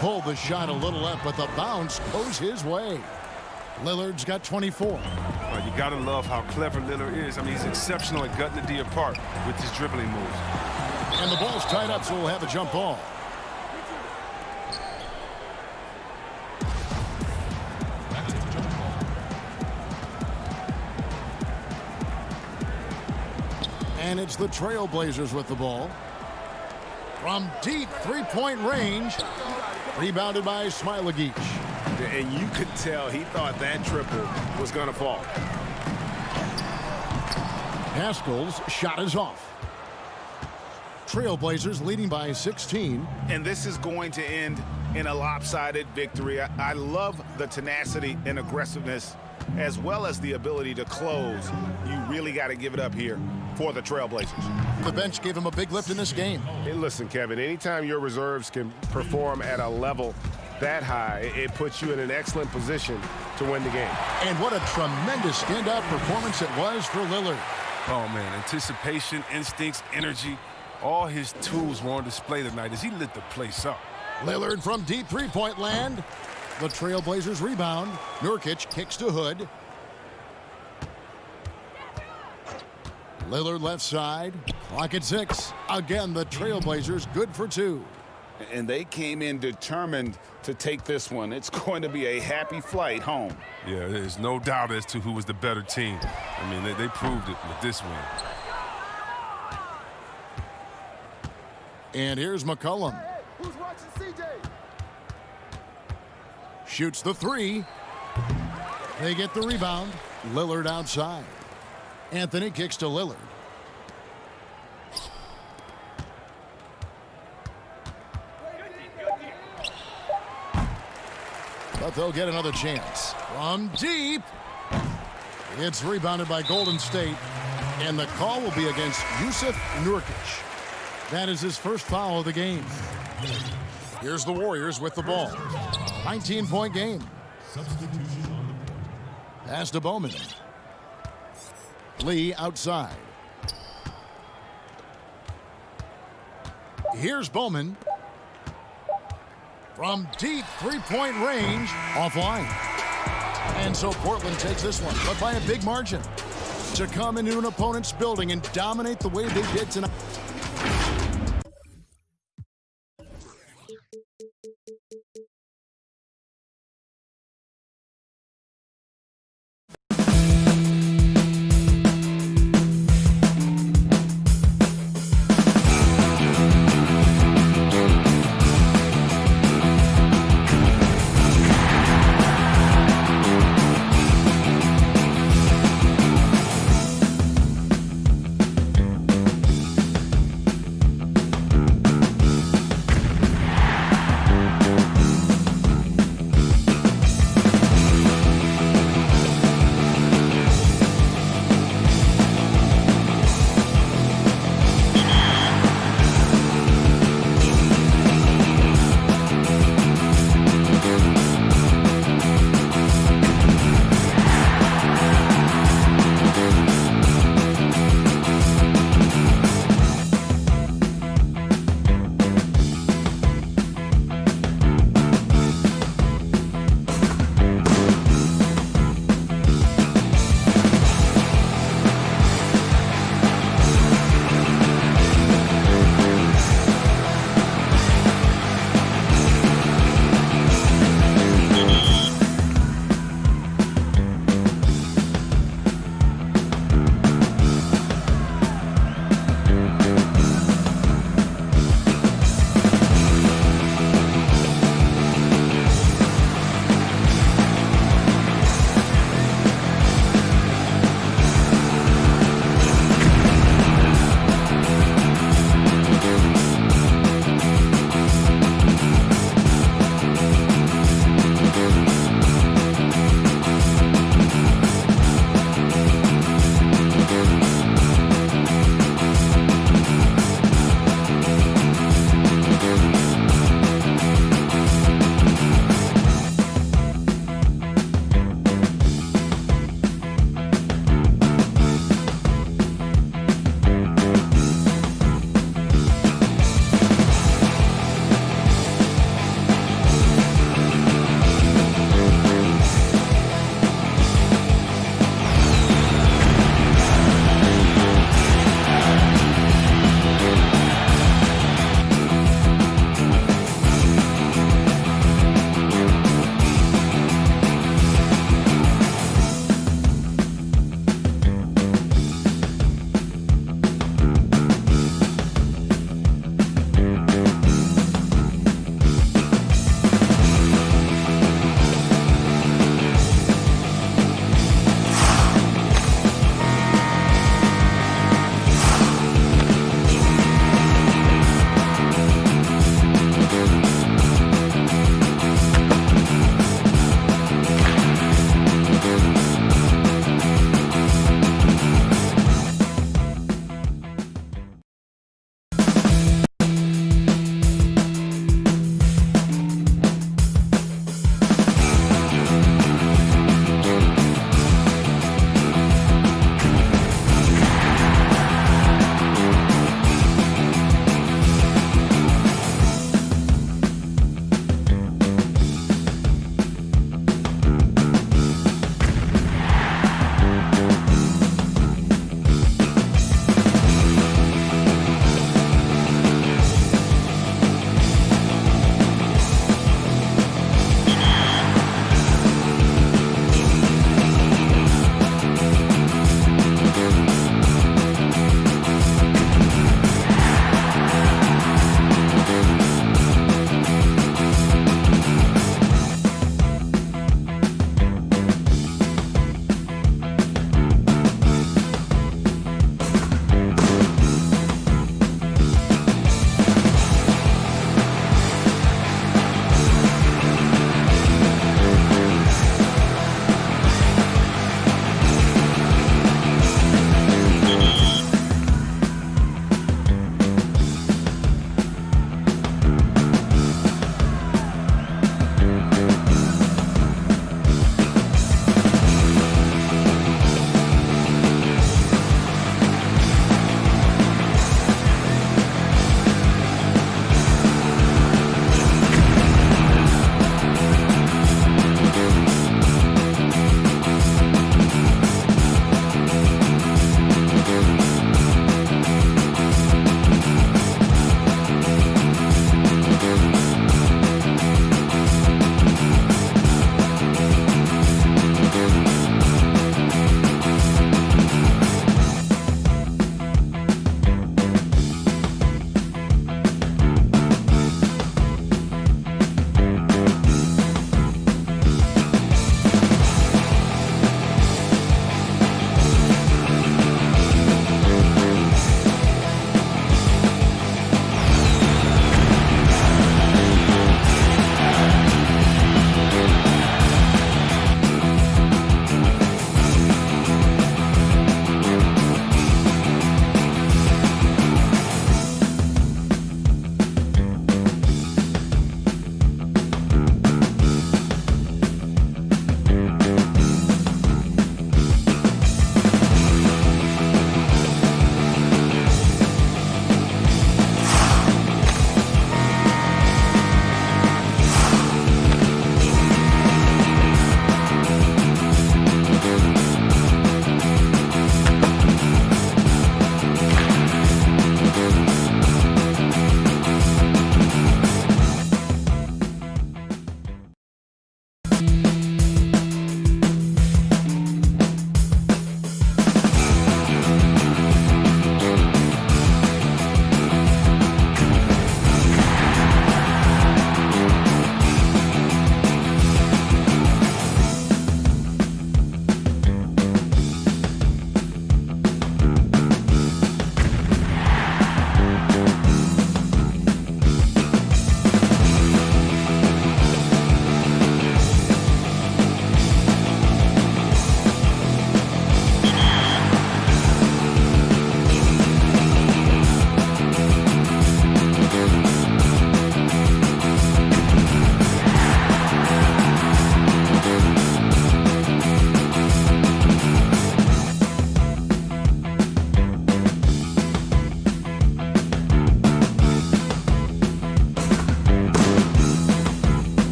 Pulled the shot a little left, but the bounce goes his way. Lillard's got 24. Well, you got to love how clever Lillard is. I mean, he's exceptional at gutting the D apart with his dribbling moves. And the ball's tied up, so we'll have a jump ball. And it's the Trailblazers with the ball. From deep 3-point range. Rebounded by Smailagic. And you could tell he thought that triple was going to fall. Pascal's shot is off. Trailblazers leading by 16. And this is going to end in a lopsided victory. I love the tenacity and aggressiveness as well as the ability to close. You really got to give it up here for the Trailblazers. The bench gave him a big lift in this game. Hey, listen, Kevin, anytime your reserves can perform at a level that high, it puts you in an excellent position to win the game. And what a tremendous standout performance it was for Lillard. Oh, man, anticipation, instincts, energy, all his tools were on display tonight as he lit the place up. Lillard from deep 3-point land. The Trailblazers rebound. Nurkic kicks to Hood. Lillard left side. Clock at 6. Again, the Trailblazers good for 2. And they came in determined to take this one. It's going to be a happy flight home. Yeah, there's no doubt as to who was the better team. I mean, they proved it with this win. And here's McCollum. Who's watching CJ? Shoots the three. They get the rebound. Lillard outside. Anthony kicks to Lillard. But they'll get another chance. From deep. It's rebounded by Golden State. And the call will be against Yusuf Nurkic. That is his first foul of the game. Here's the Warriors with the ball. 19-point game. Pass to Bowman. Lee outside. Here's Bowman. From deep three-point range, offline. And so Portland takes this one, but by a big margin. To come into an opponent's building and dominate the way they did tonight.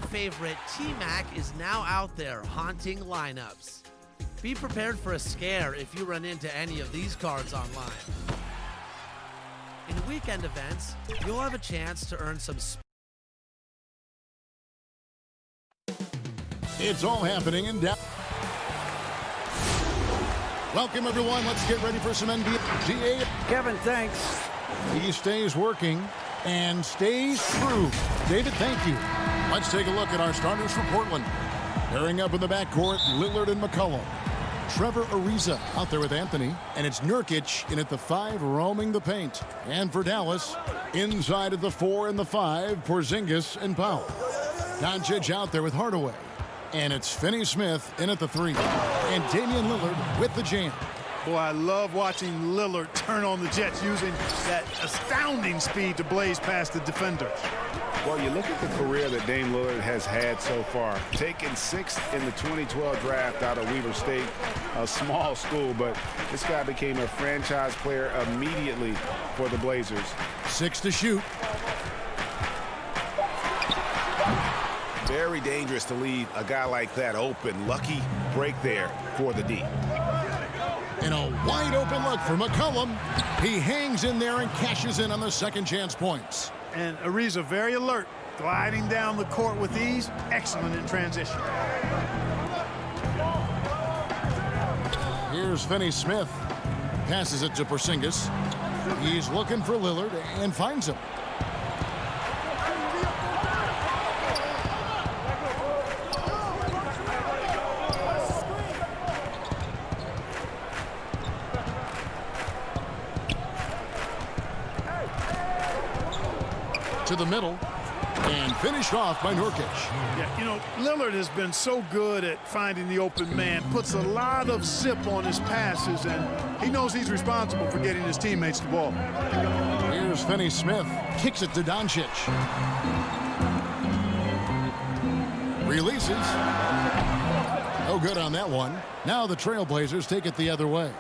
favorite T-Mac is now out there haunting lineups. Be prepared for a scare if you run into any of these cards online. In weekend events, you'll have a chance to earn some It's all happening in Dallas. Welcome, everyone. Let's get ready for some NBA. GA. Kevin, thanks. He stays working and stays true. David, thank you. Let's take a look at our starters for Portland. Pairing up in the backcourt, Lillard and McCollum. Trevor Ariza out there with Anthony. And it's Nurkic in at the 5, roaming the paint. And for Dallas, inside at the 4 and the 5, Porzingis and Powell. Doncic out there with Hardaway. And it's Finney-Smith in at the 3. And Damian Lillard with the jam. Boy, I love watching Lillard turn on the Jets using that astounding speed to blaze past the defenders. Well, you look at the career that Dame Lillard has had so far. Taken 6th in the 2012 draft out of Weber State, a small school, but this guy became a franchise player immediately for the Blazers. 6 to shoot. Very dangerous to leave a guy like that open. Lucky break there for the D. And a wide open look for McCollum. He hangs in there and cashes in on the second chance points. And Ariza very alert, gliding down the court with ease. Excellent in transition. Here's Finney-Smith. Passes it to Porzingis. He's looking for Lillard and finds him. To the middle and finished off by Nurkic. Yeah, you know, Lillard has been so good at finding the open man, puts a lot of zip on his passes, and he knows he's responsible for getting his teammates the ball. Here's Finney-Smith, kicks it to Doncic. Releases. No good on that one. Now the Trailblazers take it the other way.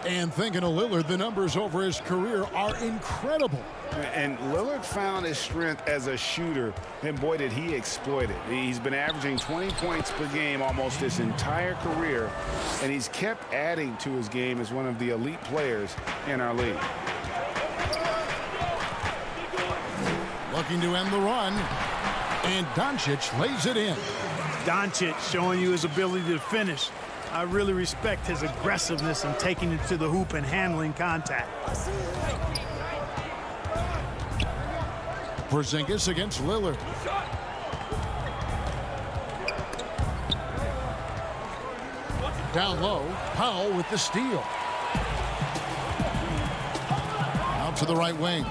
And thinking of Lillard, the numbers over his career are incredible. And Lillard found his strength as a shooter, and boy, did he exploit it. He's been averaging 20 points per game almost his entire career, and he's kept adding to his game as one of the elite players in our league. Looking to end the run, and Doncic lays it in. Doncic showing you his ability to finish. I really respect his aggressiveness in taking it to the hoop and handling contact. Porzingis against Lillard. Down low, Powell with the steal. Out to the right wing.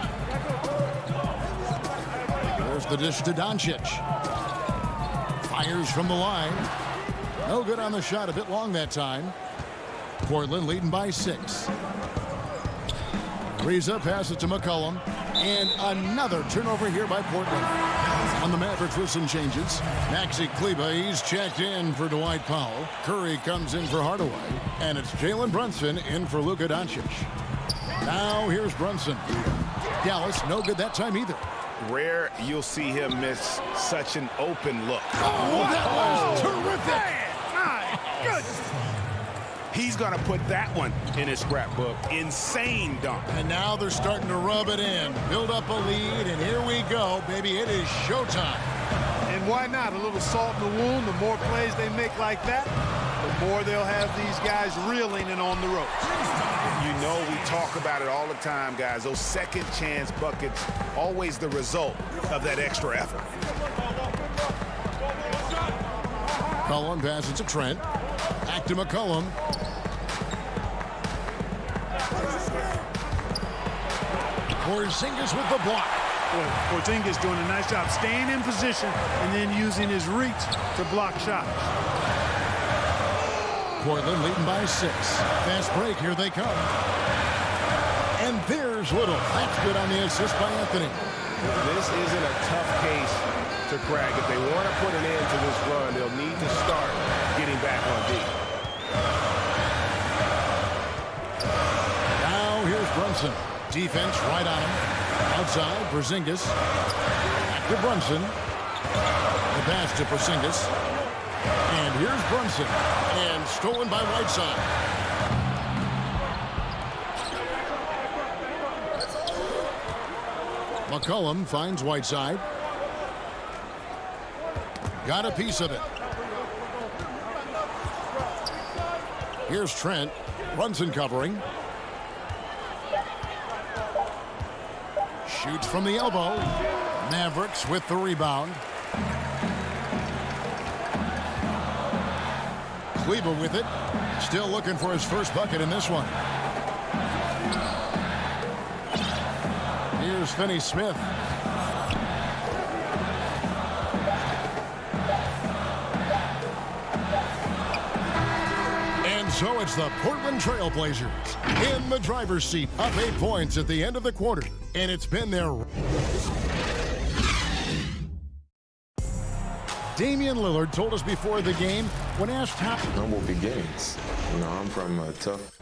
There's the dish to Doncic. Fires from the line. No good on the shot, a bit long that time. Portland leading by 6. Ariza passes to McCollum. And another turnover here by Portland. On the Mavericks with some changes. Maxi Kleber, he's checked in for Dwight Powell. Curry comes in for Hardaway. And it's Jalen Brunson in for Luka Doncic. Now here's Brunson. Dallas, no good that time either. Rare you'll see him miss such an open look. Oh, that was terrific. My goodness. He's going to put that one in his scrapbook. Insane dunk. And now they're starting to rub it in. Build up a lead, and here we go, baby. It is showtime. And why not? A little salt in the wound. The more plays they make like that, the more they'll have these guys reeling and on the ropes. You know we talk about it all the time, guys. Those second chance buckets, always the result of that extra effort. McCollum passes to Trent. Back to McCollum. Porzingis with the block. Porzingis doing a nice job staying in position and then using his reach to block shots. Portland leading by 6. Fast break, here they come. And there's Little. That's good on the assist by Anthony. This isn't a tough case to crack. If they want to put an end to this run, they'll need to start getting back on D. Now here's Brunson. Defense right on him. Outside, Porzingis. Back to Brunson. The pass to Porzingis. And here's Brunson. And stolen by Whiteside. McCollum finds Whiteside. Got a piece of it. Here's Trent. Brunson covering. Shoots from the elbow. Mavericks with the rebound. Kleber with it. Still looking for his first bucket in this one. Here's Finney-Smith. And so it's the Portland Trail Blazers in the driver's seat, up 8 points at the end of the quarter. And it's been their... Damian Lillard told us before the game, when asked how... Humble beginnings. You know, I'm from a tough...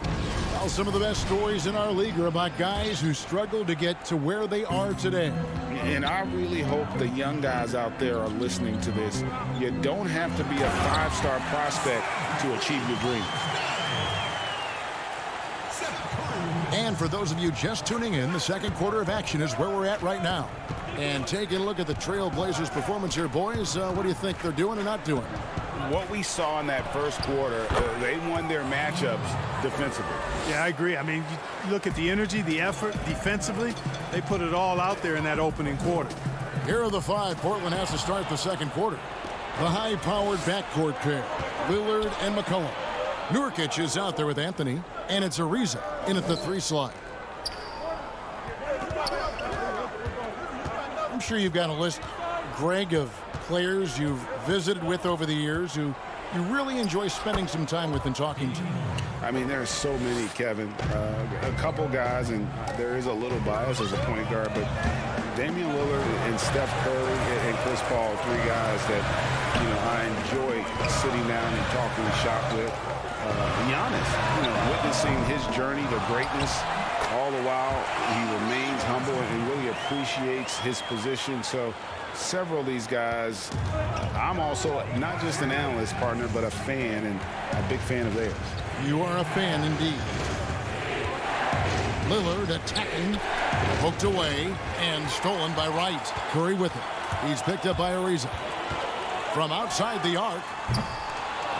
Well, some of the best stories in our league are about guys who struggled to get to where they are today. And I really hope the young guys out there are listening to this. You don't have to be a 5-star prospect to achieve your dream. And for those of you just tuning in, the second quarter of action is where we're at right now. And taking a look at the Trail Blazers' performance here, boys, what do you think they're doing or not doing? What we saw in that first quarter, they won their matchups defensively. Yeah, I agree. I mean, you look at the energy, the effort defensively, they put it all out there in that opening quarter. Here are the 5 Portland has to start the second quarter. The high-powered backcourt pair, Lillard and McCollum. Nurkic is out there with Anthony, and it's Ariza in at the 3 slot. I'm sure you've got a list, Greg, of players you've visited with over the years who you really enjoy spending some time with and talking to. I mean, there are so many, Kevin. A couple guys, and there is a little bias as a point guard, but Damian Lillard and Steph Curry and Chris Paul, 3 guys that, you know, I enjoy sitting down and talking shop with. Giannis, witnessing his journey to greatness. All the while, he remains humble and really appreciates his position. So several of these guys, I'm also not just an analyst partner, but a fan, and a big fan of theirs. You are a fan indeed. Lillard attacking, poked away, and stolen by Wright. Curry with it. He's picked up by Ariza. From outside the arc,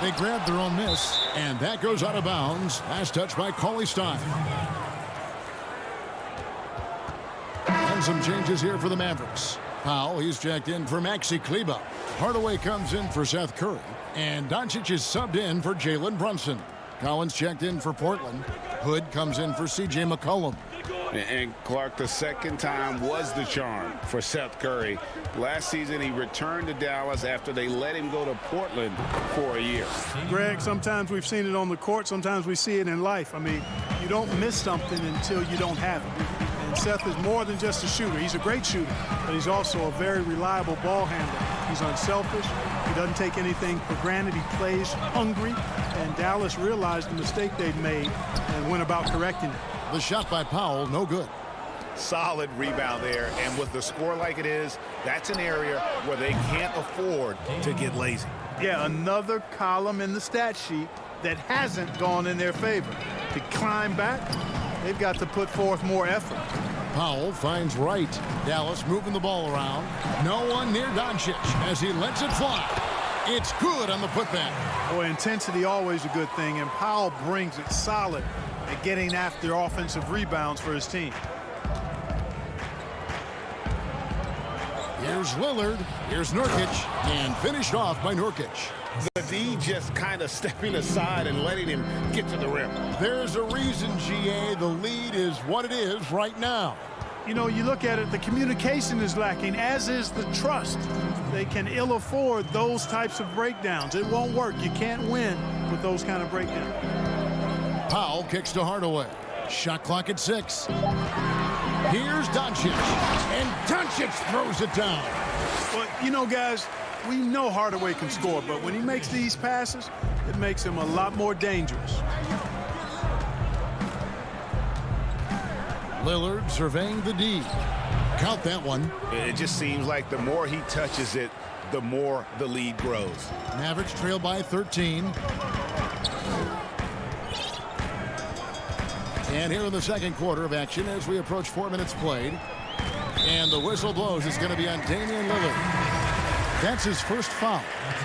they grabbed their own miss, and that goes out of bounds. Last touch by Cauley-Stein. And some changes here for the Mavericks. Powell, he's checked in for Maxi Kleber. Hardaway comes in for Seth Curry. And Doncic is subbed in for Jalen Brunson. Collins checked in for Portland. Hood comes in for C.J. McCollum. And Clark, the second time was the charm for Seth Curry. Last season, he returned to Dallas after they let him go to Portland for a year. Greg, sometimes we've seen it on the court. Sometimes we see it in life. I mean, you don't miss something until you don't have it. And Seth is more than just a shooter. He's a great shooter, but he's also a very reliable ball handler. He's unselfish. He doesn't take anything for granted. He plays hungry. And Dallas realized the mistake they'd made and went about correcting it. The shot by Powell, no good. Solid rebound there, and with the score like it is, that's an area where they can't afford to get lazy. Yeah, another column in the stat sheet that hasn't gone in their favor. To climb back, they've got to put forth more effort. Powell finds Wright. Dallas moving the ball around. No one near Doncic as he lets it fly. It's good on the putback. Boy, intensity always a good thing, and Powell brings it solid at getting after offensive rebounds for his team. Here's Lillard. Here's Nurkic. And finished off by Nurkic. The D just kind of stepping aside and letting him get to the rim. There's a reason, GA, the lead is what it is right now. You know, you look at it, the communication is lacking, as is the trust. They can ill afford those types of breakdowns. It won't work. You can't win with those kind of breakdowns. Powell kicks to Hardaway. Shot clock at 6. Here's Doncic. And Doncic throws it down. But, you know, guys, we know Hardaway can score, but when he makes these passes, it makes him a lot more dangerous. Lillard surveying the D. Count that one. It just seems like the more he touches it, the more the lead grows. Mavericks trail by 13. And here in the second quarter of action as we approach 4 minutes played. And the whistle blows. It's going to be on Damian Lillard. That's his first foul.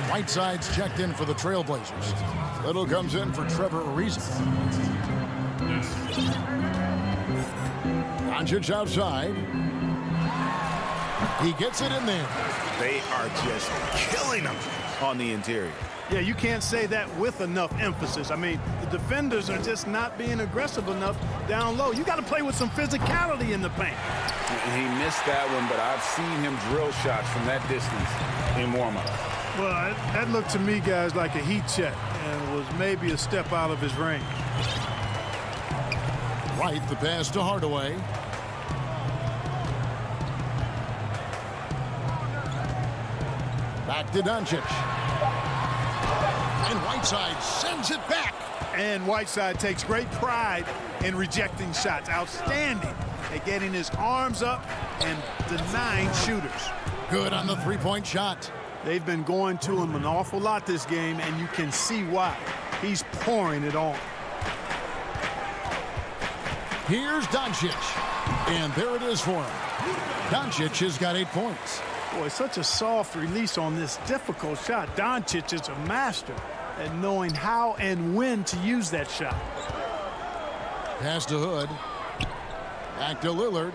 Whiteside's checked in for the Trailblazers. Little comes in for Trevor Ariza. Doncic outside. He gets it in there. They are just killing them on the interior. Yeah, you can't say that with enough emphasis. I mean, the defenders are just not being aggressive enough down low. You got to play with some physicality in the paint. He missed that one, but I've seen him drill shots from that distance in warm-up. Well, that looked to me, guys, like a heat check and was maybe a step out of his range. White, the pass to Hardaway. Back to Doncic. And Whiteside sends it back. And Whiteside takes great pride in rejecting shots. Outstanding at getting his arms up and denying shooters. Good on the three-point shot. They've been going to him an awful lot this game, and you can see why. He's pouring it on. Here's Doncic. And there it is for him. Doncic has got 8 points. Boy, such a soft release on this difficult shot. Doncic is a master at knowing how and when to use that shot. Pass to Hood. Back to Lillard.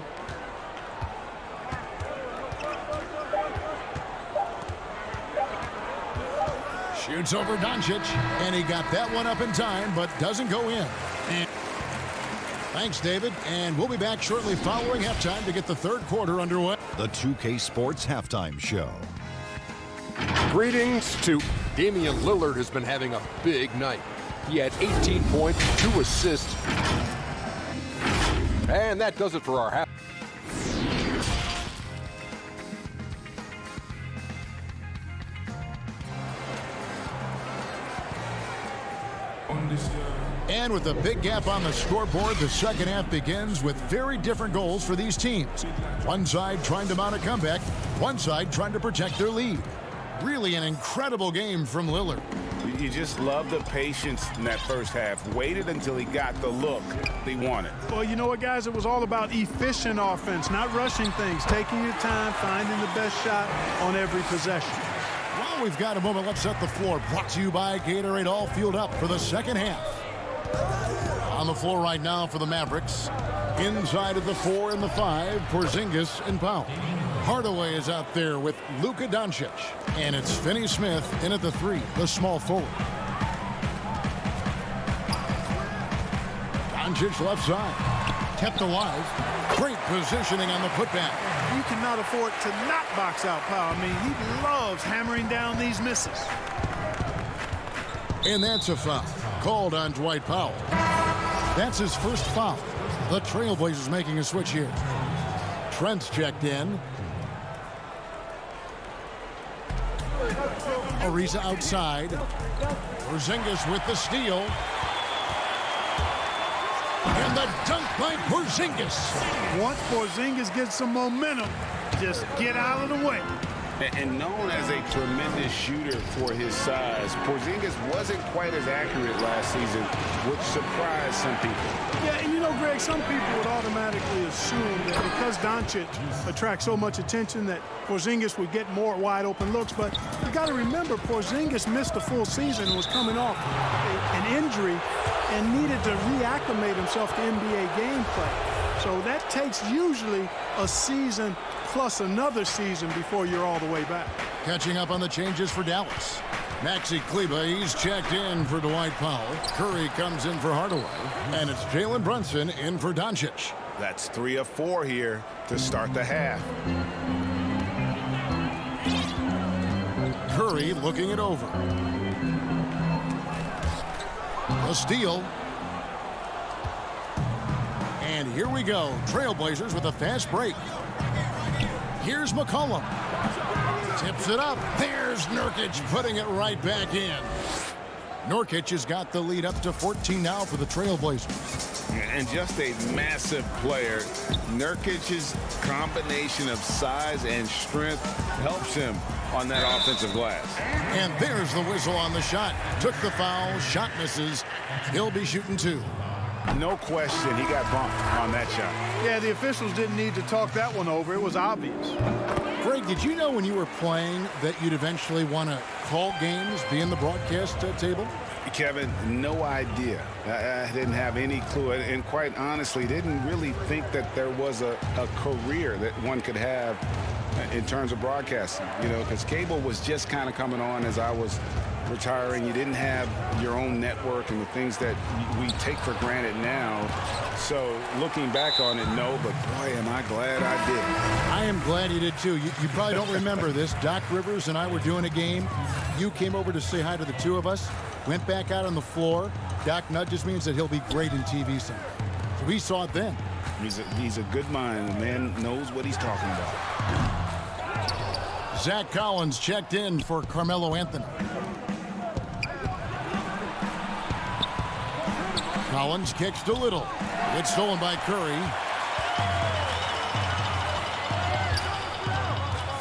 Shoots over Doncic, and he got that one up in time, but doesn't go in. And thanks, David, and we'll be back shortly following halftime to get the third quarter underway. The 2K Sports Halftime Show. Greetings to Damian Lillard has been having a big night. He had 18 points, 2 assists. And that does it for our half. And with a big gap on the scoreboard, the second half begins with very different goals for these teams. One side trying to mount a comeback, one side trying to protect their lead. Really an incredible game from Lillard. You just love the patience in that first half. Waited until he got the look they wanted. Well, you know what, guys? It was all about efficient offense, not rushing things, taking your time, finding the best shot on every possession. Well, we've got a moment. Let's set the floor. Brought to you by Gatorade, all fueled up for the second half. On the floor right now for the Mavericks. Inside of the 4 and the 5, Porzingis and Powell. Hardaway is out there with Luka Doncic. And it's Finney-Smith in at the 3, the small forward. Doncic left side. Kept alive. Great positioning on the putback. You cannot afford to not box out Powell. I mean, he loves hammering down these misses. And that's a foul called on Dwight Powell. That's his first foul. The Trailblazers making a switch here. Trent's checked in. Ariza outside. Porzingis with the steal. And the dunk by Porzingis. Once Porzingis gets some momentum, just get out of the way. And known as a tremendous shooter for his size, Porzingis wasn't quite as accurate last season, which surprised some people. Yeah, and you know, Greg, some people would automatically assume that because Doncic attracts so much attention that Porzingis would get more wide open looks. But you got to remember, Porzingis missed a full season and was coming off an injury and needed to reacclimate himself to NBA gameplay. So that takes usually a season plus another season before you're all the way back. Catching up on the changes for Dallas. Maxi Kleber, he's checked in for Dwight Powell. Curry comes in for Hardaway. And it's Jalen Brunson in for Doncic. That's 3 of 4 here to start the half. Curry looking it over. A steal. And here we go. Trailblazers with a fast break. Here's McCollum. Tips it up. There's Nurkic putting it right back in. Nurkic has got the lead up to 14 now for the Trailblazers. And just a massive player. Nurkic's combination of size and strength helps him on that offensive glass. And there's the whistle on the shot. Took the foul, shot misses. He'll be shooting 2. No question, he got bumped on that shot. Yeah, the officials didn't need to talk that one over. It was obvious. Greg, did you know when you were playing that you'd eventually want to call games, be in the broadcast table? Kevin, no idea. I didn't have any clue. And quite honestly, didn't really think that there was a career that one could have in terms of broadcasting. You know, because cable was just kind of coming on as I was retiring. You didn't have your own network and the things that we take for granted now. So looking back on it, no, but boy, am I glad I did. I am glad you did too. You probably don't remember this. Doc Rivers and I were doing a game. You came over to say hi to the two of us. Went back out on the floor. Doc nudges me and said he'll be great in TV Center. So we saw it then. He's a good mind. The man knows what he's talking about. Zach Collins checked in for Carmelo Anthony. Collins kicks to Little. It's stolen by Curry.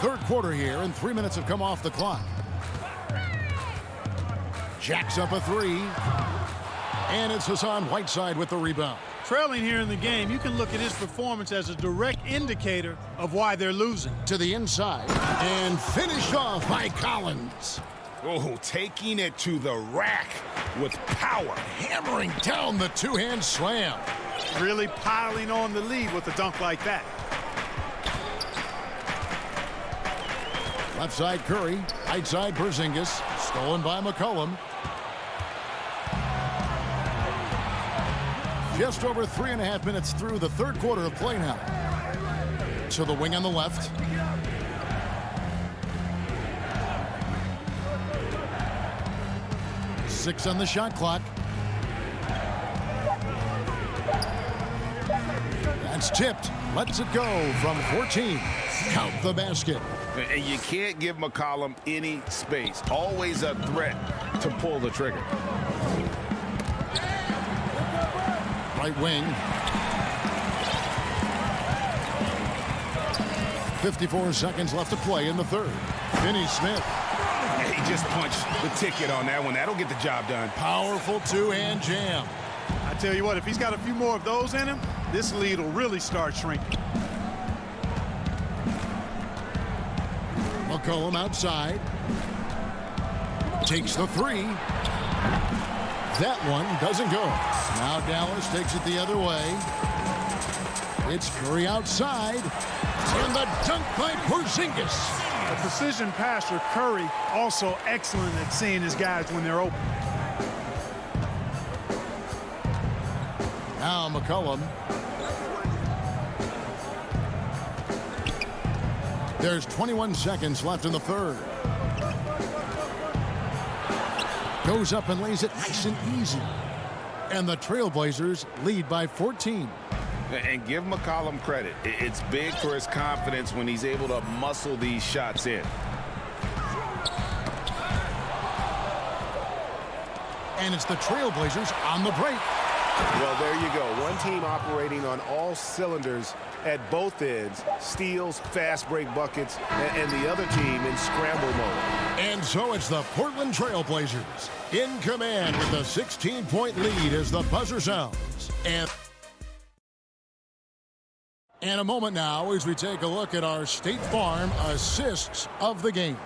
Third quarter here, and 3 minutes have come off the clock. Jacks up a 3. And it's Hassan Whiteside with the rebound. Trailing here in the game, you can look at his performance as a direct indicator of why they're losing. To the inside, and finished off by Collins. Oh, taking it to the rack with power. Hammering down the two-hand slam. Really piling on the lead with a dunk like that. Left side Curry, right side Porzingis, stolen by McCollum. Just over 3.5 minutes through the third quarter of play now. To the wing on the left. Six on the shot clock. That's tipped. Lets it go from 14. Count the basket. And you can't give McCollum any space. Always a threat to pull the trigger. Right wing. 54 seconds left to play in the third. Finney Smith. He just punched the ticket on that one. That'll get the job done. Powerful two-hand jam. I tell you what, if he's got a few more of those in him, this lead will really start shrinking. McCollum outside. Takes the 3. That one doesn't go. Now Dallas takes it the other way. It's Curry outside. And the dunk by Porzingis. A precision passer, Curry, also excellent at seeing his guys when they're open. Now McCollum. There's 21 seconds left in the third. Goes up and lays it nice and easy. And the Trailblazers lead by 14. And give McCollum credit. It's big for his confidence when he's able to muscle these shots in. And it's the Trailblazers on the break. Well, there you go. One team operating on all cylinders at both ends. Steals, fast break buckets, and the other team in scramble mode. And so it's the Portland Trailblazers in command with a 16-point lead as the buzzer sounds. And a moment now as we take a look at our State Farm assists of the game.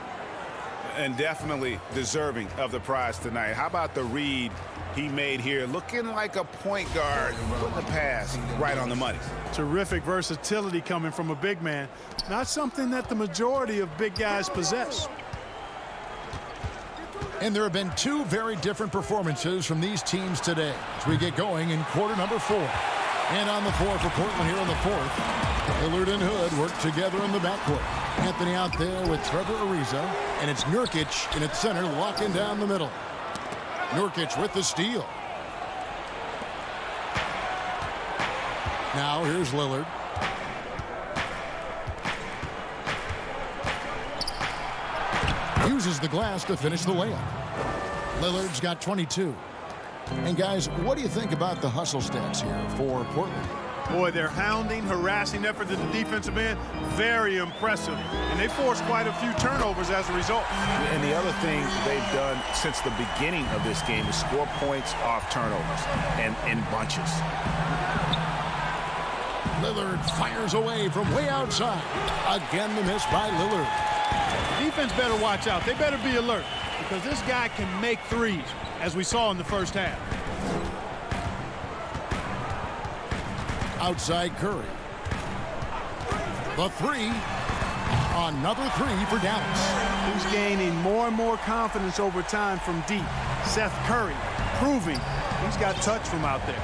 And definitely deserving of the prize tonight. How about the read he made here? Looking like a point guard, putting the pass right on the money. Terrific versatility coming from a big man. Not something that the majority of big guys possess. And there have been two very different performances from these teams today as we get going in quarter number 4. And on the floor for Portland here in the fourth, Lillard and Hood work together in the backcourt. Anthony out there with Trevor Ariza, and it's Nurkic in its center, locking down the middle. Nurkic with the steal. Now here's Lillard. Uses the glass to finish the layup. Lillard's got 22. And guys, what do you think about the hustle stats here for Portland? Boy, their hounding, harassing effort at the defensive end, very impressive. And they forced quite a few turnovers as a result. And the other thing they've done since the beginning of this game is score points off turnovers and in bunches. Lillard fires away from way outside. Again, the miss by Lillard. Defense better watch out. They better be alert because this guy can make threes, as we saw in the first half. Outside Curry. The three. Another three for Dallas. He's gaining more and more confidence over time from deep. Seth Curry proving he's got touch from out there.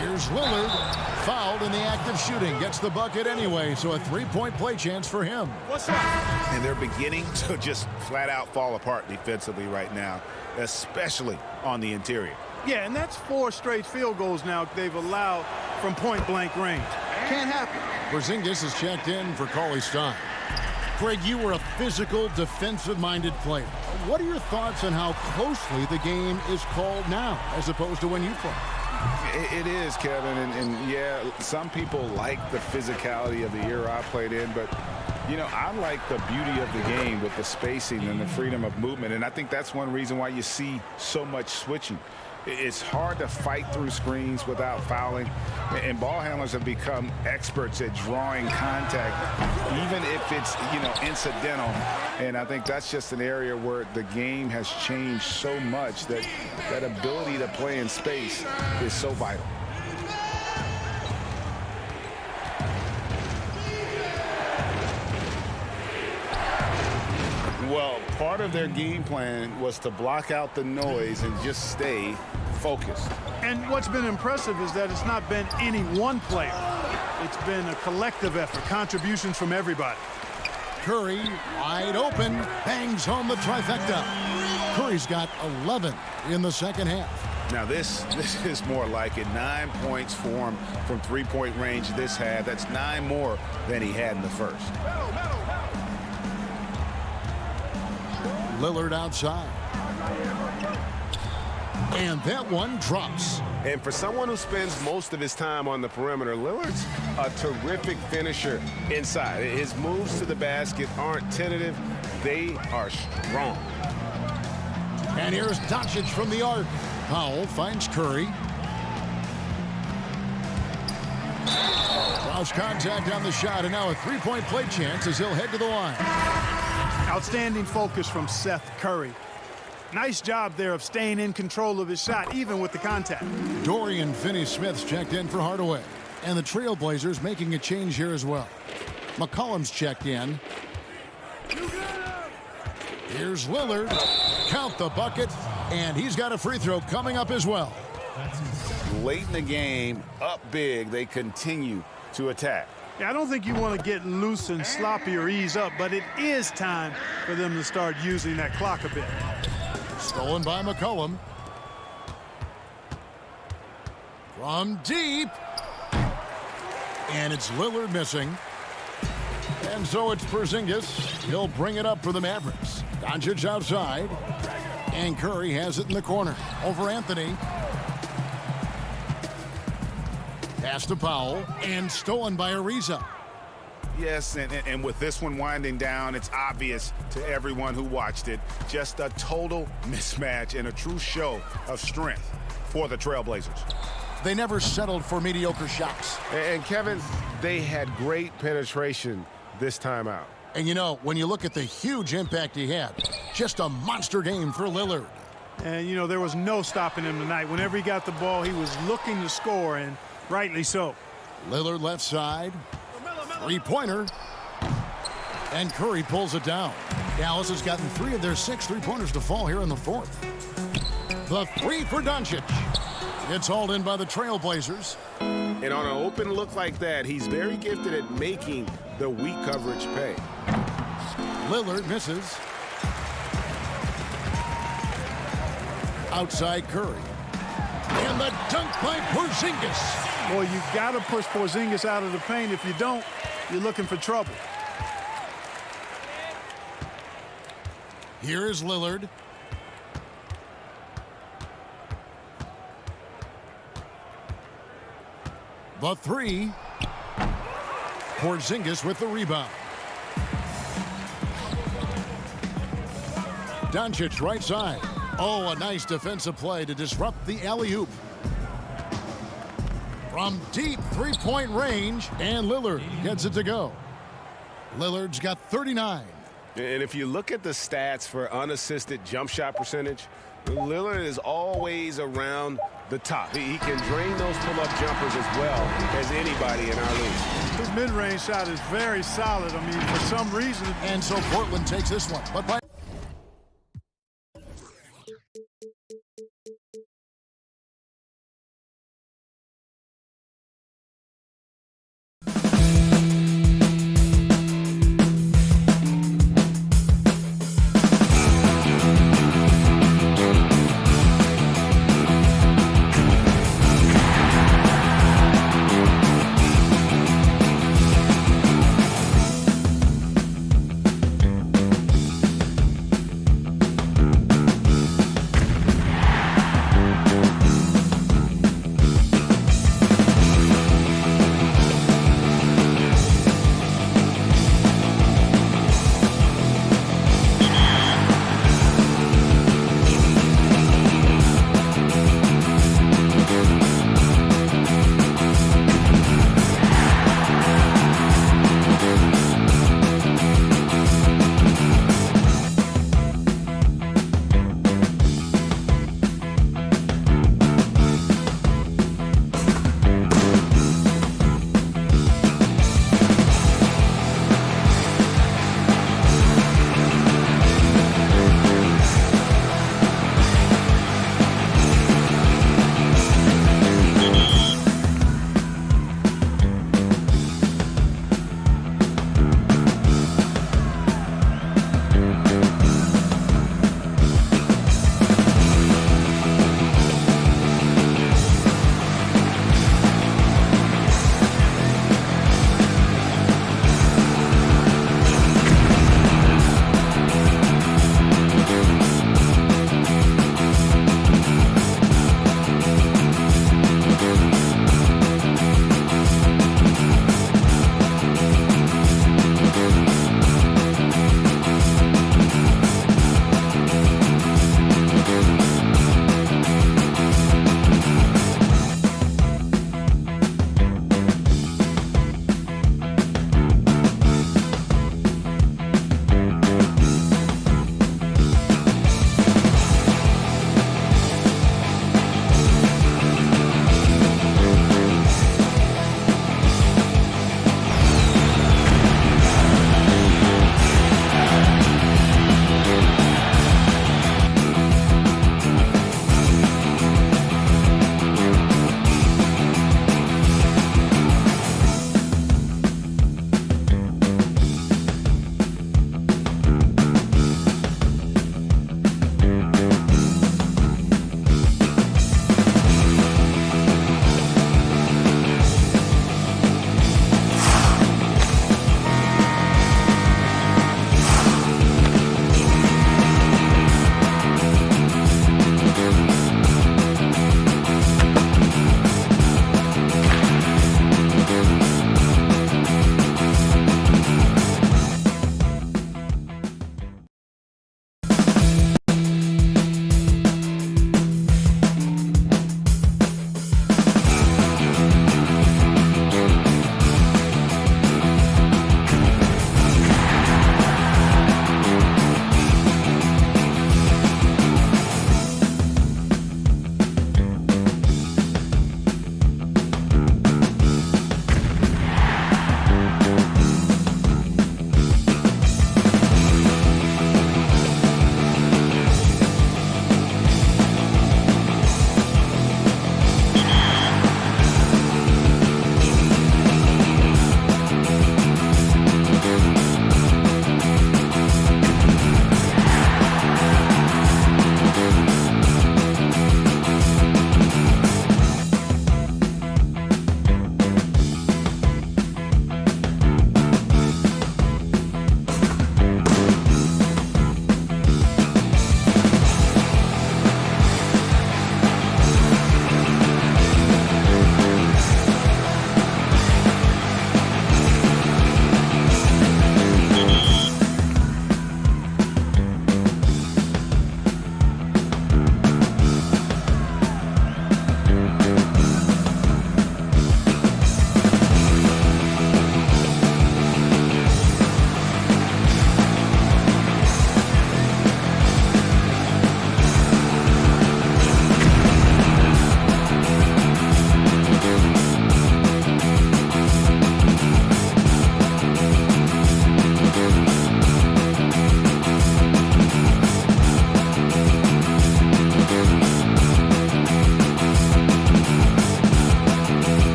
Here's Lillard. Fouled in the act of shooting. Gets the bucket anyway, so a three-point play chance for him. What's up? And they're beginning to just flat out fall apart defensively right now, especially on the interior. Yeah, and that's 4 straight field goals now they've allowed from point-blank range. Can't happen. Porzingis is checked in for Cauley Stein. Craig, you were a physical, defensive-minded player. What are your thoughts on how closely the game is called now as opposed to when you played? It is, Kevin, and yeah, some people like the physicality of the era I played in, but you know, I like the beauty of the game with the spacing and the freedom of movement, and I think that's one reason why you see so much switching. It's hard to fight through screens without fouling, and ball handlers have become experts at drawing contact, even if it's, you know, incidental. And I think that's just an area where the game has changed so much that that ability to play in space is so vital. Well, part of their game plan was to block out the noise and just stay focused. And what's been impressive is that it's not been any one player. It's been a collective effort, contributions from everybody. Curry, wide open, bangs home the trifecta. Curry's got 11 in the second half. Now this is more like it. 9 points for him from three-point range this half. That's 9 more than he had in the first. Lillard outside. And that one drops. And for someone who spends most of his time on the perimeter, Lillard's a terrific finisher inside. His moves to the basket aren't tentative. They are strong. And here's Doncic from the arc. Powell finds Curry. Cross contact on the shot, and now a three-point play chance as he'll head to the line. Outstanding focus from Seth Curry. Nice job there of staying in control of his shot, even with the contact. Dorian Finney-Smith's checked in for Hardaway. And the Trailblazers making a change here as well. McCollum's checked in. Here's Lillard. Count the bucket. And he's got a free throw coming up as well. Late in the game, up big, they continue to attack. Yeah, I don't think you want to get loose and sloppy or ease up, but it is time for them to start using that clock a bit. Stolen by McCollum. From deep. And it's Lillard missing. And so it's Porzingis. He'll bring it up for the Mavericks. Doncic outside. And Curry has it in the corner. Over Anthony. Pass to Powell. And stolen by Ariza. Yes, and with this one winding down, it's obvious to everyone who watched it. Just a total mismatch and a true show of strength for the Trailblazers. They never settled for mediocre shots. And Kevin, they had great penetration this time out. And you know, when you look at the huge impact he had, just a monster game for Lillard. And you know, there was no stopping him tonight. Whenever he got the ball, he was looking to score, and rightly so. Lillard left side. Three-pointer. And Curry pulls it down. Dallas has gotten 3 of their 6 three-pointers to fall here in the fourth. The three for Doncic. It's hauled in by the Trailblazers. And on an open look like that, he's very gifted at making the weak coverage pay. Lillard misses. Outside Curry. And the dunk by Porzingis. Boy, you got to push Porzingis out of the paint. If you don't, you're looking for trouble. Here is Lillard. The three. Porzingis with the rebound. Doncic right side. Oh, a nice defensive play to disrupt the alley-oop. From deep three-point range, and Lillard gets it to go. Lillard's got 39. And if you look at the stats for unassisted jump shot percentage, Lillard is always around the top. He can drain those pull-up jumpers as well as anybody in our league. His mid-range shot is very solid. I mean, for some reason. And so Portland takes this one. But by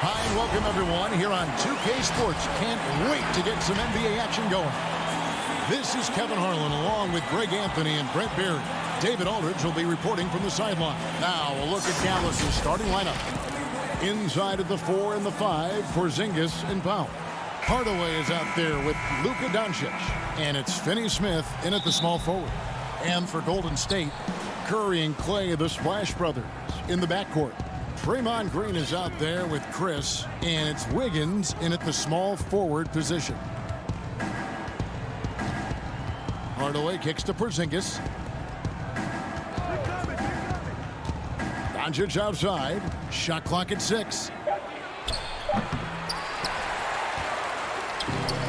Hi, and welcome everyone here on 2K Sports. Can't wait to get some NBA action going. This is Kevin Harlan along with Greg Anthony and Brent Berry. David Aldridge will be reporting from the sideline. Now we'll look at Dallas's starting lineup. Inside of the 4 and the 5, Porzingis and Powell. Hardaway is out there with Luka Doncic. And it's Finney-Smith in at the small forward. And for Golden State, Curry and Clay, the Splash Brothers, in the backcourt. Draymond Green is out there with Chris, and it's Wiggins in at the small forward position. Hardaway kicks to Porzingis. Doncic outside. Shot clock at 6.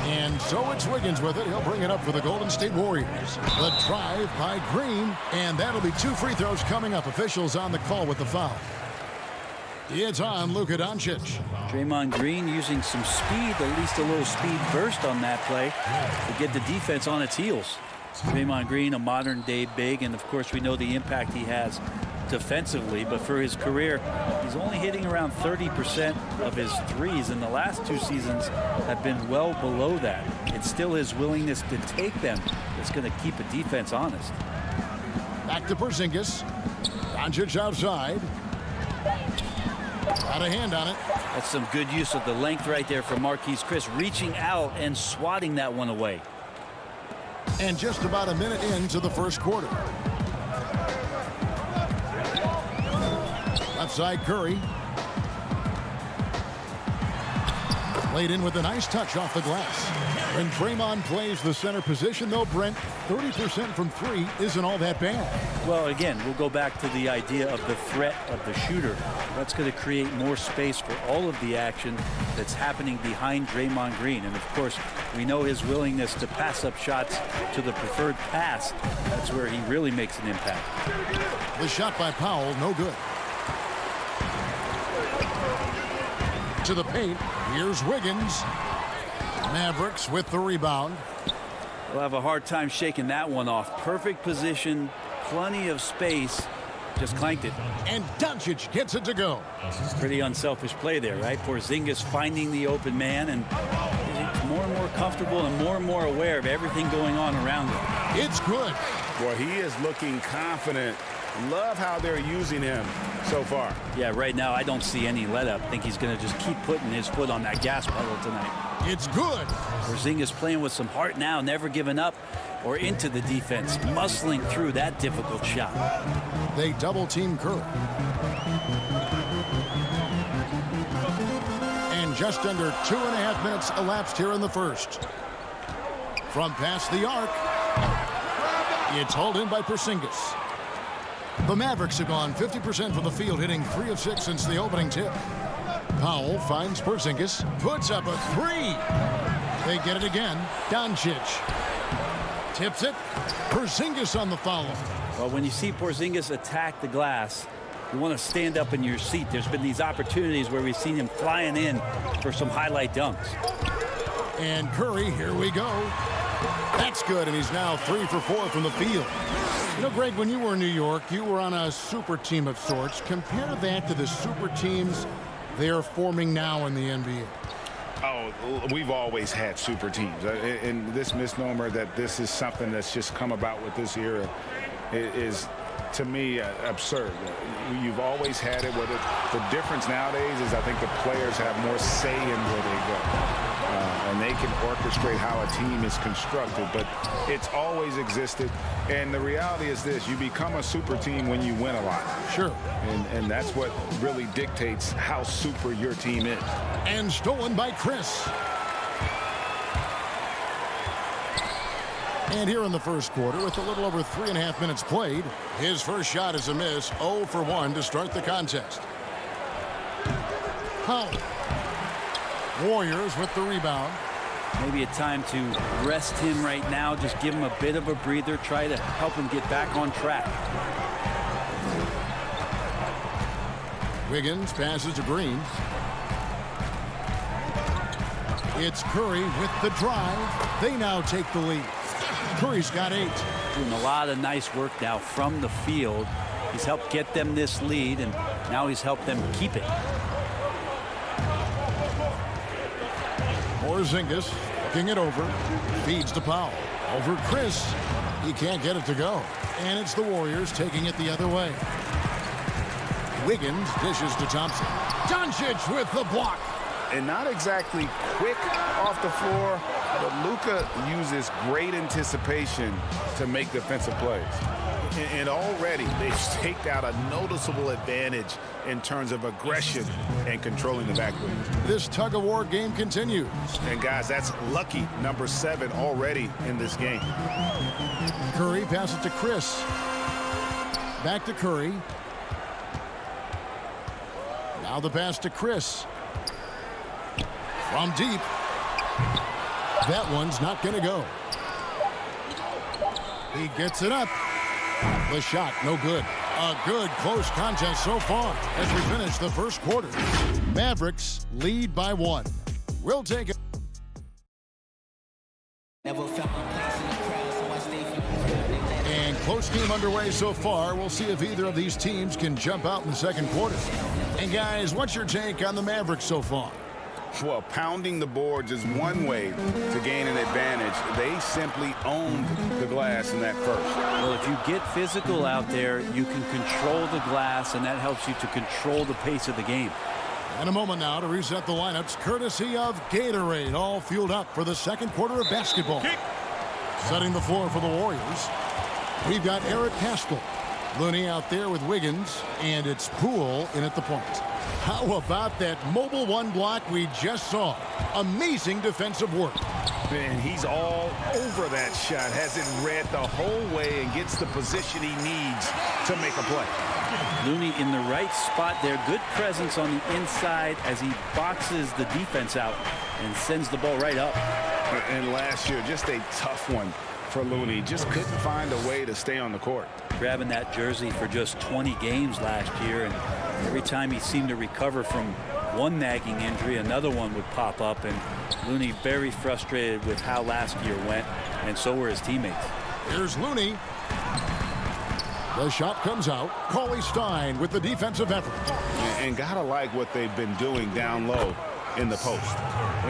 And so it's Wiggins with it. He'll bring it up for the Golden State Warriors. The drive by Green, and that'll be 2 free throws coming up. Officials on the call with the foul. It's on Luka Doncic. Draymond Green using some speed, at least a little speed burst on that play to get the defense on its heels. Draymond Green, a modern-day big, and of course we know the impact he has defensively, but for his career, he's only hitting around 30% of his threes, and the last 2 seasons have been well below that. It's still his willingness to take them that's going to keep a defense honest. Back to Porzingis. Doncic outside. Got a hand on it. That's some good use of the length right there for Marquise Chris, reaching out and swatting that one away. And just about a minute into the first quarter. Left side Curry. Laid in with a nice touch off the glass. When Draymond plays the center position, though, Brent, 30% from 3 isn't all that bad. Well, again, we'll go back to the idea of the threat of the shooter. That's going to create more space for all of the action that's happening behind Draymond Green. And, of course, we know his willingness to pass up shots to the preferred pass. That's where he really makes an impact. The shot by Powell, no good. To the paint. Here's Wiggins. Mavericks with the rebound. We'll have a hard time shaking that one off. Perfect position, plenty of space. Just clanked it. And Doncic gets it to go. Pretty unselfish play there, right? Porzingis finding the open man, and he's more and more comfortable and more aware of everything going on around him. It's good. Well, he is looking confident. Love how they're using him so far. Yeah, right now I don't see any let up. I think he's going to just keep putting his foot on that gas pedal tonight. It's good. Porzingis playing with some heart now, never giving up or into the defense, muscling through that difficult shot. They double team Curry. And just under 2.5 minutes elapsed here in the first. From past the arc, it's hauled in by Porzingis. The Mavericks have gone 50% from the field, hitting 3 of 6 since the opening tip. Powell finds Porzingis, puts up a 3. They get it again. Doncic tips it. Porzingis on the follow. Well, when you see Porzingis attack the glass, you want to stand up in your seat. There's been these opportunities where we've seen him flying in for some highlight dunks. And Curry, here we go. That's good, and he's now 3 for 4 from the field. You know, Greg, when you were in New York, you were on a super team of sorts. Compare that to the super teams they are forming now in the NBA. Oh, we've always had super teams. And this misnomer that this is something that's just come about with this era is, to me, absurd. You've always had it. The difference nowadays is I think the players have more say in where they go. And they can orchestrate how a team is constructed, but it's always existed. And the reality is this: you become a super team when you win a lot. Sure. And that's what really dictates how super your team is. And stolen by Chris. And here in the first quarter, with a little over 3.5 minutes played, his first shot is a miss, 0 for 1 to start the contest. Powell. Warriors with the rebound. Maybe a time to rest him right now. Just give him a bit of a breather. Try to help him get back on track. Wiggins passes to Green. It's Curry with the drive. They now take the lead. Curry's got 8. Doing a lot of nice work now from the field. He's helped get them this lead, and now he's helped them keep it. Porzingis looking it over. Feeds to Powell. Over Chris. He can't get it to go. And it's the Warriors taking it the other way. Wiggins dishes to Thompson. Doncic with the block. And not exactly quick off the floor, but Luka uses great anticipation to make defensive plays. And already they've staked out a noticeable advantage in terms of aggression and controlling the backcourt. This tug-of-war game continues. And guys, that's lucky number 7 already in this game. Curry passes to Chris. Back to Curry. Now the pass to Chris. From deep. That one's not going to go. He gets it up. The shot, no good. A good close contest so far as we finish the first quarter. Mavericks lead by 1. We'll take it. And close game underway so far. We'll see if either of these teams can jump out in the second quarter. And guys, what's your take on the Mavericks so far? Well, pounding the boards is one way to gain an advantage. They simply owned the glass in that first. Well, if you get physical out there, you can control the glass, and that helps you to control the pace of the game. And a moment now to reset the lineups, courtesy of Gatorade, all fueled up for the second quarter of basketball. Setting the floor for the Warriors, we've got Eric Pascal. Looney out there with Wiggins, and it's Poole in at the point. How about that mobile one block we just saw? Amazing defensive work. And he's all over that shot, has it read the whole way and gets the position he needs to make a play. Looney in the right spot there. Good presence on the inside as he boxes the defense out and sends the ball right up. And last year, just a tough one for Looney. Just couldn't find a way to stay on the court. Grabbing that jersey for just 20 games last year, and every time he seemed to recover from one nagging injury, another one would pop up, and Looney very frustrated with how last year went, and so were his teammates. Here's Looney. The shot comes out. Cauley Stein with the defensive effort. And gotta like what they've been doing down low in the post.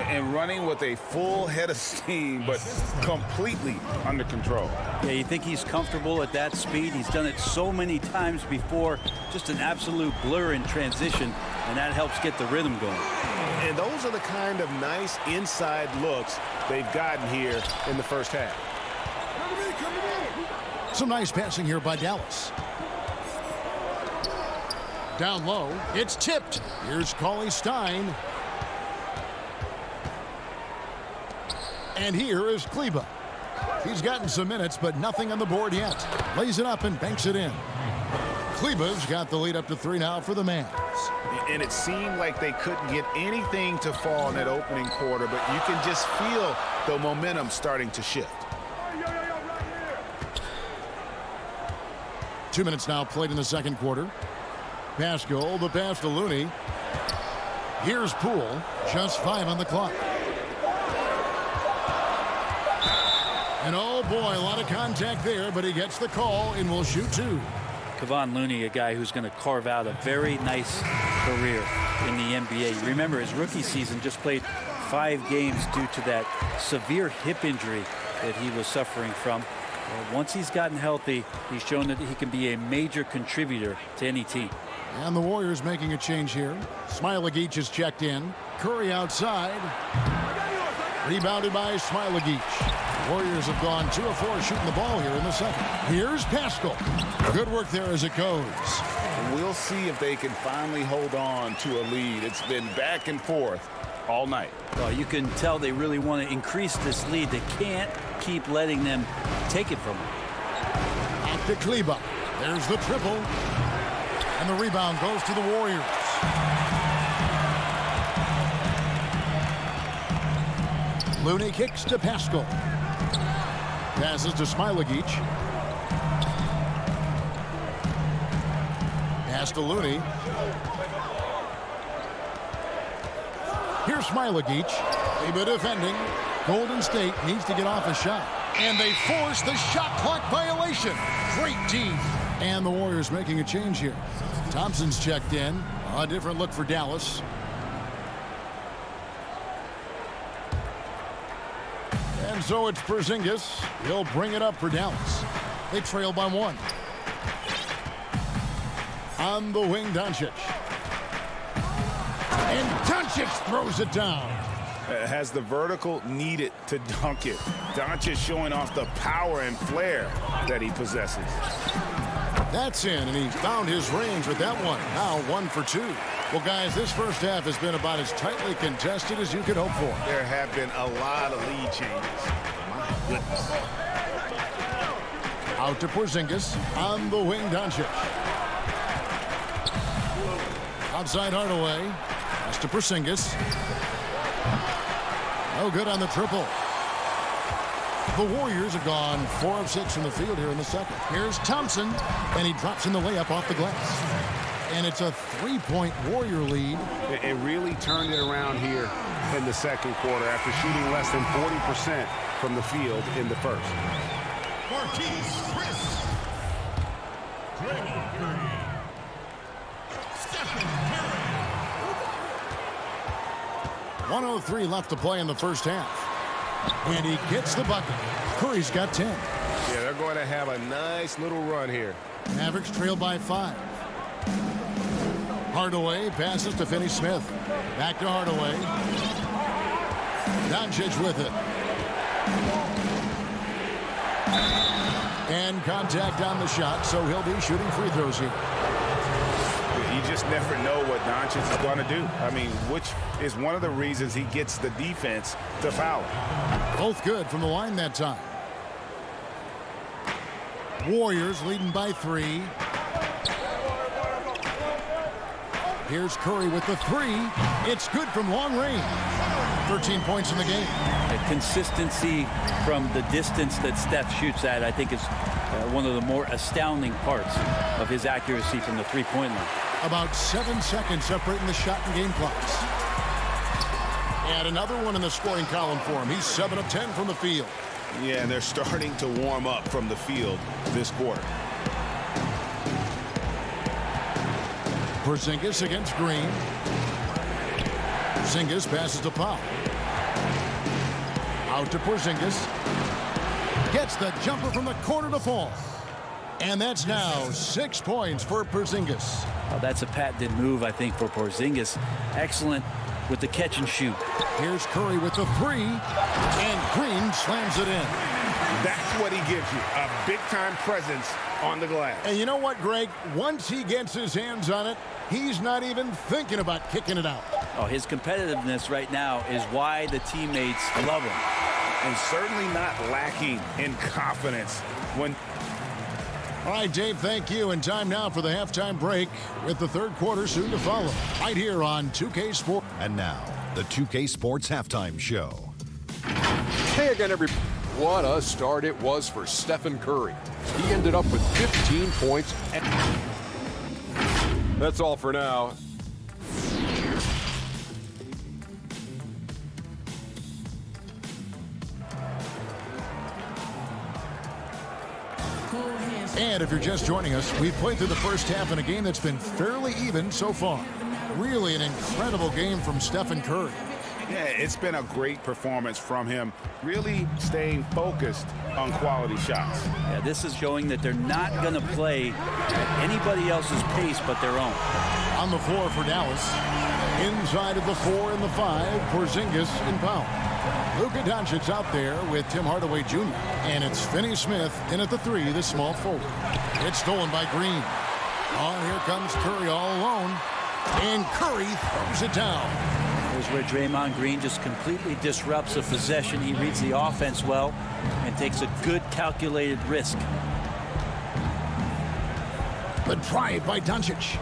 And running with a full head of steam, but completely under control. Yeah, you think he's comfortable at that speed? He's done it so many times before. Just an absolute blur in transition, and that helps get the rhythm going. And those are the kind of nice inside looks they've gotten here in the first half. Some nice passing here by Dallas. Down low, it's tipped. Here's Cauley Stein. And here is Kleba. He's gotten some minutes, but nothing on the board yet. Lays it up and banks it in. Kleba's got the lead up to 3 now for the Mavs. And it seemed like they couldn't get anything to fall in that opening quarter, but you can just feel the momentum starting to shift. 2 minutes now played in the second quarter. Pascal, the pass to Looney. Here's Poole, just 5 on the clock. And oh boy, a lot of contact there, but he gets the call and will shoot 2. Kevon Looney, a guy who's going to carve out a very nice career in the NBA. Remember, his rookie season just played 5 games due to that severe hip injury that he was suffering from. Once he's gotten healthy, he's shown that he can be a major contributor to any team. And the Warriors making a change here. Smailagic is checked in. Curry outside. Rebounded by Smailagic. Warriors have gone 2 of 4 shooting the ball here in the second. Here's Pascal. Good work there as it goes. We'll see if they can finally hold on to a lead. It's been back and forth all night. Well, you can tell they really want to increase this lead. They can't keep letting them take it from them. Back to Kleba. There's the triple. And the rebound goes to the Warriors. Looney kicks to Pascal. Passes to Smailagic. Pass to Looney. Here's Smailagic. Kleba defending. Golden State needs to get off a shot. And they force the shot clock violation. Great team. And the Warriors making a change here. Thompson's checked in. A different look for Dallas. And so it's Porzingis. He'll bring it up for Dallas. They trail by 1. On the wing, Doncic. And Doncic throws it down. Has the vertical needed to dunk it. Doncic showing off the power and flair that he possesses. That's in, and he found his range with that one. Now 1 for 2. Well, guys, this first half has been about as tightly contested as you could hope for. There have been a lot of lead changes. My goodness. Out to Porzingis. On the wing, Doncic. Outside Hardaway. Pass to Porzingis. No good on the triple. The Warriors have gone 4 of 6 from the field here in the second. Here's Thompson, and he drops in the layup off the glass. And it's a 3-point Warrior lead. It really turned it around here in the second quarter after shooting less than 40% from the field in the first. Marquise Chris. Draymond Green. Stephen Curry. 1:03 left to play in the first half. And he gets the bucket. Curry's got 10. Yeah, they're going to have a nice little run here. Mavericks trail by 5. Hardaway passes to Finney-Smith. Back to Hardaway. Doncic with it. And contact on the shot, so he'll be shooting free throws here. You just never know what Doncic is going to do. I mean, which is one of the reasons he gets the defense to foul. Both good from the line that time. Warriors leading by 3. Here's Curry with the 3. It's good from long range. 13 points in the game. The consistency from the distance that Steph shoots at, I think, is one of the more astounding parts of his accuracy from the three-point line. About 7 seconds separating the shot and game clocks. And another one in the scoring column for him. He's 7 of 10 from the field. Yeah, and they're starting to warm up from the field this quarter. Porzingis against Green. Porzingis passes to Powell. Out to Porzingis. Gets the jumper from the corner to fall. And that's now 6 points for Porzingis. Well, that's a patented move, I think, for Porzingis. Excellent with the catch and shoot. Here's Curry with the 3. And Green slams it in. That's what he gives you, a big-time presence on the glass. And you know what, Greg? Once he gets his hands on it, he's not even thinking about kicking it out. Oh, his competitiveness right now is why the teammates love him. And certainly not lacking in confidence when... All right, Dave, thank you. And time now for the halftime break with the third quarter soon to follow. Right here on 2K Sports. And now, the 2K Sports Halftime Show. Hey again, everybody. What a start it was for Stephen Curry. He ended up with 15 points. That's all for now. And if you're just joining us, we've played through the first half in a game that's been fairly even so far. Really an incredible game from Stephen Curry. Yeah, it's been a great performance from him, really staying focused on quality shots. Yeah, this is showing that they're not going to play at anybody else's pace but their own. On the floor for Dallas. Inside of the 4 and the 5, Porzingis and Powell. Luka Doncic out there with Tim Hardaway Jr. And it's Finney-Smith in at the 3, the small forward. It's stolen by Green. Oh, here comes Curry all alone. And Curry throws it down. Here's where Draymond Green just completely disrupts a possession. He reads the offense well and takes a good calculated risk. The drive by Doncic.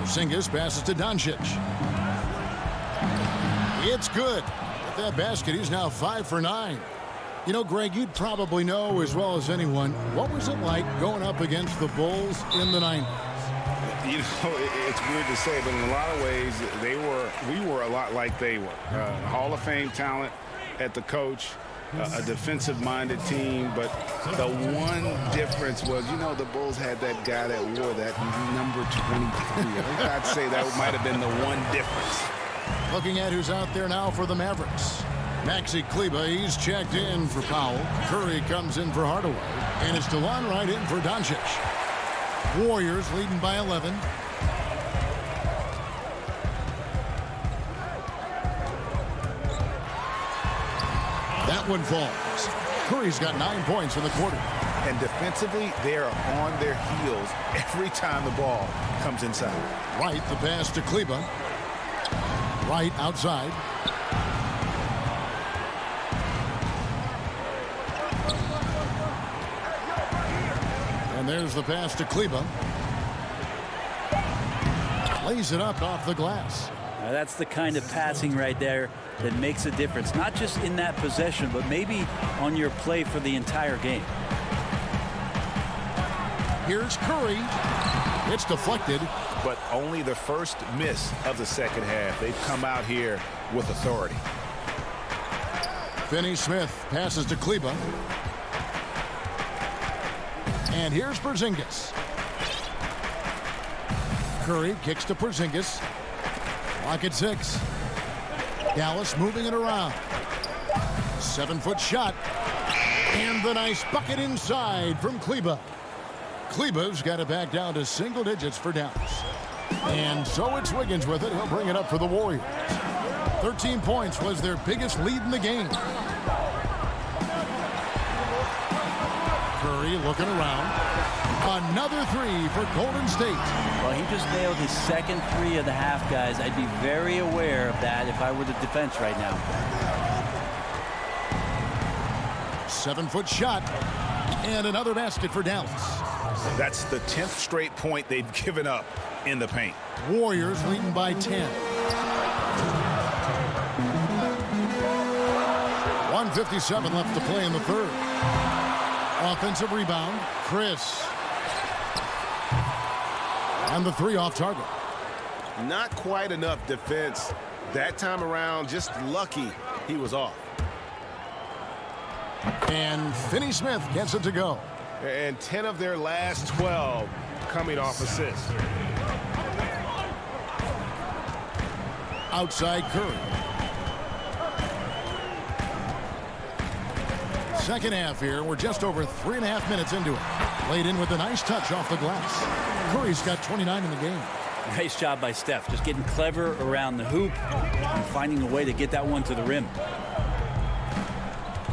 Porzingis passes to Doncic. It's good. With that basket, he's now 5 for 9. You know, Greg, you'd probably know as well as anyone, what was it like going up against the Bulls in the 90s? You know, it's weird to say, but in a lot of ways, we were a lot like they were. Hall of Fame talent at the coach, a defensive-minded team, but the one difference was, you know, the Bulls had that guy that wore that number 23. I think I'd say that might have been the one difference. Looking at who's out there now for the Mavericks. Maxi Kleber, he's checked in for Powell. Curry comes in for Hardaway. And it's DeLon Wright in for Doncic. Warriors leading by 11. That one falls. Curry's got 9 points in the quarter. And defensively, they are on their heels every time the ball comes inside. Wright, the pass to Kleber. Wright outside. And there's the pass to Kleber. Lays it up off the glass. Now that's the kind of passing right there that makes a difference, not just in that possession, but maybe on your play for the entire game. Here's Curry. It's deflected. But only the first miss of the second half. They've come out here with authority. Finney-Smith passes to Kleber. And here's Porzingis. Curry kicks to Porzingis. Lock at 6. Dallas moving it around. 7-foot shot. And the nice bucket inside from Kleber. Kleber's got it back down to single digits for Dallas. And so it's Wiggins with it. He'll bring it up for the Warriors. 13 points was their biggest lead in the game. Curry looking around. Another 3 for Golden State. Well, he just nailed his second 3 of the half, guys. I'd be very aware of that if I were the defense right now. 7-foot shot. And another basket for Dallas. That's the 10th straight point they've given up in the paint. Warriors leading by 10. 1:57 left to play in the third. Offensive rebound, Chris. And the 3 off target. Not quite enough defense that time around. Just lucky he was off. And Finney-Smith gets it to go. And 10 of their last 12 coming off assists. Outside Curry. Second half here. We're just over 3.5 minutes into it. Laid in with a nice touch off the glass. Curry's got 29 in the game. Nice job by Steph. Just getting clever around the hoop and finding a way to get that one to the rim.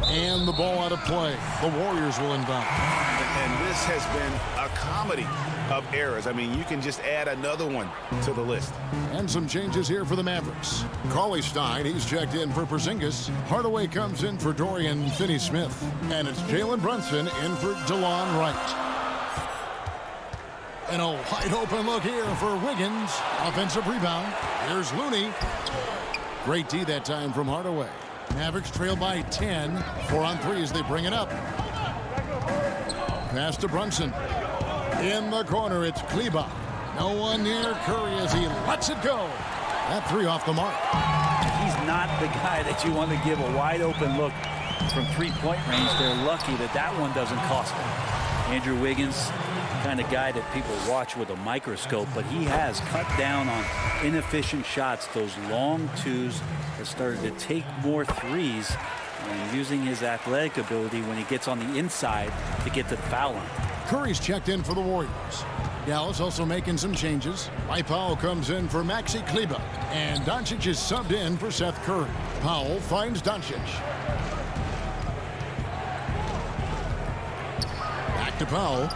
And the ball out of play. The Warriors will inbound. And this has been a comedy of errors. I mean, you can just add another one to the list. And some changes here for the Mavericks. Cauley-Stein, he's checked in for Porzingis. Hardaway comes in for Dorian Finney-Smith. And it's Jalen Brunson in for DeLon Wright. And a wide open look here for Wiggins. Offensive rebound. Here's Looney. Great D that time from Hardaway. Mavericks trail by 10. 4 on 3 as they bring it up. Pass to Brunson. In the corner, it's Kleber. No one near Curry as he lets it go. That 3 off the mark. He's not the guy that you want to give a wide open look from 3-point range. They're lucky that that one doesn't cost them. Andrew Wiggins, kind of guy that people watch with a microscope, but he has cut down on inefficient shots. Those long 2s has started to take more 3s and using his athletic ability when he gets on the inside to get to the foul line. Curry's checked in for the Warriors. Dallas also making some changes. Mike Powell comes in for Maxi Kleber. And Doncic is subbed in for Seth Curry. Powell finds Doncic. Back to Powell.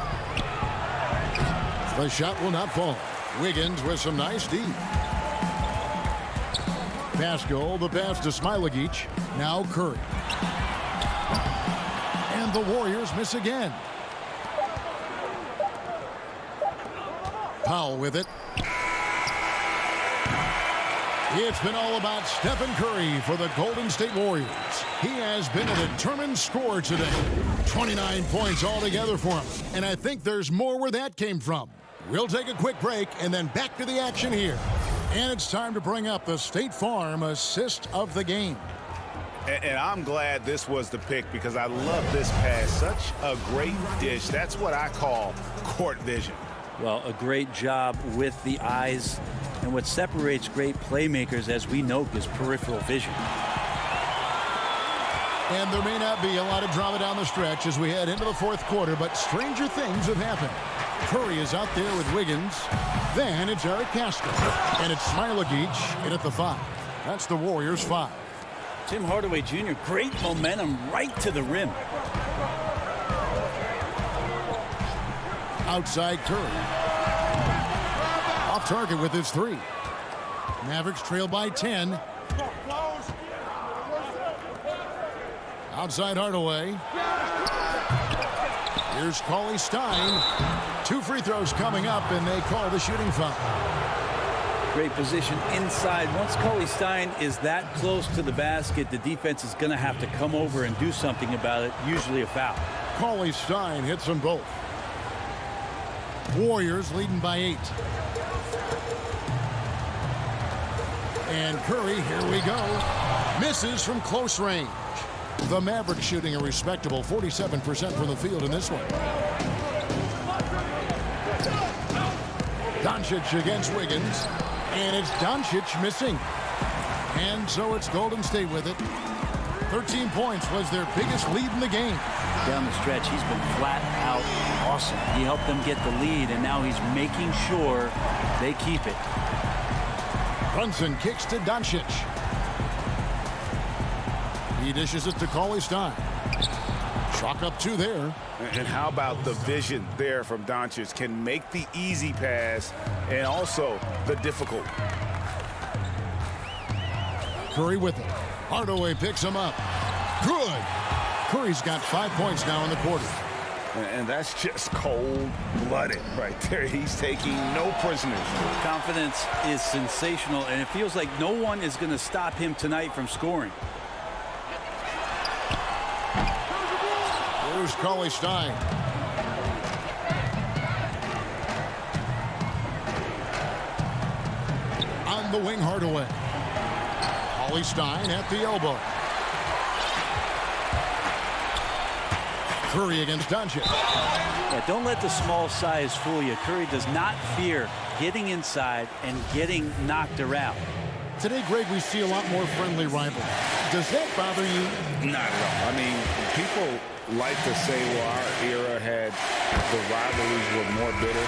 The shot will not fall. Wiggins with some nice D. Pascal, the pass to Smailagic. Now Curry. And the Warriors miss again. Powell with it. It's been all about Stephen Curry for the Golden State Warriors. He has been a determined scorer today. 29 points altogether for him. And I think there's more where that came from. We'll take a quick break and then back to the action here. And it's time to bring up the State Farm assist of the game. And I'm glad this was the pick because I love this pass. Such a great dish. That's what I call court vision. Well, a great job with the eyes. And what separates great playmakers, as we know, is peripheral vision. And there may not be a lot of drama down the stretch as we head into the fourth quarter, but stranger things have happened. Curry is out there with Wiggins. Then it's Eric Castro. And it's Smilagic in at the 5. That's the Warriors' 5. Tim Hardaway Jr., great momentum right to the rim. Outside Curry. Off target with his 3. Mavericks trail by 10. Outside Hardaway. Here's Cauley Stein. 2 free throws coming up, and they call the shooting foul. Great position inside. Once Cauley Stein is that close to the basket, the defense is going to have to come over and do something about it, usually a foul. Cauley Stein hits them both. Warriors leading by 8. And Curry, here we go, misses from close range. The Mavericks shooting a respectable 47% from the field in this one. Doncic against Wiggins. And it's Doncic missing. And so it's Golden State with it. 13 points was their biggest lead in the game. Down the stretch, he's been flat out awesome. He helped them get the lead, and now he's making sure they keep it. Brunson kicks to Doncic. He dishes it to Cauley Stein. Chalk up 2 there. And how about the vision there from Doncic? Can make the easy pass and also the difficult. Curry with it. Hardaway picks him up. Good. Curry's got 5 points now in the quarter. And that's just cold-blooded right there. He's taking no prisoners. Confidence is sensational, and it feels like no one is going to stop him tonight from scoring. Here's Cauley Stein. On the wing, Hardaway. Cauley Stein at the elbow. Curry against Doncic. Yeah, don't let the small size fool you. Curry does not fear getting inside and getting knocked around. Today, Greg, we see a lot more friendly rivalry. Does that bother you? Not at all. I mean, people like to say, well, our era had the rivalries were more bitter.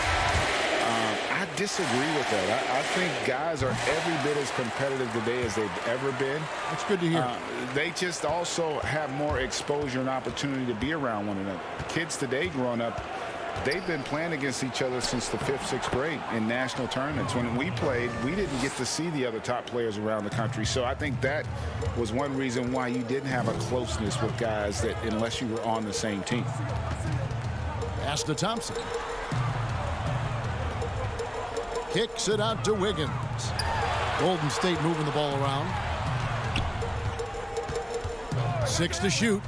I disagree with that. I think guys are every bit as competitive today as they've ever been. That's good to hear. They just also have more exposure and opportunity to be around one another. Kids today growing up, they've been playing against each other since the 5th, 6th grade in national tournaments. When we played, we didn't get to see the other top players around the country. So I think that was one reason why you didn't have a closeness with guys that unless you were on the same team. Pass to Thompson. Kicks it out to Wiggins. Golden State moving the ball around. 6 to shoot.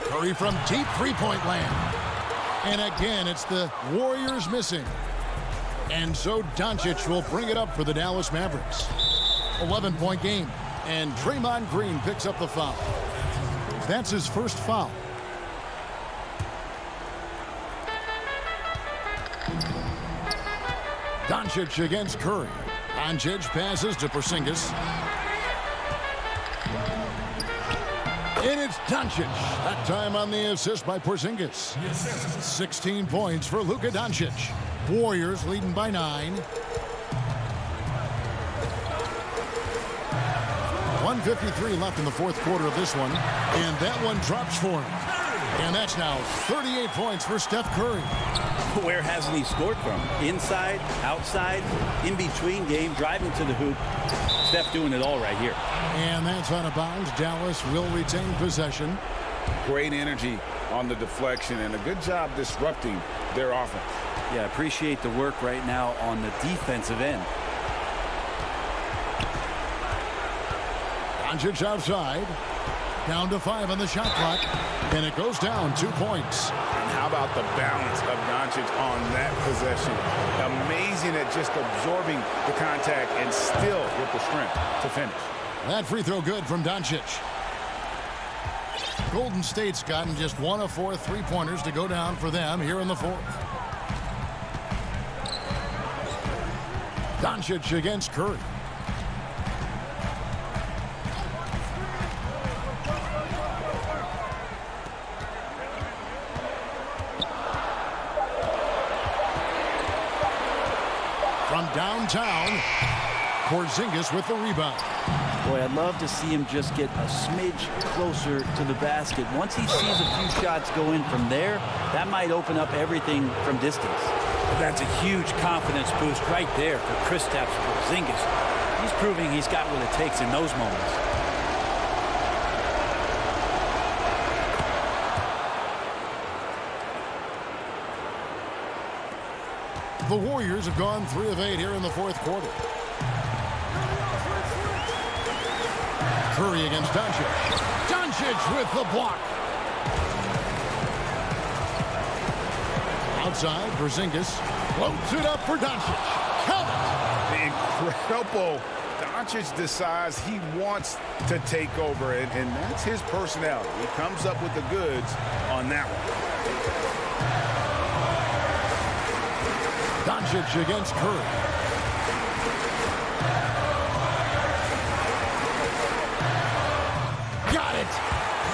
Curry from deep three-point land. And again, it's the Warriors missing. And so Doncic will bring it up for the Dallas Mavericks. 11-point game. And Draymond Green picks up the foul. That's his first foul. Doncic against Curry. Doncic passes to Porzingis. And it's Doncic. That time on the assist by Porzingis. 16 points for Luka Doncic. Warriors leading by 9. 1:53 left in the fourth quarter of this one. And that one drops for him. And that's now 38 points for Steph Curry. Where hasn't he scored from? Inside, outside, in between game, driving to the hoop. Steph doing it all right here. And that's out of bounds. Dallas will retain possession. Great energy on the deflection and a good job disrupting their offense. Yeah, appreciate the work right now on the defensive end. Doncic outside. Down to 5 on the shot clock. And it goes down 2 points. And how about the balance of Doncic on that possession? Amazing at just absorbing the contact and still with the strength to finish. That free throw good from Doncic. Golden State's gotten just 1 of 4 three-pointers to go down for them here in the fourth. Doncic against Curry. downtown. Porzingis with the rebound. Boy, I'd love to see him just get a smidge closer to the basket. Once he sees a few shots go in from there, that might open up everything from distance. That's a huge confidence boost right there for Kristaps Porzingis. He's proving he's got what it takes in those moments. The Warriors have gone 3 of 8 here in the fourth quarter. Curry against Doncic. Doncic with the block. Outside, Porzingis floats it up for Doncic. Count it. Incredible. Doncic decides he wants to take over, and that's his personality. He comes up with the goods on that one. Doncic against Curry. Got it.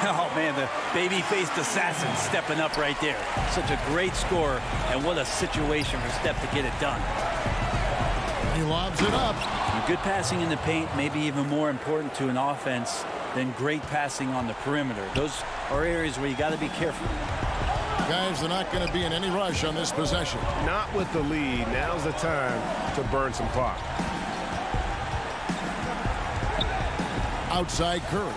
Oh, man, the baby-faced assassin stepping up right there. Such a great score, and what a situation for Steph to get it done. He lobs it up. And good passing in the paint may be even more important to an offense than great passing on the perimeter. Those are areas where you got to be careful. Guys, they're not going to be in any rush on this possession. Not with the lead. Now's the time to burn some clock. Outside Curry.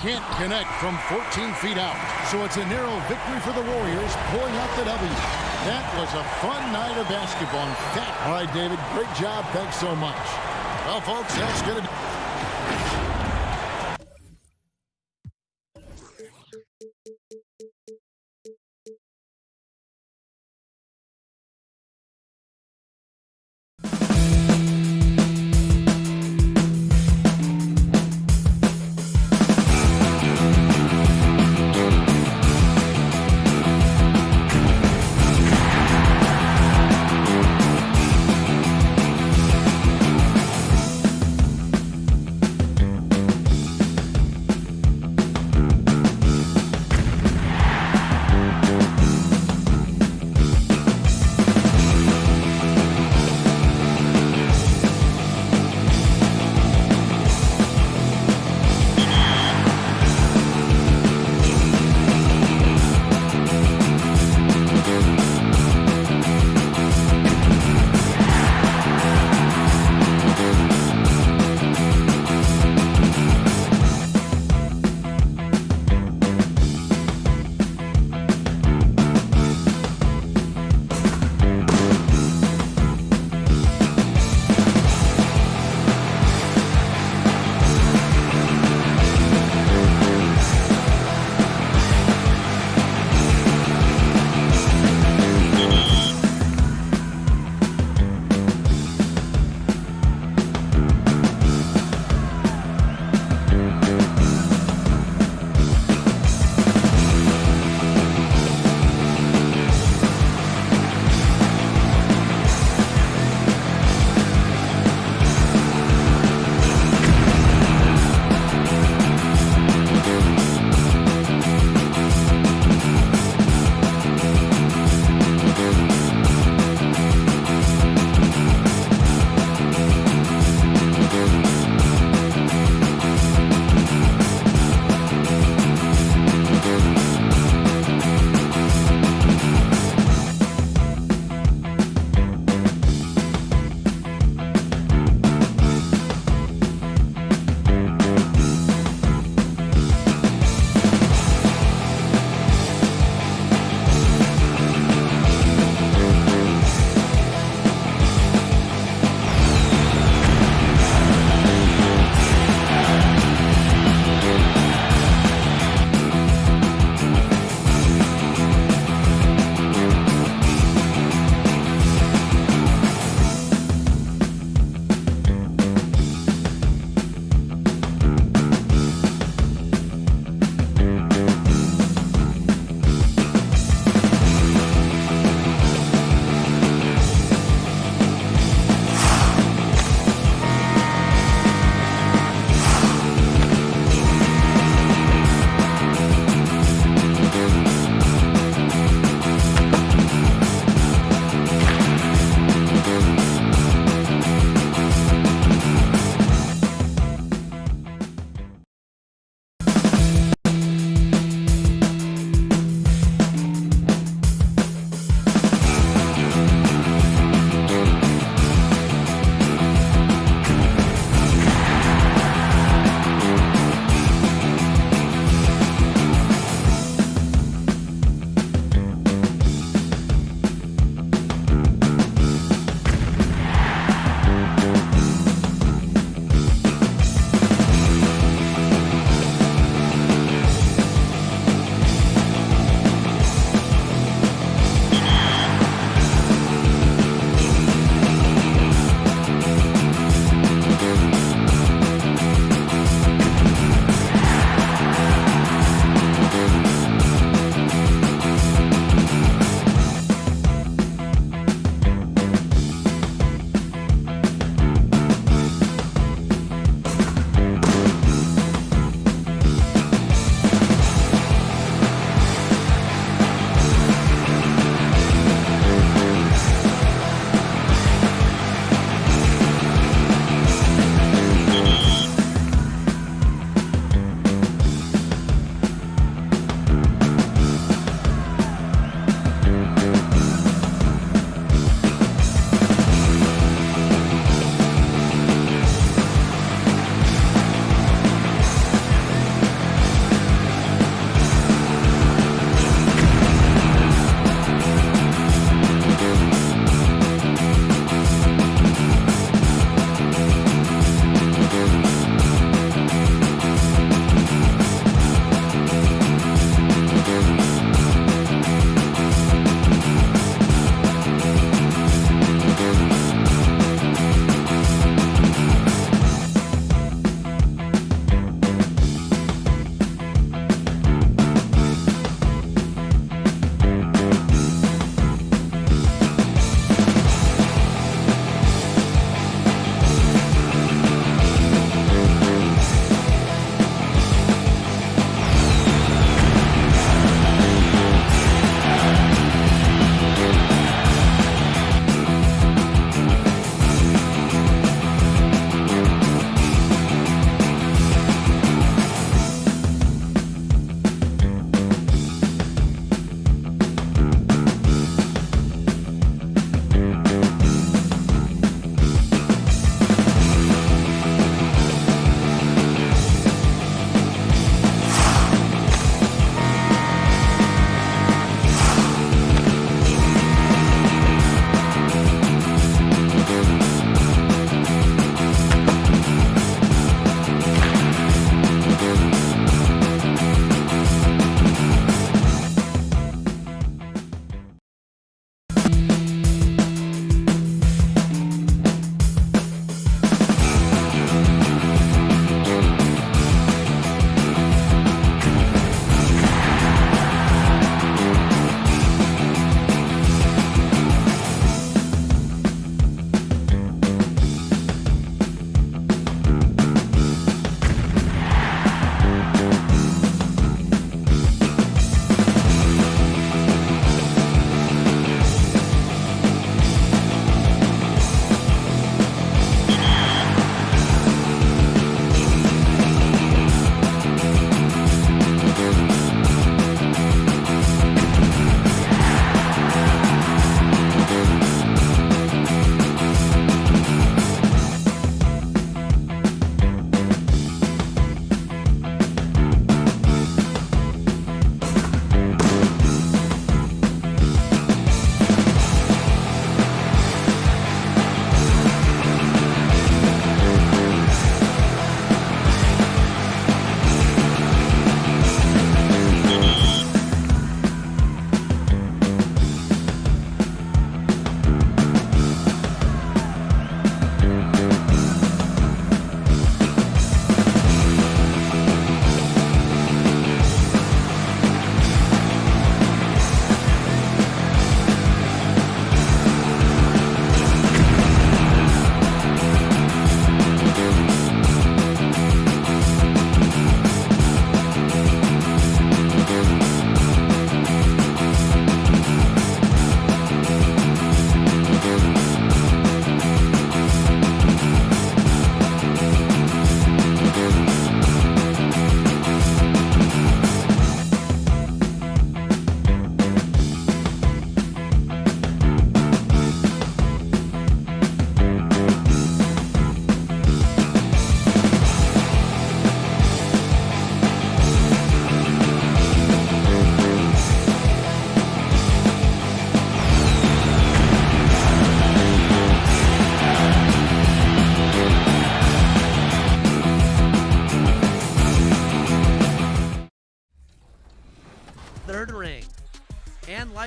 Can't connect from 14 feet out. So it's a narrow victory for the Warriors, pulling out the W. That was a fun night of basketball. In fact, all right, David, great job. Thanks so much. Well, folks, that's going to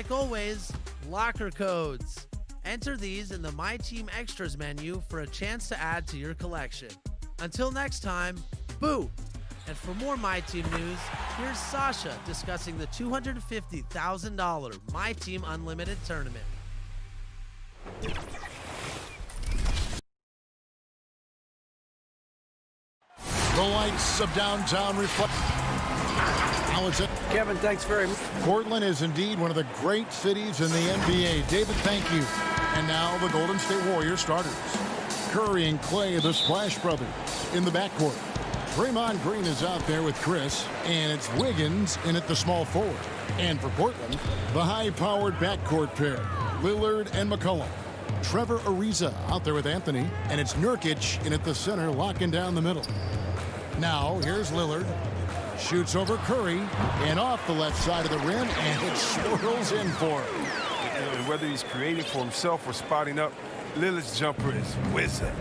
like always, locker codes. Enter these in the My Team Extras menu for a chance to add to your collection. Until next time, boo! And for more My Team news, here's Sasha discussing the $250,000 My Team Unlimited tournament. The lights of downtown reflect. Now it's it. Kevin, thanks very much. Portland is indeed one of the great cities in the NBA. David, thank you. And now the Golden State Warriors starters. Curry and Clay, the Splash Brothers, in the backcourt. Draymond Green is out there with Chris, and it's Wiggins in at the small forward. And for Portland, the high-powered backcourt pair, Lillard and McCollum. Trevor Ariza out there with Anthony, and it's Nurkic in at the center, locking down the middle. Now, here's Lillard. Shoots over Curry, and off the left side of the rim, and it swirls in for him. And whether he's creating for himself or spotting up, Lillard's jumper is whizzing.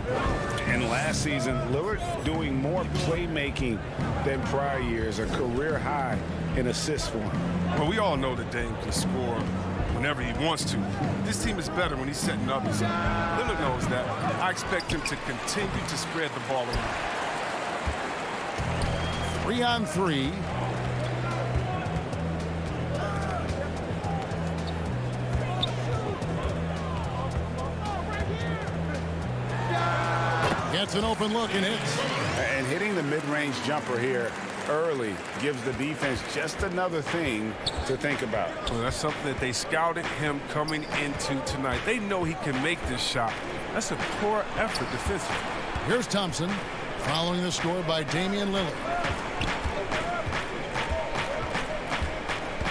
And last season, Lillard doing more playmaking than prior years, a career high in assists for him. Well, we all know that Dame can score whenever he wants to. This team is better when he's setting others up. Lillard knows that. I expect him to continue to spread the ball around. 3-on-3. Gets an open look and hits. And hitting the mid-range jumper here early gives the defense just another thing to think about. Well, that's something that they scouted him coming into tonight. They know he can make this shot. That's a poor effort defensively. Here's Thompson following the score by Damian Lillard.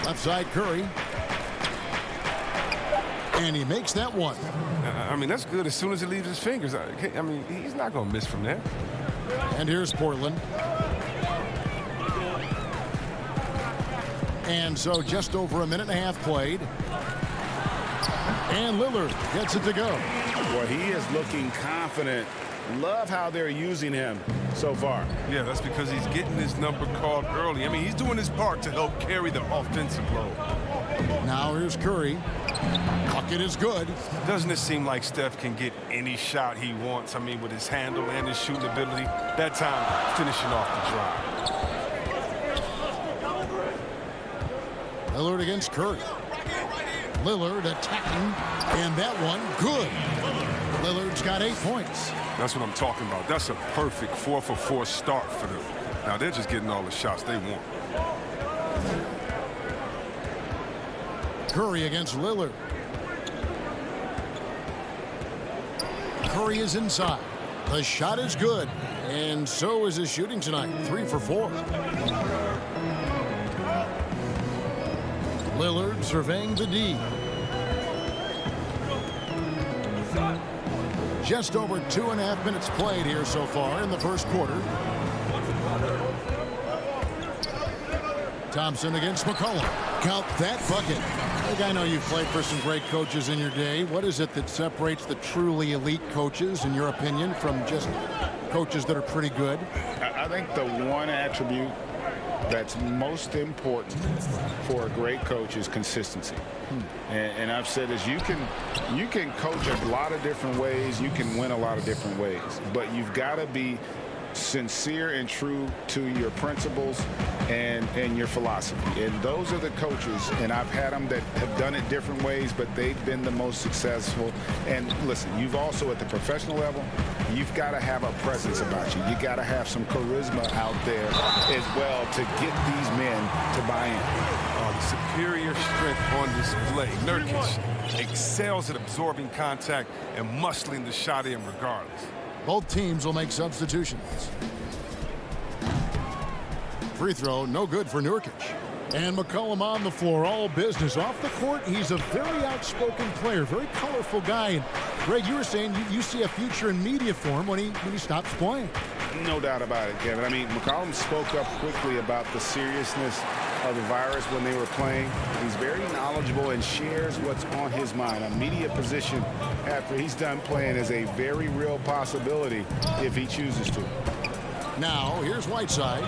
Left side Curry. And he makes that one. I mean, that's good as soon as it leaves his fingers. I mean, he's not going to miss from there. And here's Portland. And so just over a minute and a half played. And Lillard gets it to go. Well, he is looking confident. Love how they're using him so far. Yeah, that's because he's getting his number called early. I mean, he's doing his part to help carry the offensive load. Now here's Curry. Bucket is good. Doesn't it seem like Steph can get any shot he wants? I mean, with his handle and his shooting ability. That time, finishing off the drive. Lillard against Curry. Lillard attacking, and that one good. Lillard's got 8 points. That's what I'm talking about. That's a perfect 4-for-4 start for them. Now they're just getting all the shots they want. Curry against Lillard. Curry is inside. The shot is good, and so is his shooting tonight. 3 for 4. Lillard surveying the D. Just over 2.5 minutes played here so far in the first quarter. Thompson against McCollum. Count that bucket. Look, I know you've played for some great coaches in your day. What is it that separates the truly elite coaches, in your opinion, from just coaches that are pretty good? I think the one attribute that's most important for a great coach is consistency. And I've said this, you can coach a lot of different ways, you can win a lot of different ways, but you've got to be sincere and true to your principles and your philosophy. And those are the coaches, and I've had them that have done it different ways, but they've been the most successful. And listen, you've also at the professional level, you've got to have a presence about you. You got to have some charisma out there as well to get these men to buy in. Superior strength on display. Nurkic excels at absorbing contact and muscling the shot in regardless. Both teams will make substitutions. Free throw, no good for Nurkic. And McCollum on the floor, all business. Off the court, he's a very outspoken player, very colorful guy. And Greg, you were saying you see a future in media for him when he stops playing. No doubt about it, Kevin. I mean, McCollum spoke up quickly about the seriousness of the virus when they were playing. He's very knowledgeable and shares what's on his mind. A media position after he's done playing is a very real possibility if he chooses to. Now, here's Whiteside.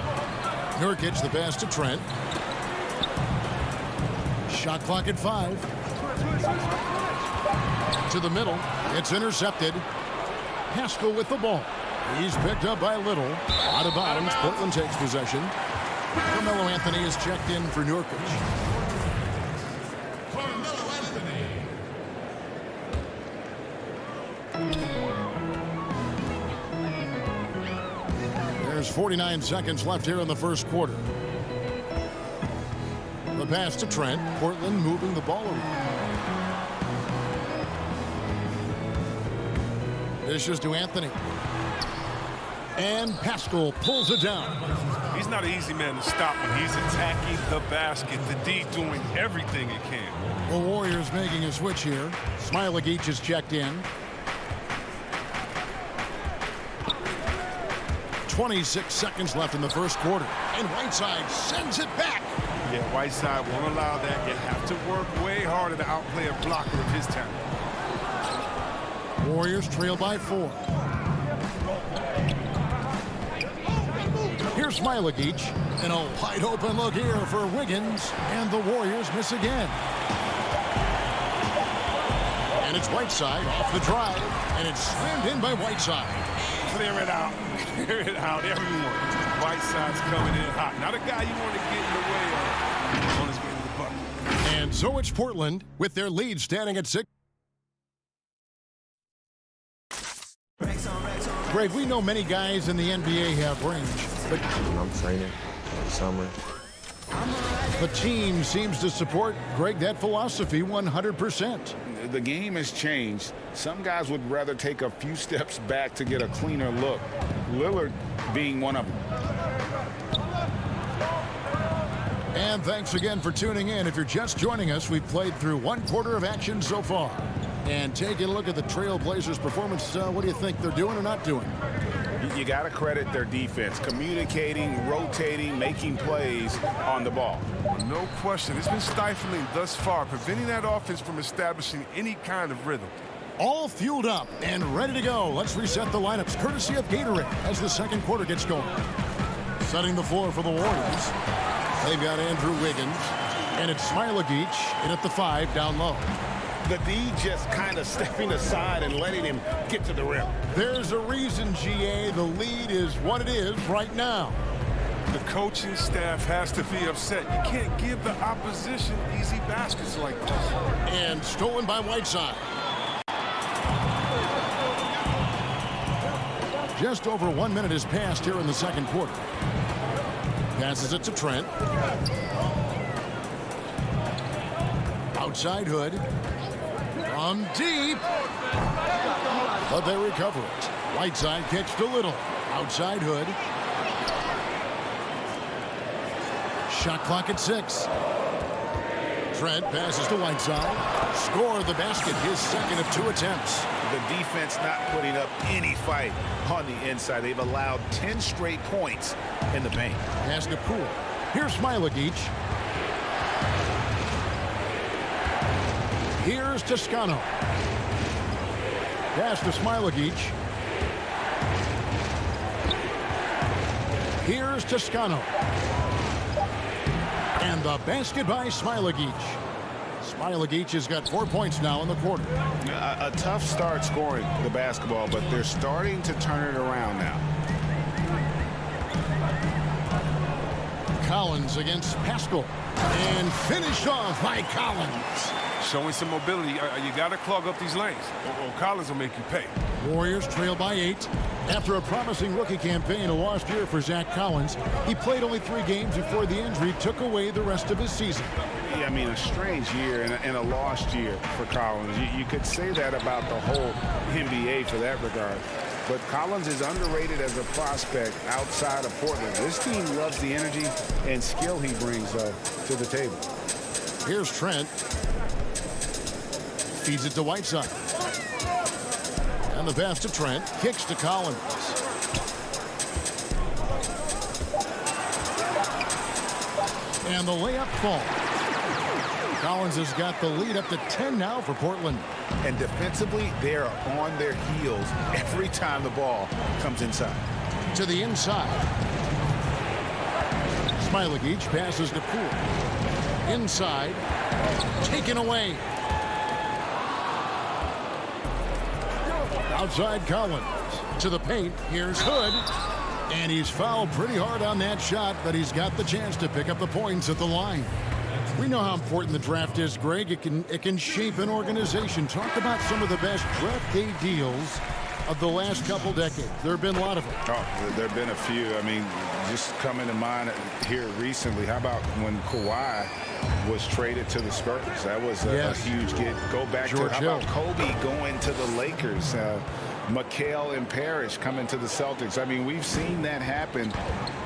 Nurkic the pass to Trent. Shot clock at 5. To the middle. It's intercepted. Haskell with the ball. He's picked up by Little. Out of bounds. Portland takes possession. Carmelo Anthony is checked in for Nurkic. There's 49 seconds left here in the first quarter. The pass to Trent. Portland moving the ball around. Dishes to Anthony. And Haskell pulls it down. He's not an easy man to stop when he's attacking the basket. The D doing everything it can. The Warriors making a switch here. Smailagic is checked in. 26 seconds left in the first quarter. And Whiteside sends it back. Yeah, Whiteside won't allow that. You have to work way harder to outplay a blocker of his talent. Warriors trail by 4. Here's Smailagic. And a wide open look here for Wiggins. And the Warriors miss again. And it's Whiteside off the drive. And it's slammed in by Whiteside. Clear it out. Clear it out, everyone. Whiteside's coming in hot. Not a guy you want to get in the way of on his way to the bucket. And so it's Portland with their lead standing at 6. Greg, we know many guys in the NBA have range, but I'm training summer. The team seems to support, Greg, that philosophy 100%. The game has changed. Some guys would rather take a few steps back to get a cleaner look. Lillard being one of them. And thanks again for tuning in. If you're just joining us, we've played through one quarter of action so far. And taking a look at the Trailblazers' performance, what do you think they're doing or not doing? You got to credit their defense, communicating, rotating, making plays on the ball. No question. It's been stifling thus far, preventing that offense from establishing any kind of rhythm. All fueled up and ready to go. Let's reset the lineups, courtesy of Gatorade, as the second quarter gets going. Setting the floor for the Warriors. They've got Andrew Wiggins, and it's Smailagic in at the 5 down low. The D just kind of stepping aside and letting him get to the rim. There's a reason, GA, the lead is what it is right now. The coaching staff has to be upset. You can't give the opposition easy baskets like this. And stolen by Whiteside. Just over 1 minute has passed here in the second quarter. Passes it to Trent. Outside Hood. From deep. But they recover it. Whiteside kicks to Little. Outside Hood. Shot clock at 6. Trent passes to Whiteside. Score the basket, his second of 2 attempts. The defense not putting up any fight on the inside. They've allowed 10 straight points in the paint. Pass to Poole. Here's Smailagic. Here's Toscano. Pass to Smailagic. Here's Toscano. And the basket by Smailagic. Smailagic has got 4 points now in the quarter. A tough start scoring the basketball, but they're starting to turn it around now. Collins against Haskell. And finished off by Collins. Showing some mobility. You got to clog up these lanes, or Collins will make you pay. Warriors trail by 8. After a promising rookie campaign, a lost year for Zach Collins, he played only 3 games before the injury took away the rest of his season. Yeah, I mean, a strange year and a lost year for Collins. You could say that about the whole NBA for that regard. But Collins is underrated as a prospect outside of Portland. This team loves the energy and skill he brings to the table. Here's Trent. Feeds it to Whiteside. And the pass to Trent. Kicks to Collins. And the layup falls. Collins has got the lead up to 10 now for Portland. And defensively, they are on their heels every time the ball comes inside. To the inside. Smailagic passes to Poole. Inside. Taken away. Outside Collins. To the paint. Here's Hood. And he's fouled pretty hard on that shot, but he's got the chance to pick up the points at the line. We know how important the draft is, Greg. It can shape an organization. Talk about some of the best draft day deals of the last couple decades. There have been a lot of them. Oh, there have been a few. I mean, just coming to mind here recently, how about when Kawhi was traded to the Spurs? That was a huge get. Go back George to, how Hill. about Kobe going to the Lakers? McHale and Parrish coming to the Celtics. I mean, we've seen that happen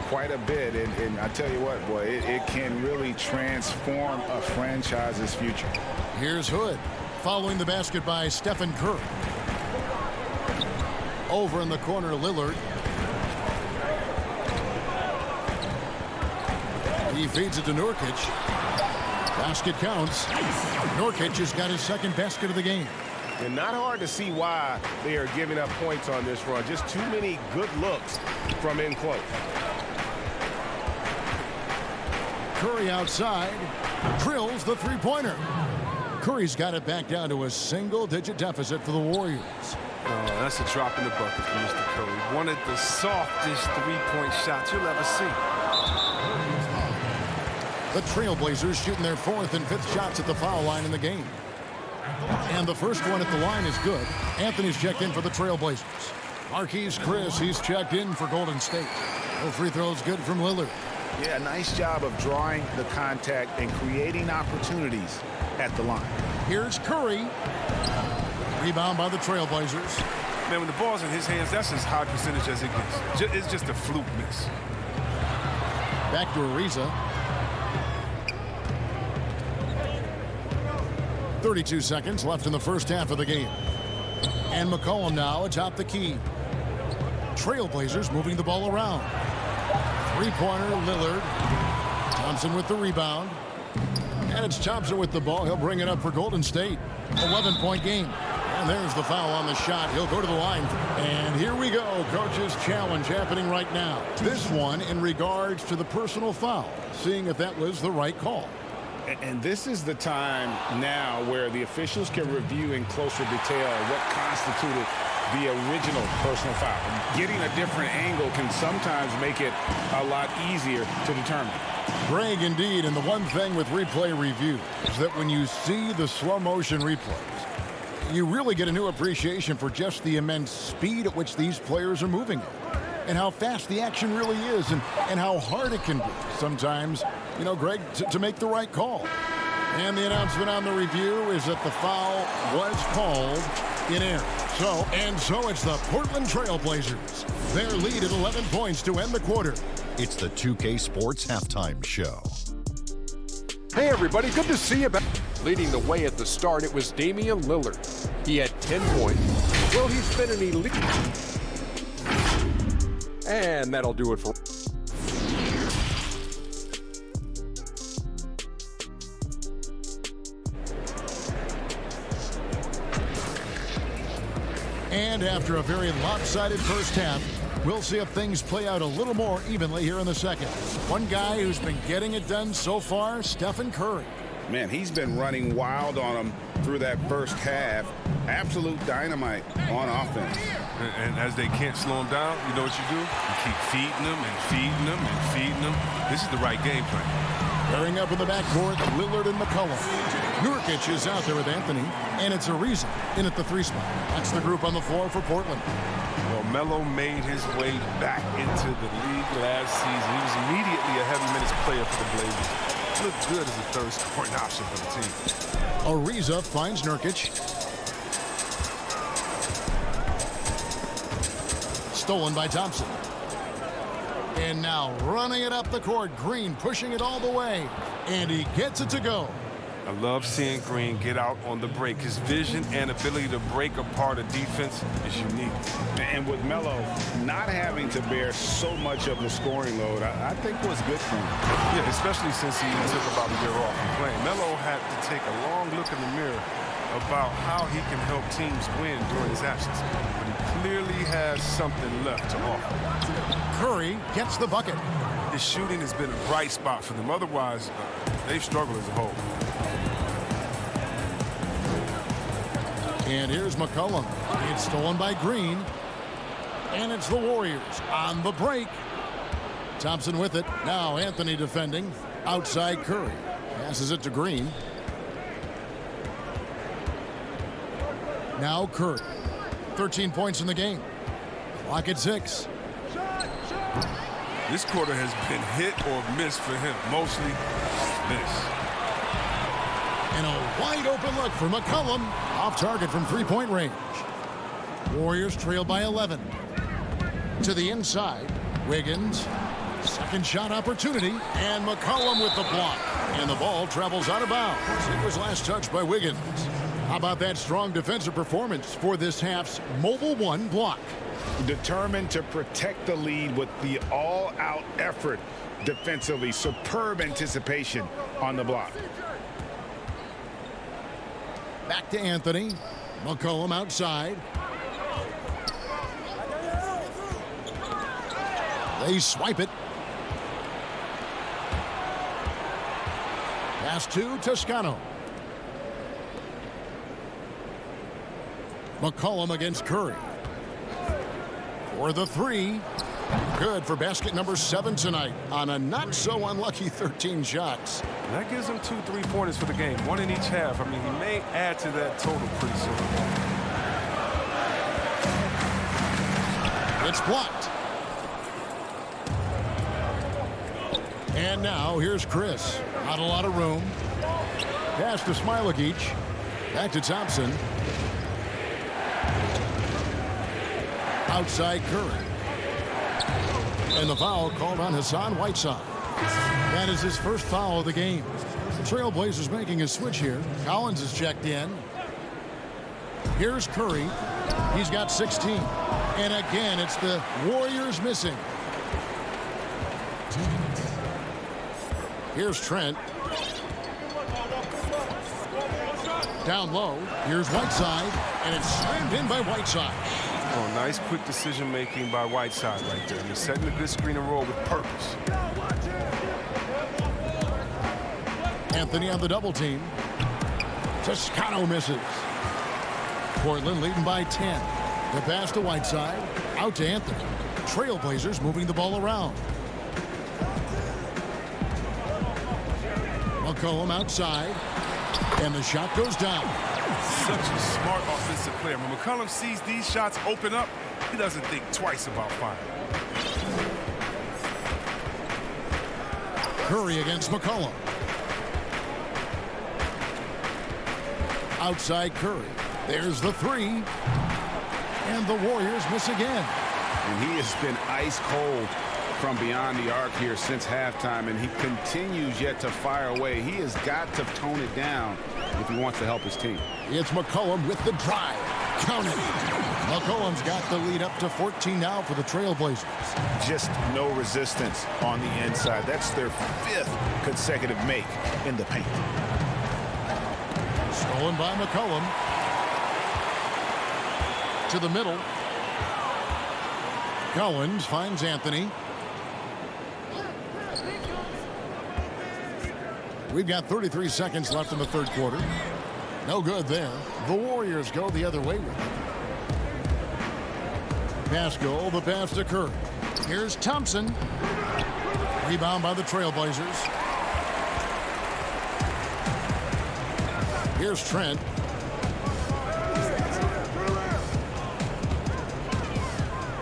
quite a bit. And I tell you what, boy, it can really transform a franchise's future. Here's Hood. Following the basket by Stephen Curry. Over in the corner, Lillard. He feeds it to Nurkic. Basket counts. Nurkic has got his second basket of the game. And not hard to see why they are giving up points on this run. Just too many good looks from in close. Curry outside. Drills the three-pointer. Curry's got it back down to a single-digit deficit for the Warriors. Oh, that's a drop in the bucket for Mr. Curry. One of the softest three-point shots you'll ever see. The Trailblazers shooting their fourth and fifth shots at the foul line in the game. And the first one at the line is good. Anthony's checked in for the Trailblazers. Marquise Chris, he's checked in for Golden State. No free throws good from Lillard. Yeah, nice job of drawing the contact and creating opportunities at the line. Here's Curry. Rebound by the Trailblazers. Man, when the ball's in his hands, that's as high percentage as it gets. It's just a fluke miss. Back to Ariza. 32 seconds left in the first half of the game. And McCollum now atop the key. Trailblazers moving the ball around. Three-pointer, Lillard. Thompson with the rebound. And it's Thompson with the ball. He'll bring it up for Golden State. 11-point game. And there's the foul on the shot. He'll go to the line. And here we go. Coach's challenge happening right now. This one in regards to the personal foul. Seeing if that was the right call. And this is the time now where the officials can review in closer detail what constituted the original personal foul. Getting a different angle can sometimes make it a lot easier to determine. Greg, indeed, and the one thing with replay review is that when you see the slow motion replays, you really get a new appreciation for just the immense speed at which these players are moving and how fast the action really is and how hard it can be sometimes, you know, Greg, to make the right call. And the announcement on the review is that the foul was called in error. So it's the Portland Trailblazers. Their lead at 11 points to end the quarter. It's the 2K Sports Halftime Show. Hey, everybody. Good to see you back. Leading the way at the start, it was Damian Lillard. He had 10 points. Well, he's been an elite. And that'll do it for... And after a very lopsided first half, we'll see if things play out a little more evenly here in the second. One guy who's been getting it done so far, Stephen Curry. Man, he's been running wild on them through that first half. Absolute dynamite on offense. And as they can't slow him down, you know what you do? You keep feeding them and feeding them and feeding them. This is the right game plan. Pairing up in the backcourt, Lillard and McCollum. Nurkic is out there with Anthony, and it's Ariza in at the three spot. That's the group on the floor for Portland. Well, Melo made his way back into the league last season. He was immediately a heavy minutes player for the Blazers. Looked good as a third scoring option for the team. Ariza finds Nurkic. Stolen by Thompson. And now running it up the court. Green pushing it all the way. And he gets it to go. I love seeing Green get out on the break. His vision and ability to break apart a defense is unique. And with Melo not having to bear so much of the scoring load, I think was good for him. Yeah, especially since he took about a year off from playing. Melo had to take a long look in the mirror about how he can help teams win during his absence. But he clearly has something left to offer. Curry gets the bucket. his shooting has been a bright spot for them. Otherwise, they've struggled as a whole. And here's McCollum. It's stolen by Green. And it's the Warriors on the break. Thompson with it. Now Anthony defending. Outside Curry. Passes it to Green. Now Curry. 13 points in the game. Clock at 6. This quarter has been hit or miss for him. Mostly miss. And a wide open look for McCollum. Off target from three-point range. Warriors trail by 11. To the inside. Wiggins. Second shot opportunity. And McCollum with the block. And the ball travels out of bounds. It was last touched by Wiggins. How about that strong defensive performance for this half's Mobile One block? Determined to protect the lead with the all-out effort defensively. Superb anticipation on the block. Back to Anthony. McCollum outside. They swipe it. Pass to Toscano. McCollum against Curry. For the three. Good for basket number 7 tonight on a not so unlucky 13 shots. That gives him 2 3-pointers for the game, 1 in each half. I mean, he may add to that total pretty soon. It's blocked. And now here's Chris. Not a lot of room. Pass to Smilagic. Back to Thompson. Outside Curry. And the foul called on Hassan Whiteside. That is his first foul of the game. The Trailblazers making a switch here. Collins is checked in. Here's Curry. He's got 16. And again, it's the Warriors missing. Here's Trent. Down low. Here's Whiteside. And it's slammed in by Whiteside. Oh, nice quick decision making by Whiteside right there. He's setting a good screen and roll with purpose. Anthony on the double team. Toscano misses. Portland leading by 10. The pass to Whiteside. Out to Anthony. Trailblazers moving the ball around. McCollum outside. And the shot goes down. Such a smart offensive player. When McCollum sees these shots open up, he doesn't think twice about firing. Curry against McCollum. Outside Curry. There's the three. And the Warriors miss again. And he has been ice cold from beyond the arc here since halftime, and he continues yet to fire away. He has got to tone it down if he wants to help his team. It's McCollum with the drive. Count it. McCollum's got the lead up to 14 now for the Trailblazers. Just no resistance on the inside. That's their 5th consecutive make in the paint. Stolen by McCollum. To the middle. Collins finds Anthony. We've got 33 seconds left in the third quarter. No good there. The Warriors go the other way with it. Pascal, the pass to Curry. Here's Thompson. Rebound by the Trailblazers. Here's Trent.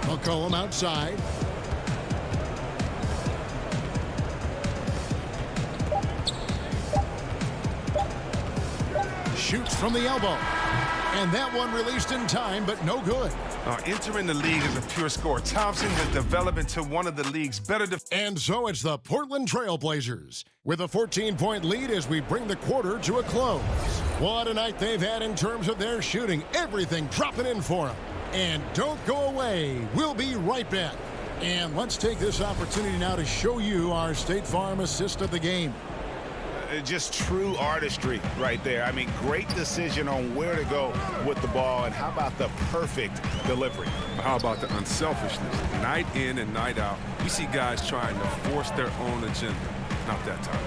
McCollum outside. Shoots from the elbow. And that one released in time, but no good. Entering the league as a pure scorer, Thompson has developed into one of the league's better And so it's the Portland Trailblazers with a 14-point lead as we bring the quarter to a close. What a night they've had in terms of their shooting. Everything dropping in for them. And don't go away. We'll be right back. And let's take this opportunity now to show you our State Farm assist of the game. Just true artistry right there. I mean, great decision on where to go with the ball, and how about the perfect delivery? How about the unselfishness? Night in and night out, we see guys trying to force their own agenda. Not that time.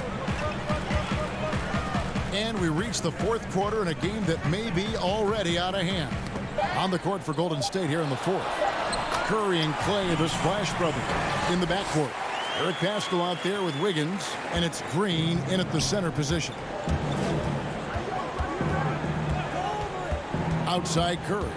And we reach the fourth quarter in a game that may be already out of hand. On the court for Golden State here in the fourth. Curry and Clay, the Splash Brothers, in the backcourt. Eric Pascal out there with Wiggins, and it's Green in at the center position. Outside Curry.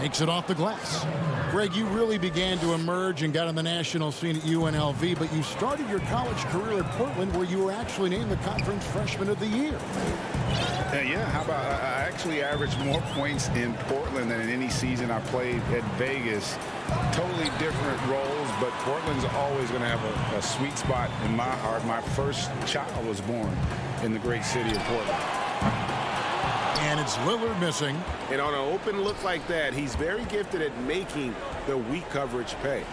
Makes it off the glass. Greg, you really began to emerge and got on the national scene at UNLV, but you started your college career at Portland, where you were actually named the Conference Freshman of the Year. Yeah, how about I actually averaged more points in Portland than in any season I played at Vegas. Totally different roles, but Portland's always going to have a sweet spot in my heart. My first child was born in the great city of Portland. And it's Lillard missing. And on an open look like that, he's very gifted at making the weak coverage pay.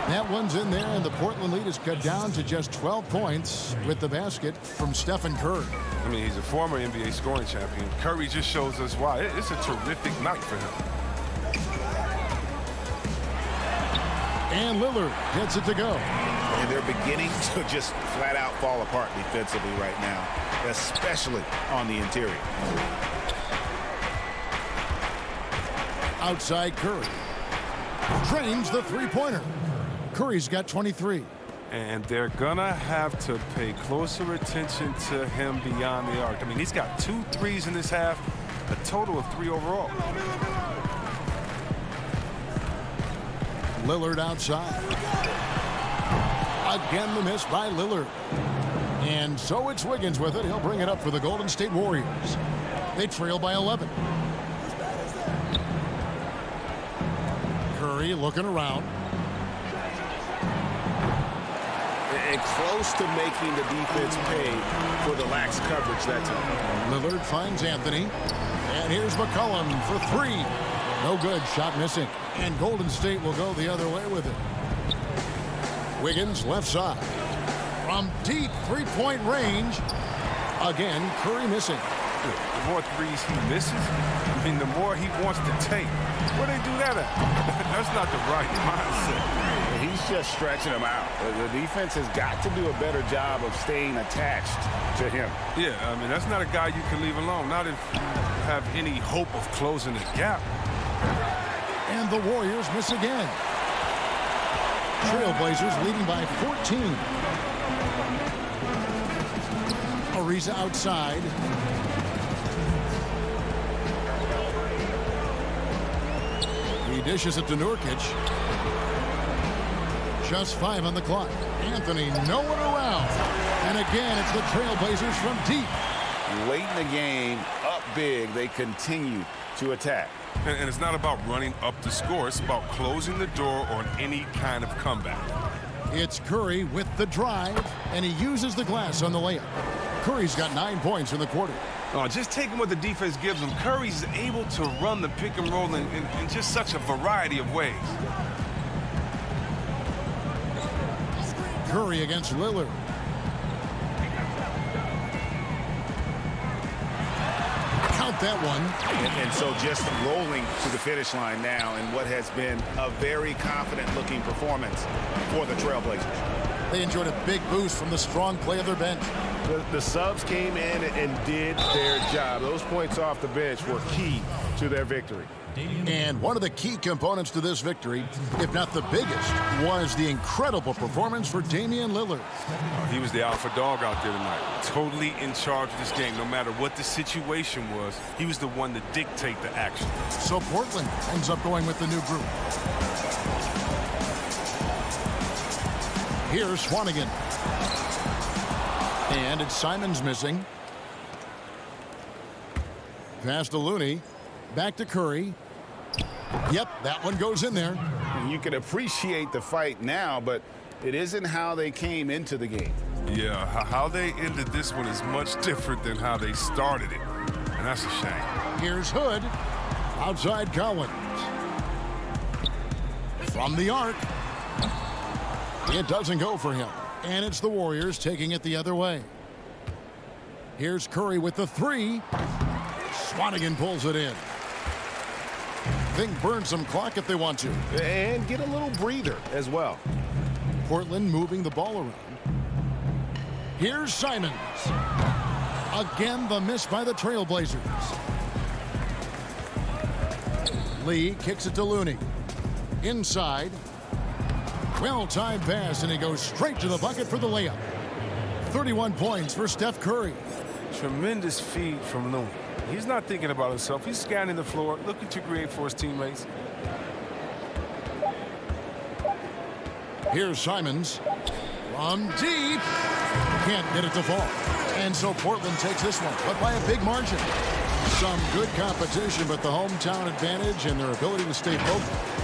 That one's in there, and the Portland lead is cut down to just 12 points with the basket from Stephen Curry. I mean, he's a former NBA scoring champion. Curry just shows us why. It's a terrific night for him. And Lillard gets it to go. And they're beginning to just flat out fall apart defensively right now, especially on the interior. Outside Curry. Drains the three-pointer. Curry's got 23. And they're going to have to pay closer attention to him beyond the arc. I mean, he's got 2 threes in this half, a total of 3 overall. Lillard outside. Again, the miss by Lillard. And so it's Wiggins with it. He'll bring it up for the Golden State Warriors. They trail by 11. Curry looking around. And close to making the defense pay for the lax coverage that time. Lillard finds Anthony. And here's McCollum for 3. No good. Shot missing. And Golden State will go the other way with it. Wiggins left side. From deep three-point range. Again, Curry missing. The more threes he misses, I mean, the more he wants to take. Where they do that at? That's not the right mindset. He's just stretching them out. The defense has got to do a better job of staying attached to him. Yeah, I mean, that's not a guy you can leave alone. Not if you have any hope of closing the gap. And the Warriors miss again. Trailblazers leading by 14. Ariza outside. He dishes it to Nurkic. Just 5 on the clock. Anthony nowhere around. And again, it's the Trailblazers from deep. Late in the game, up big, they continue to attack. And it's not about running up the score. It's about closing the door on any kind of comeback. It's Curry with the drive, and he uses the glass on the layup. Curry's got 9 points in the quarter. Oh, just taking what the defense gives him. Curry's able to run the pick and roll in just such a variety of ways. Curry against Lillard. Count that one. And so just rolling to the finish line now in what has been a very confident-looking performance for the Trailblazers. They enjoyed a big boost from the strong play of their bench. The subs came in and did their job. Those points off the bench were key to their victory. And one of the key components to this victory, if not the biggest, was the incredible performance for Damian Lillard. He was the alpha dog out there tonight. Totally in charge of this game. No matter what the situation was, he was the one to dictate the action. So Portland ends up going with the new group. Here's Swanigan. And it's Simons missing. Pass to Looney. Back to Curry. Yep, that one goes in there. You can appreciate the fight now, but it isn't how they came into the game. Yeah, how they ended this one is much different than how they started it. And that's a shame. Here's Hood. Outside Collins. From the arc. It doesn't go for him. And it's the Warriors taking it the other way. Here's Curry with the three. Swanigan pulls it in. They can burn some clock if they want to. And get a little breather as well. Portland moving the ball around. Here's Simons. Again, the miss by the Trailblazers. Lee kicks it to Looney. Inside. Well-timed pass, and he goes straight to the bucket for the layup. 31 points for Steph Curry. Tremendous feed from Looney. He's not thinking about himself. He's scanning the floor, looking to create for his teammates. Here's Simons. From deep. Can't get it to fall. And so Portland takes this one, but by a big margin. Some good competition, but the hometown advantage and their ability to stay focused